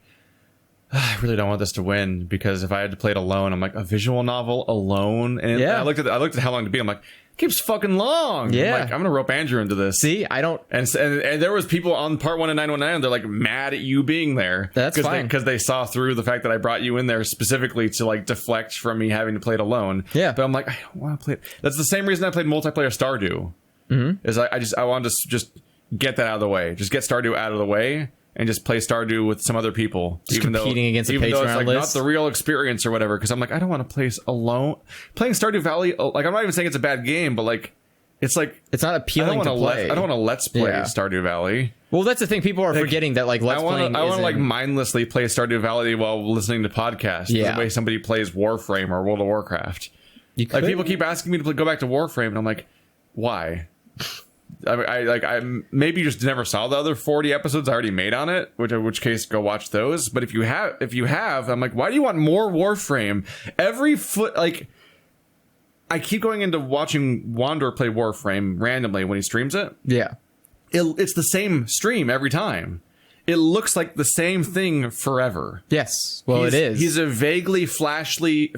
I really don't want this to win because if I had to play it alone, I'm like, a visual novel alone? And I looked at how long to beat. I'm like, it keeps fucking long. Yeah. I'm like, I'm going to rope Andrew into this. See, I don't... And there was people on part 1 of 919, they're like mad at you being there. That's fine. Because they saw through the fact that I brought you in there specifically to like deflect from me having to play it alone. Yeah. But I'm like, I don't want to play it. That's the same reason I played multiplayer Stardew. Mm-hmm. Is I wanted to just get that out of the way. Just get Stardew out of the way. And just play Stardew with some other people, just competing against a Patreon it's like list. Not the real experience or whatever. Because I'm like, I don't want to play alone. Playing Stardew Valley, like I'm not even saying it's a bad game, but like it's not appealing to play. I don't want to let's play Stardew Valley. Well, that's the thing. People are forgetting that like let's playing. I want to like mindlessly play Stardew Valley while listening to podcasts. Yeah, the way somebody plays Warframe or World of Warcraft. Like people keep asking me to go back to Warframe, and I'm like, why? I maybe you just never saw the other 40 episodes I already made on it, in which case go watch those. But if you have, I'm like, why do you want more Warframe? I keep going into watching Wanderer play Warframe randomly when he streams it. Yeah, it's the same stream every time. It looks like the same thing forever. Yes, well, it is. He's a vaguely flashy,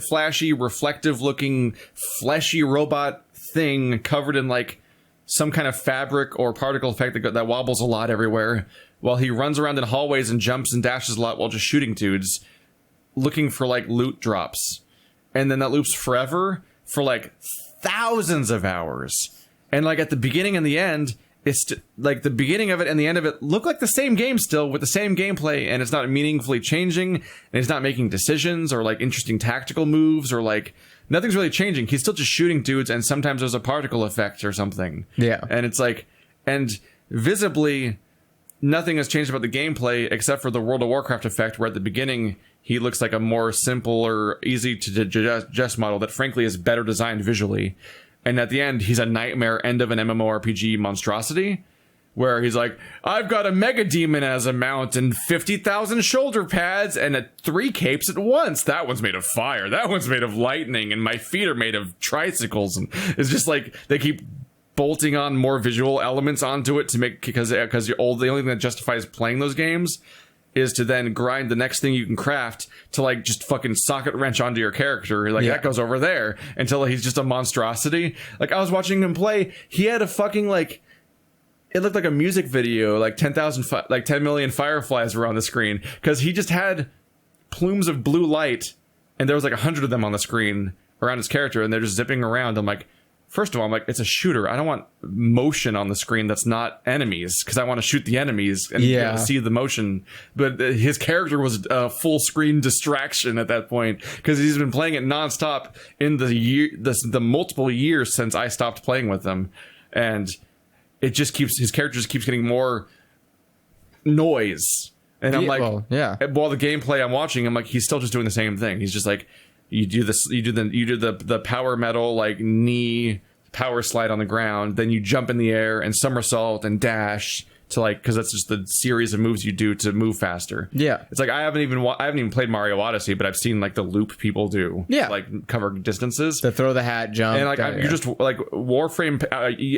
reflective-looking, fleshy robot thing covered in like some kind of fabric or particle effect that wobbles a lot everywhere, while he runs around in hallways and jumps and dashes a lot while just shooting dudes, looking for like loot drops. And then that loops forever for like thousands of hours. And like at the beginning and the end, it's like the beginning of it and the end of it look like the same game still with the same gameplay, and it's not meaningfully changing, and he's not making decisions or like interesting tactical moves or like nothing's really changing. He's still just shooting dudes, and sometimes there's a particle effect or something. Yeah. And it's like, and visibly nothing has changed about the gameplay except for the World of Warcraft effect, where at the beginning he looks like a more simple or easy to digest model that frankly is better designed visually. And at the end, he's a nightmare end of an MMORPG monstrosity, where he's like, I've got a mega demon as a mount and 50,000 shoulder pads and 3 capes at once. That one's made of fire. That one's made of lightning. And my feet are made of tricycles. And it's just like they keep bolting on more visual elements onto it to make, because the only thing that justifies playing those games. is to then grind the next thing you can craft to like just fucking socket wrench onto your character. Like that goes over there until he's just a monstrosity. Like I was watching him play. He had a fucking like, it looked like a music video, like 10 million fireflies were on the screen because he just had plumes of blue light and there was like 100 of them on the screen around his character and they're just zipping around. I'm like, first of all, I'm like, it's a shooter. I don't want motion on the screen that's not enemies because I want to shoot the enemies and be able to see the motion. But his character was a full screen distraction at that point because he's been playing it nonstop in the multiple years since I stopped playing with him. And his character just keeps getting more noise. And I'm like, while the gameplay I'm watching, I'm like, he's still just doing the same thing. He's just like, you do the power metal like knee power slide on the ground, then you jump in the air and somersault and dash to like because that's just the series of moves you do to move faster. Yeah, it's like I haven't even played Mario Odyssey, but I've seen like the loop people do. Yeah, like cover distances, to throw the hat, jump, and like you're just like Warframe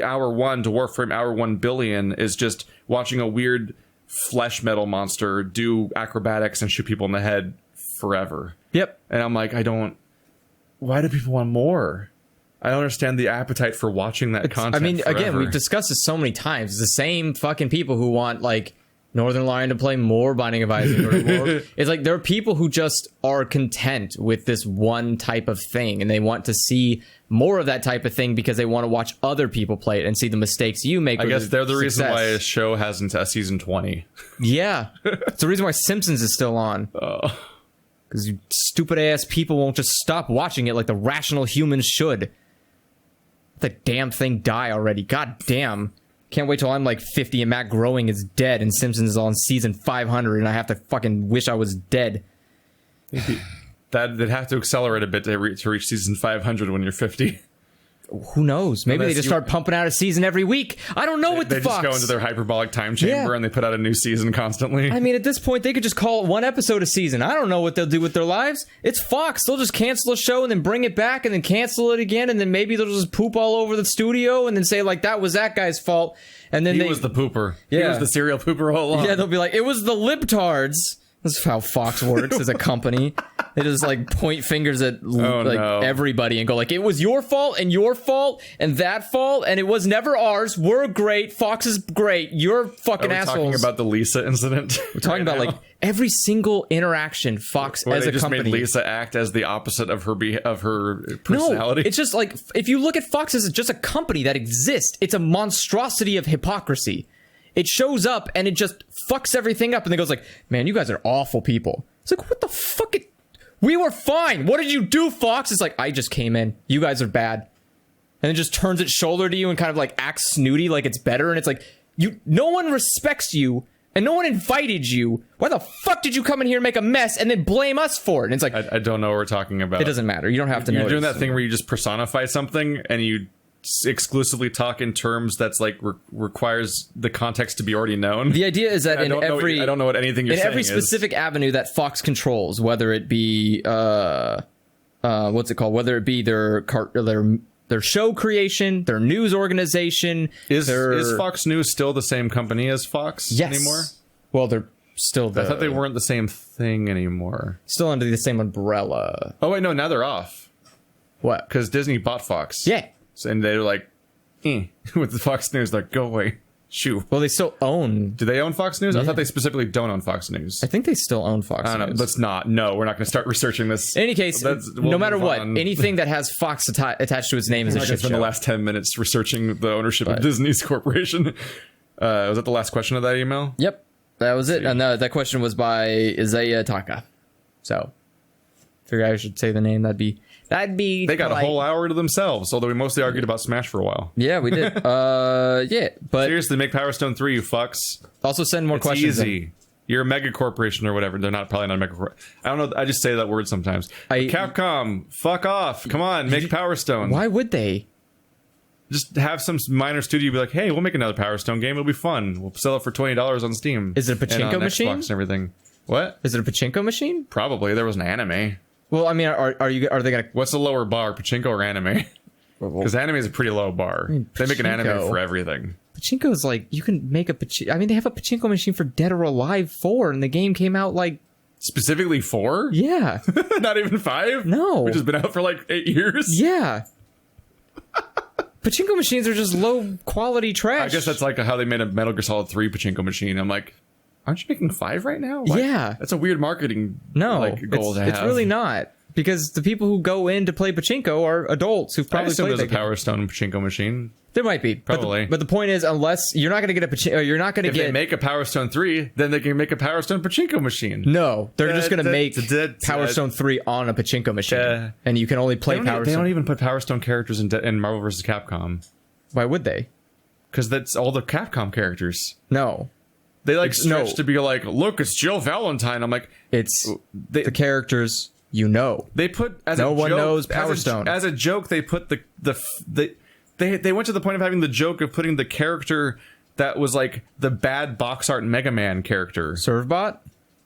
hour 1 to Warframe hour 1 billion is just watching a weird flesh metal monster do acrobatics and shoot people in the head forever. Yep. And I'm like, why do people want more? I don't understand the appetite for watching that content. I mean, forever. Again, we've discussed this so many times. It's the same fucking people who want like Northern Lion to play more Binding of Isaac. It's like there are people who just are content with this one type of thing and they want to see more of that type of thing because they want to watch other people play it and see the mistakes you make. I guess they're the reason why a show hasn't a season 20. Yeah. It's the reason why Simpsons is still on. Oh. Because you stupid ass people won't just stop watching it like the rational humans should. Let the damn thing die already. God damn. Can't wait till I'm like 50 and Matt Groening is dead and Simpsons is on season 500 and I have to fucking wish I was dead. They'd have to accelerate a bit to reach season 500 when you're 50. Who knows? Maybe they just start pumping out a season every week. I don't know what the Fox. They just go into their hyperbolic time chamber and they put out a new season constantly. I mean, at this point, they could just call it one episode a season. I don't know what they'll do with their lives. It's Fox. They'll just cancel a show and then bring it back and then cancel it again. And then maybe they'll just poop all over the studio and then say, like, that was that guy's fault. And then he was the pooper. Yeah. He was the serial pooper all along. Yeah, they'll be like, it was the libtards. This is how Fox works as a company. They just like point fingers at everybody and go like, it was your fault and that fault and it was never ours. We're great. Fox is great. You're fucking assholes. Talking about the Lisa incident. We're talking about like every single interaction Fox as a company. They just made Lisa act as the opposite of her personality. No, it's just like if you look at Fox as just a company that exists, it's a monstrosity of hypocrisy. It shows up and it just fucks everything up and it goes like, man, you guys are awful people. It's like, what the fuck? We were fine. What did you do, Fox? It's like, I just came in. You guys are bad. And it just turns its shoulder to you and kind of like acts snooty like it's better. And it's like, no one respects you and no one invited you. Why the fuck did you come in here and make a mess and then blame us for it? And it's like, I don't know what we're talking about. It doesn't matter. You don't have to know. You're doing that thing where you just personify something and you exclusively talk in terms that's like requires the context to be already known. The idea is that I don't know what anything you're saying is. In every specific avenue that Fox controls, whether it be what's it called, whether it be their show creation, their news organization, is Fox News still the same company as Fox anymore? Well, they're still. I thought they weren't the same thing anymore. Still under the same umbrella. Oh wait, no, now they're off. What? Because Disney bought Fox. Yeah. And they're like, with the Fox News, like, go away. Shoo. Well, they still own. Do they own Fox News? Yeah. I thought they specifically don't own Fox News. I think they still own Fox News. I don't know. Let's not. No, we're not going to start researching this. In any case, no matter what, anything that has Fox attached to its name is a shit show. I spent the last 10 minutes researching the ownership of Disney's corporation. Was that the last question of that email? Yep. That was it. And that question was by Isaiah Taka. So, figured I should say the name. That'd be they got a whole hour to themselves, although we mostly argued about Smash for a while. Yeah, we did. Yeah, but seriously, make Power Stone 3, you fucks. Also send more questions. Easy. You're a mega corporation or whatever. They're probably not a mega corporation. I don't know. I just say that word sometimes. Capcom, fuck off. Come on, make Power Stone. Why would they? Just have some minor studio be like, hey, we'll make another Power Stone game. It'll be fun. We'll sell it for $20 on Steam. Is it a pachinko machine? Xbox and everything. What? Is it a pachinko machine? Probably. There was an anime. Well, I mean, are they gonna? What's the lower bar, pachinko or anime? Because anime is a pretty low bar. They make an anime for everything. Pachinko's like, you can make a pachinko. I mean, they have a pachinko machine for Dead or Alive 4, and the game came out like... Specifically 4? Yeah. Not even 5? No. Which has been out for like 8 years? Yeah. Pachinko machines are just low quality trash. I guess that's like how they made a Metal Gear Solid 3 pachinko machine. I'm like, aren't you making 5 right now? Like, yeah. That's a weird marketing goal to have. It's really not. Because the people who go in to play pachinko are adults who've probably played there's a Power Stone pachinko machine. There might be. Probably. But the point is, unless you're not going to get a pachinko, you're not going to get... If they make a Power Stone 3, then they can make a Power Stone pachinko machine. No, they're just going to make Power Stone 3 on a pachinko machine. And you can only play Power Stone. They don't even put Power Stone characters in Marvel vs. Capcom. Why would they? Because that's all the Capcom characters. No. They like stretch to be like, look, it's Jill Valentine. I'm like... It's the characters... You know, they put no one knows Power Stone. As a joke. They put they went to the point of having the joke of putting the character that was like the bad box art Mega Man character. Servbot?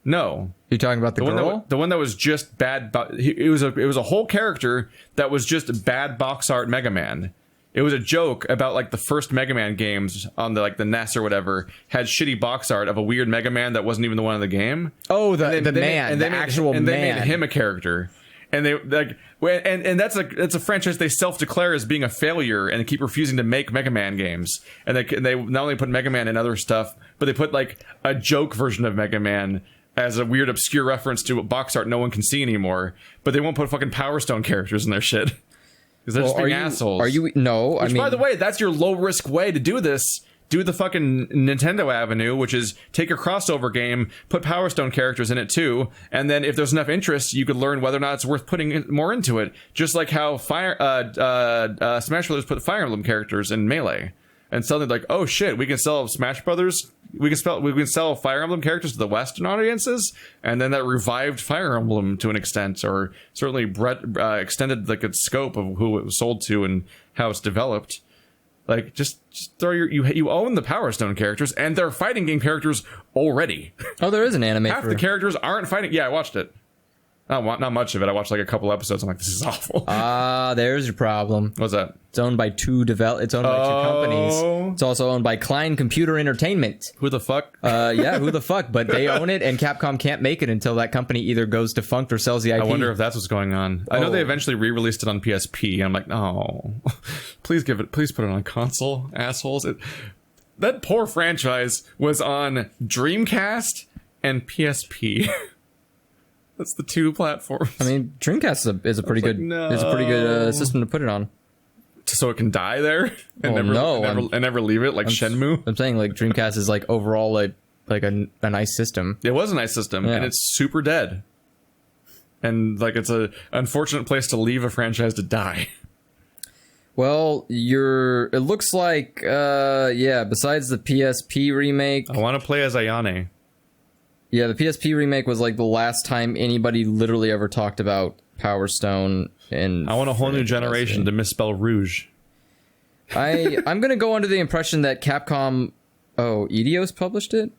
No, you're talking about the girl, the one that was just bad. It was a whole character that was just bad box art Mega Man. It was a joke about like the first Mega Man games on the NES or whatever had shitty box art of a weird Mega Man that wasn't even the one in the game. Oh, the actual man. They made him a character, and they like and that's a franchise they self-declare as being a failure and keep refusing to make Mega Man games. And they not only put Mega Man in other stuff, but they put like a joke version of Mega Man as a weird obscure reference to box art no one can see anymore. But they won't put fucking Power Stone characters in their shit. Because they're just being assholes. Are you? No, Which, by the way, that's your low-risk way to do this. Do the fucking Nintendo avenue, which is take your crossover game, put Power Stone characters in it too, and then if there's enough interest, you could learn whether or not it's worth putting more into it. Just like how Smash Brothers put Fire Emblem characters in Melee. And suddenly like, oh shit, we can sell Smash Brothers... We can sell Fire Emblem characters to the Western audiences, and then that revived Fire Emblem to an extent, or certainly extended like its scope of who it was sold to and how it's developed. Like, just throw you own the Power Stone characters, and they're fighting game characters already. Oh, there is an anime. Half the characters aren't fighting. Yeah, I watched it. Not much of it. I watched like a couple episodes. I'm like, this is awful. There's your problem. What's that? It's owned by two companies. It's also owned by Klein Computer Entertainment. Who the fuck? Yeah, who the fuck? But they own it, and Capcom can't make it until that company either goes defunct or sells the IP. I wonder if that's what's going on. I know they eventually re-released it on PSP. I'm like, no, please put it on console, assholes. That poor franchise was on Dreamcast and PSP. That's the two platforms. I mean, Dreamcast is a pretty good system to put it on. So it can die there and never leave it like Shenmue. I'm saying like Dreamcast is like overall like a nice system. It was a nice system, and it's super dead. And like it's a unfortunate place to leave a franchise to die. Well, it looks like besides the PSP remake, I want to play as Ayane. Yeah, the PSP remake was like the last time anybody literally ever talked about Power Stone. And I want a whole new generation to misspell Rouge. I'm going to go under the impression that Capcom... Oh, Eidos published it?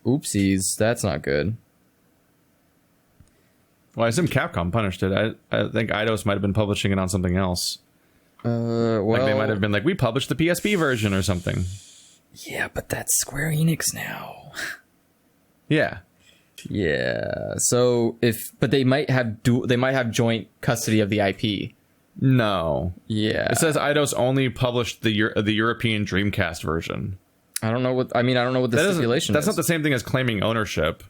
Oopsies, that's not good. Well, I assume Capcom punished it. I think Eidos might have been publishing it on something else. Like they might have been like, we published the PSP version or something. Yeah, but that's Square Enix now. Yeah. Yeah. So but they might have joint custody of the IP. No. Yeah. It says Eidos only published the European Dreamcast version. I don't know what the stipulation is. That's not the same thing as claiming ownership.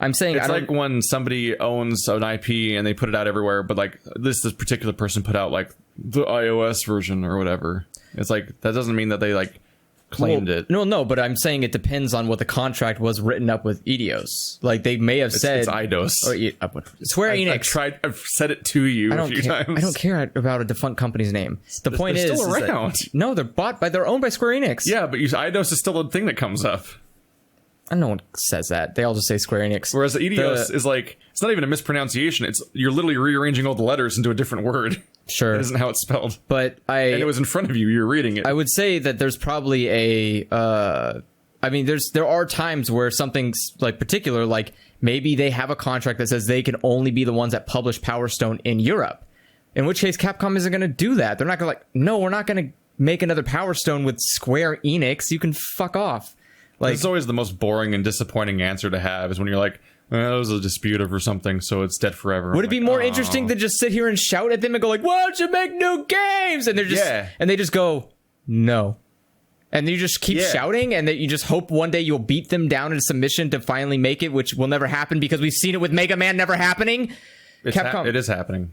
I'm saying it's like when somebody owns an IP and they put it out everywhere, but like this particular person put out like the iOS version or whatever. It's like that doesn't mean that they like claimed it. No, but I'm saying it depends on what the contract was written up with Eidos. Like they may have said it's Eidos. Square Enix. I've said it to you a few times. I don't care about a defunct company's name. The point they're still around. No, they're owned by Square Enix. Yeah, but Eidos is still a thing that comes up. No one says that. They all just say Square Enix. Whereas Eidos is like, it's not even a mispronunciation. You're literally rearranging all the letters into a different word. Sure. That isn't how it's spelled. And it was in front of you. You're reading it. I would say that there's probably there are times where something's like particular, like maybe they have a contract that says they can only be the ones that publish Power Stone in Europe. In which case, Capcom isn't going to do that. They're not going to no, we're not going to make another Power Stone with Square Enix, you can fuck off. Like, it's always the most boring and disappointing answer to have is when you're like, well, it was a dispute over something, so it's dead forever. Would it be more interesting to just sit here and shout at them and go like, why don't you make new games? And they're just, and they just go, no. And you just keep shouting, and that you just hope one day you'll beat them down in submission to finally make it, which will never happen because we've seen it with Mega Man never happening. Capcom, it is happening.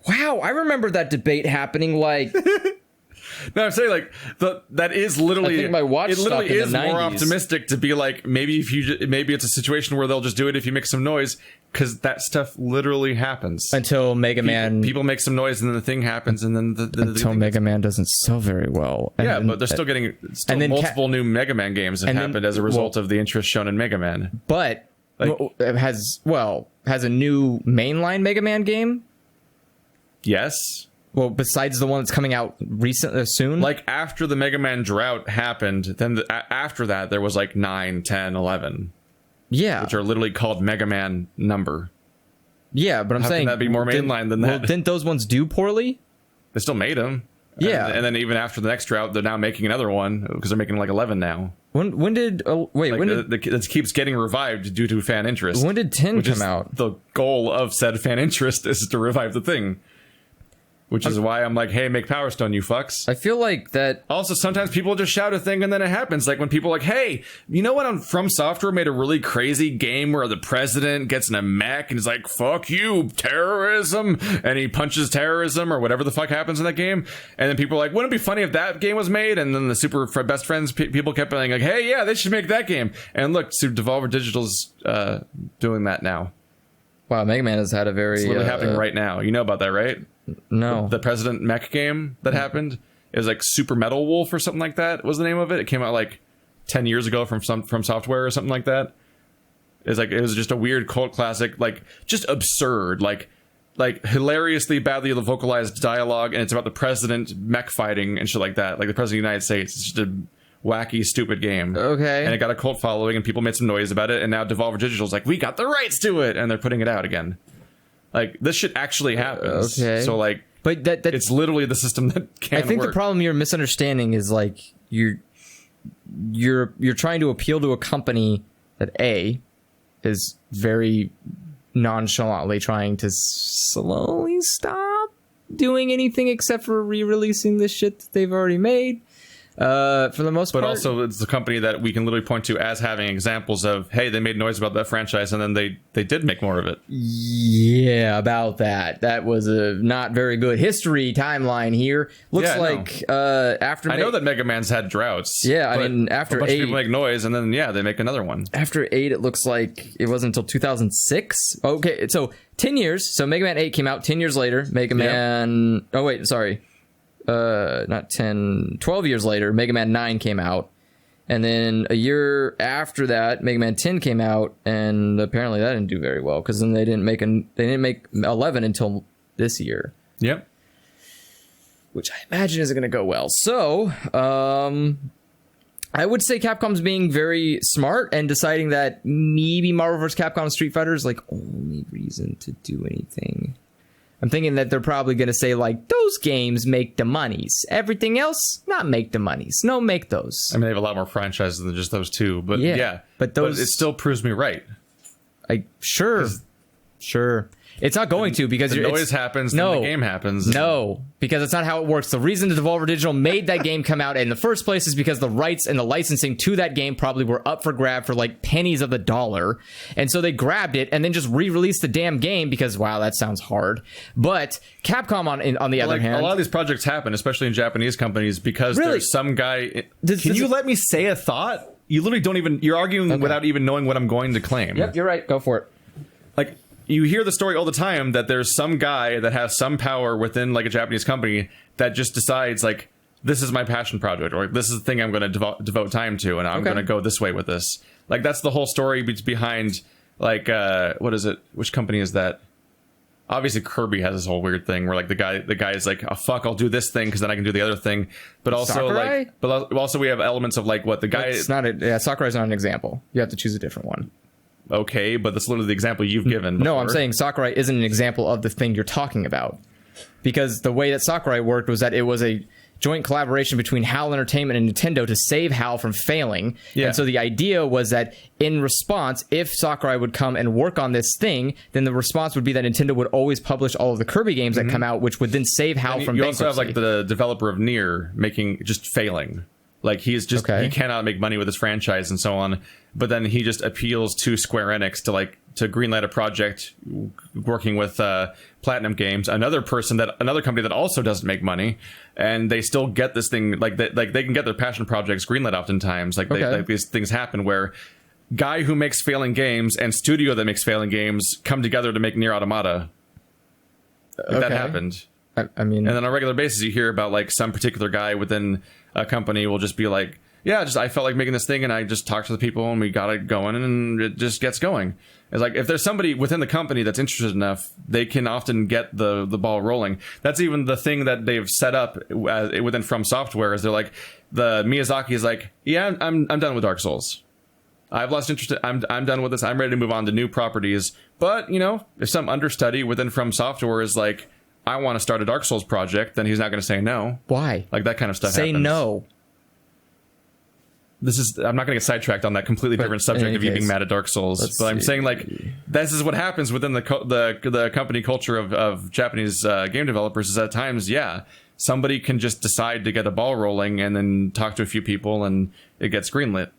Wow, I remember that debate happening like... No, I'm saying like that is literally. I think my watch it literally in is the more 90s. optimistic to be like maybe it's a situation where they'll just do it if you make some noise, because that stuff literally happens until Mega Man. People make some noise and then the thing happens and then until Mega Man doesn't sell very well. And but they're still getting multiple new Mega Man games that happened as a result of the interest shown in Mega Man. But it has a new mainline Mega Man game. Yes. Well, besides the one that's coming out soon? Like, after the Mega Man drought happened, then after that, there was like 9, 10, 11. Yeah. Which are literally called Mega Man number. Yeah, but I'm saying... How can that be more mainline than that? Well, didn't those ones do poorly? They still made them. Yeah. And then even after the next drought, they're now making another one, because they're making like 11 now. When did... It keeps getting revived due to fan interest. When did 10 come out? The goal of said fan interest is to revive the thing. Which is why I'm like, hey, make Power Stone, you fucks. I feel like that... Also, sometimes people just shout a thing and then it happens. Like when people are like, hey, you know what? From Software made a really crazy game where the president gets in a mech and is like, fuck you, terrorism. And he punches terrorism or whatever the fuck happens in that game. And then people are like, wouldn't it be funny if that game was made? And then the Super Best Friends people kept being like, hey, yeah, they should make that game. And look, Devolver Digital's doing that now. Wow, Mega Man has had a very... It's literally happening right now. You know about that, right? No. The President mech game that happened. It was like Super Metal Wolf or something like that was the name of it. It came out like 10 years ago from Software or something like that. It was just a weird cult classic, like just absurd, like hilariously badly vocalized dialogue, and it's about the president mech fighting and shit like that, like the president of the United States. It's just a wacky, stupid game. Okay. And it got a cult following, and people made some noise about it, and now Devolver Digital's like, we got the rights to it, and they're putting it out again. Like, this shit actually happens. Okay. So, like, but that it's literally the system that can I think work. the problem you're misunderstanding is, like, you're trying to appeal to a company that, A, is very nonchalantly trying to slowly stop doing anything except for re-releasing the shit that they've already made. For the most part. But also, it's the company that we can literally point to as having examples of, hey, they made noise about that franchise, and then they did make more of it. Yeah, about that. That was a not very good history timeline here. Looks like after... I know that Mega Man's had droughts. Yeah, I mean, after 8... a bunch of people make noise, and then, they make another one. After 8, it looks like it wasn't until 2006. Okay, so 10 years. So Mega Man 8 came out 10 years later. Mega Man... Oh, wait, sorry. Not 10, 12 years later, Mega Man 9 came out. And then a year after that, Mega Man 10 came out, and apparently that didn't do very well, because then they didn't make 11 until this year. Yep. Which I imagine isn't going to go well. So, I would say Capcom's being very smart and deciding that maybe Marvel vs. Capcom Street Fighter is like only reason to do anything. I'm thinking that they're probably going to say, like, those games make the monies. Everything else, not make the monies. No, make those. I mean, they have a lot more franchises than just those two, but But those... But it still proves me right. Sure. It's not going to, because the noise happens, then the game happens. No, because that's not how it works. The reason the Devolver Digital made that game come out in the first place is because the rights and the licensing to that game probably were up for grab for like pennies of the dollar. And so they grabbed it and then just re-released the damn game because, wow, that sounds hard. But Capcom, on the other hand... A lot of these projects happen, especially in Japanese companies, because there's some guy... Can you let me say a thought? You literally don't even... You're arguing without even knowing what I'm going to claim. Yep, you're right. Go for it. Like... You hear the story all the time that there's some guy that has some power within like a Japanese company that just decides like, this is my passion project, or this is the thing I'm going to devote time to, and I'm going to go this way with this. Like, that's the whole story behind like, what is it? Which company is that? Obviously Kirby has this whole weird thing where like the guy is like, oh fuck, I'll do this thing because then I can do the other thing. But also Sakurai? but also we have elements of like what the guy... Sakurai's not an example. You have to choose a different one. Okay, but that's literally the example you've given before. No, I'm saying Sakurai isn't an example of the thing you're talking about. Because the way that Sakurai worked was that it was a joint collaboration between HAL Entertainment and Nintendo to save HAL from failing. Yeah. And so the idea was that in response, if Sakurai would come and work on this thing, then the response would be that Nintendo would always publish all of the Kirby games that come out, which would then save HAL from bankruptcy. You also have like the developer of Nier just failing. Like he's just he cannot make money with his franchise and so on. But then he just appeals to Square Enix to greenlight a project working with Platinum Games, another company that also doesn't make money, and they still get this thing like they can get their passion projects greenlit oftentimes. Like these things happen where guy who makes failing games and studio that makes failing games come together to make Nier Automata. That happened. I mean, and then on a regular basis, you hear about like some particular guy within a company will just be like, yeah, I felt like making this thing and I just talked to the people and we got it going and it just gets going. It's like if there's somebody within the company that's interested enough, they can often get the ball rolling. That's even the thing that they've set up within From Software is they're like, the Miyazaki is like, yeah, I'm done with Dark Souls. I've lost interest. I'm done with this. I'm ready to move on to new properties. But, if some understudy within From Software is like, I want to start a Dark Souls project, then he's not going to say no. Why? Like that kind of stuff Say happens. no. I'm not going to get sidetracked on that completely different subject of you being mad at Dark Souls. But I'm saying like this is what happens within the company culture of Japanese game developers is at times, somebody can just decide to get a ball rolling and then talk to a few people and it gets greenlit.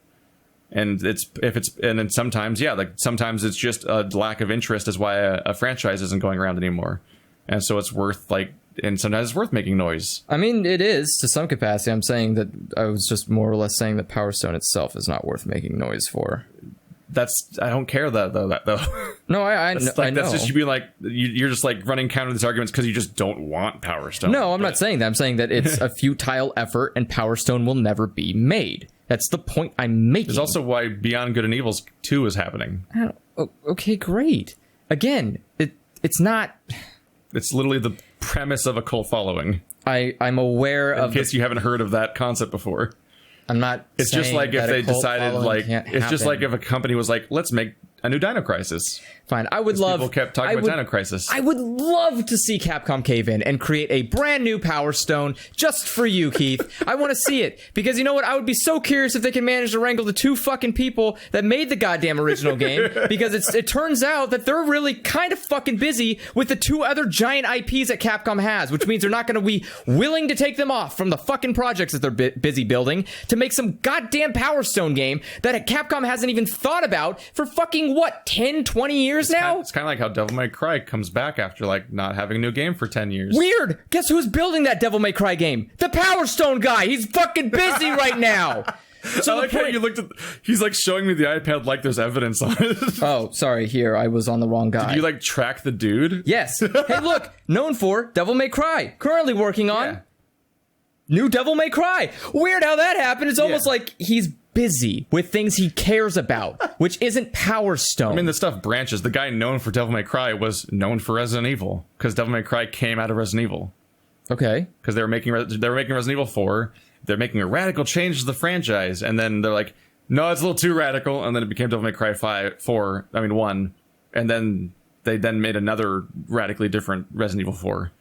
And then sometimes it's just a lack of interest is why a franchise isn't going around anymore. And so it's worth and sometimes it's worth making noise. I mean, it is to some capacity. I'm saying that I was just more or less saying that Power Stone itself is not worth making noise for. I don't care though. No, I know. That's just you being like you're just like running counter to these arguments because you just don't want Power Stone. No, I'm not saying that. I'm saying that it's a futile effort and Power Stone will never be made. That's the point I'm making. There's also why Beyond Good and Evil 2 is happening. Okay, great. Again, it's not. It's literally the premise of a cult following. I'm aware of. In case you haven't heard of that concept before. I'm not. It's just like if they decided, it's just like if a company was like, let's make a new Dino Crisis. Fine, I would love. People kept talking about Dino Crisis. I would love to see Capcom cave in and create a brand new Power Stone just for you, Keith. I want to see it because you know what? I would be so curious if they can manage to wrangle the two fucking people that made the goddamn original game. Because it turns out that they're really kind of fucking busy with the two other giant IPs that Capcom has, which means they're not going to be willing to take them off from the fucking projects that they're busy building to make some goddamn Power Stone game that Capcom hasn't even thought about for fucking what, 10, 20 years now? It's kind of like how Devil May Cry comes back after like not having a new game for 10 years. Weird. Guess who's building that Devil May Cry game? The Power Stone guy. He's fucking busy right now. So I like how you looked at. He's like showing me the iPad like there's evidence on it. Oh, sorry. Here, I was on the wrong guy. Did you like track the dude? Yes. Hey, look. Known for Devil May Cry. Currently working on new Devil May Cry. Weird how that happened. It's almost like he's busy with things he cares about, which isn't Power Stone. I mean, the stuff branches. The guy known for Devil May Cry was known for Resident Evil because Devil May Cry came out of Resident Evil. Okay. Because they were making Resident Evil 4. They're making a radical change to the franchise, and then they're like, no, it's a little too radical, and then it became Devil May Cry 1, and then they made another radically different Resident Evil 4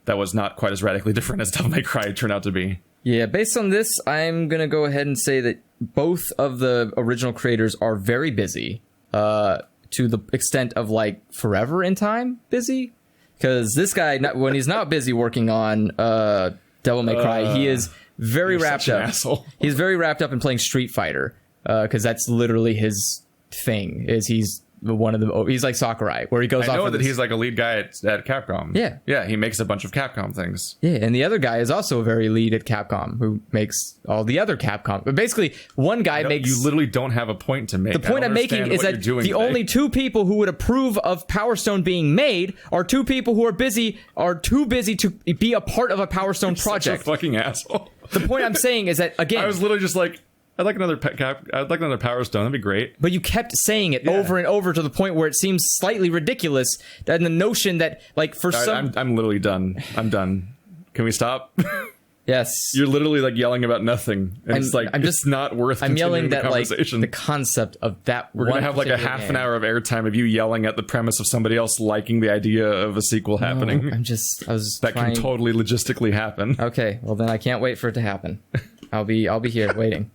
that was not quite as radically different as Devil May Cry turned out to be. Yeah, based on this, I'm going to go ahead and say that both of the original creators are very busy, to the extent of like forever in time busy. Because this guy, when he's not busy working on Devil May Cry, he is very wrapped up. He's very wrapped up in playing Street Fighter, because that's literally his thing. He's like Sakurai, where he goes off. I know that he's like a lead guy at Capcom. Yeah, he makes a bunch of Capcom things. Yeah, and the other guy is also a very lead at Capcom, who makes all the other Capcom. But basically, one guy makes. You literally don't have a point to make. The point I'm making is that the only two people who would approve of Power Stone being made are two people who are too busy to be a part of a Power Stone project. Such a fucking asshole. The point I'm saying is that again, I was literally just like, I'd like another Power Stone. That'd be great. But you kept saying it over and over to the point where it seems slightly ridiculous. And the notion that, like, for some, I'm literally done. I'm done. Can we stop? Yes. You're literally like yelling about nothing, and it's not worth. I'm yelling the that like conversation. the concept of that. We're gonna have like a half an hour of airtime of you yelling at the premise of somebody else liking the idea of a sequel happening. Can totally logistically happen. Okay, well then I can't wait for it to happen. I'll be here waiting.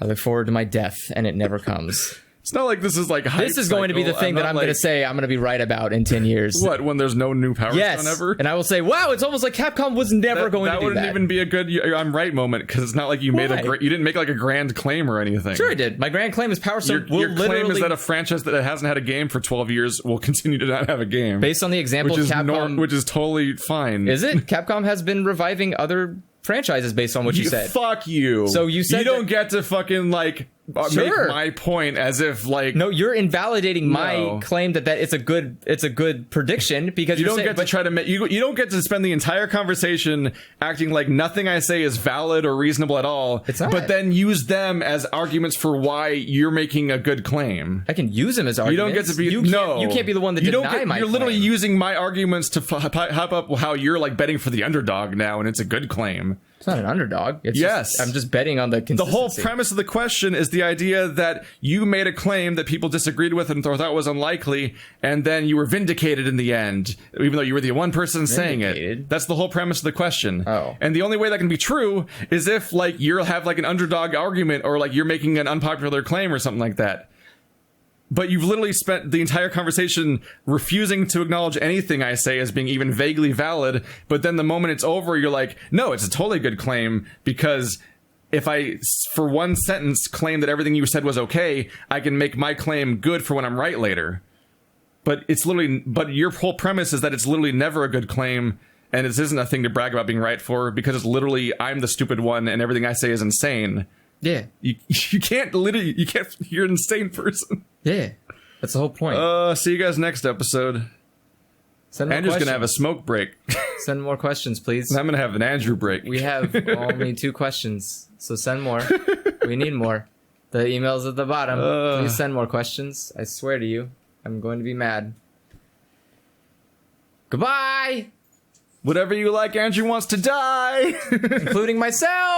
I look forward to my death, and it never comes. It's not like this is like this is going to be the thing that I'm going to say I'm going to be right about in 10 years. What, when there's no new Power Stone ever? And I will say, wow, it's almost like Capcom was never going to do that. That wouldn't even be a good I'm right moment, because it's not like you you didn't make like a grand claim or anything. Sure I did. My grand claim is Power Stone your claim is that a franchise that hasn't had a game for 12 years will continue to not have a game. Based on the example of Capcom. Which is totally fine. Is it? Capcom has been reviving other franchises based on what you said. Fuck you. So you said you don't get to fucking like make my point as if like no, you're invalidating my claim that it's a good prediction, because you don't get to try to make you don't get to spend the entire conversation acting like nothing I say is valid or reasonable at all. It's not. But then use them as arguments for why you're making a good claim. I can use them as arguments. You don't get to be you can't be the one that deny my. You're literally claim. using my arguments to hype up how you're like betting for the underdog now, and it's a good claim. It's not an underdog. It's I'm just betting on the consistency. The whole premise of the question is the idea that you made a claim that people disagreed with and thought was unlikely, and then you were vindicated in the end, even though you were the one person saying it. That's the whole premise of the question. Oh. And the only way that can be true is if like you'll have like an underdog argument, or like you're making an unpopular claim or something like that. But you've literally spent the entire conversation refusing to acknowledge anything I say as being even vaguely valid. But then the moment it's over, you're like, no, it's a totally good claim, because if I, for one sentence, claim that everything you said was okay, I can make my claim good for when I'm right later. But your whole premise is that it's literally never a good claim, and this isn't a thing to brag about being right for, because it's literally, I'm the stupid one and everything I say is insane. Yeah. You can't, you're an insane person. Yeah. That's the whole point. See you guys next episode. Andrew's going to have a smoke break. Send more questions, please. And I'm going to have an Andrew break. We have only 2 questions, so send more. We need more. The email's at the bottom. Please send more questions. I swear to you, I'm going to be mad. Goodbye! Whatever you like, Andrew wants to die! Including myself!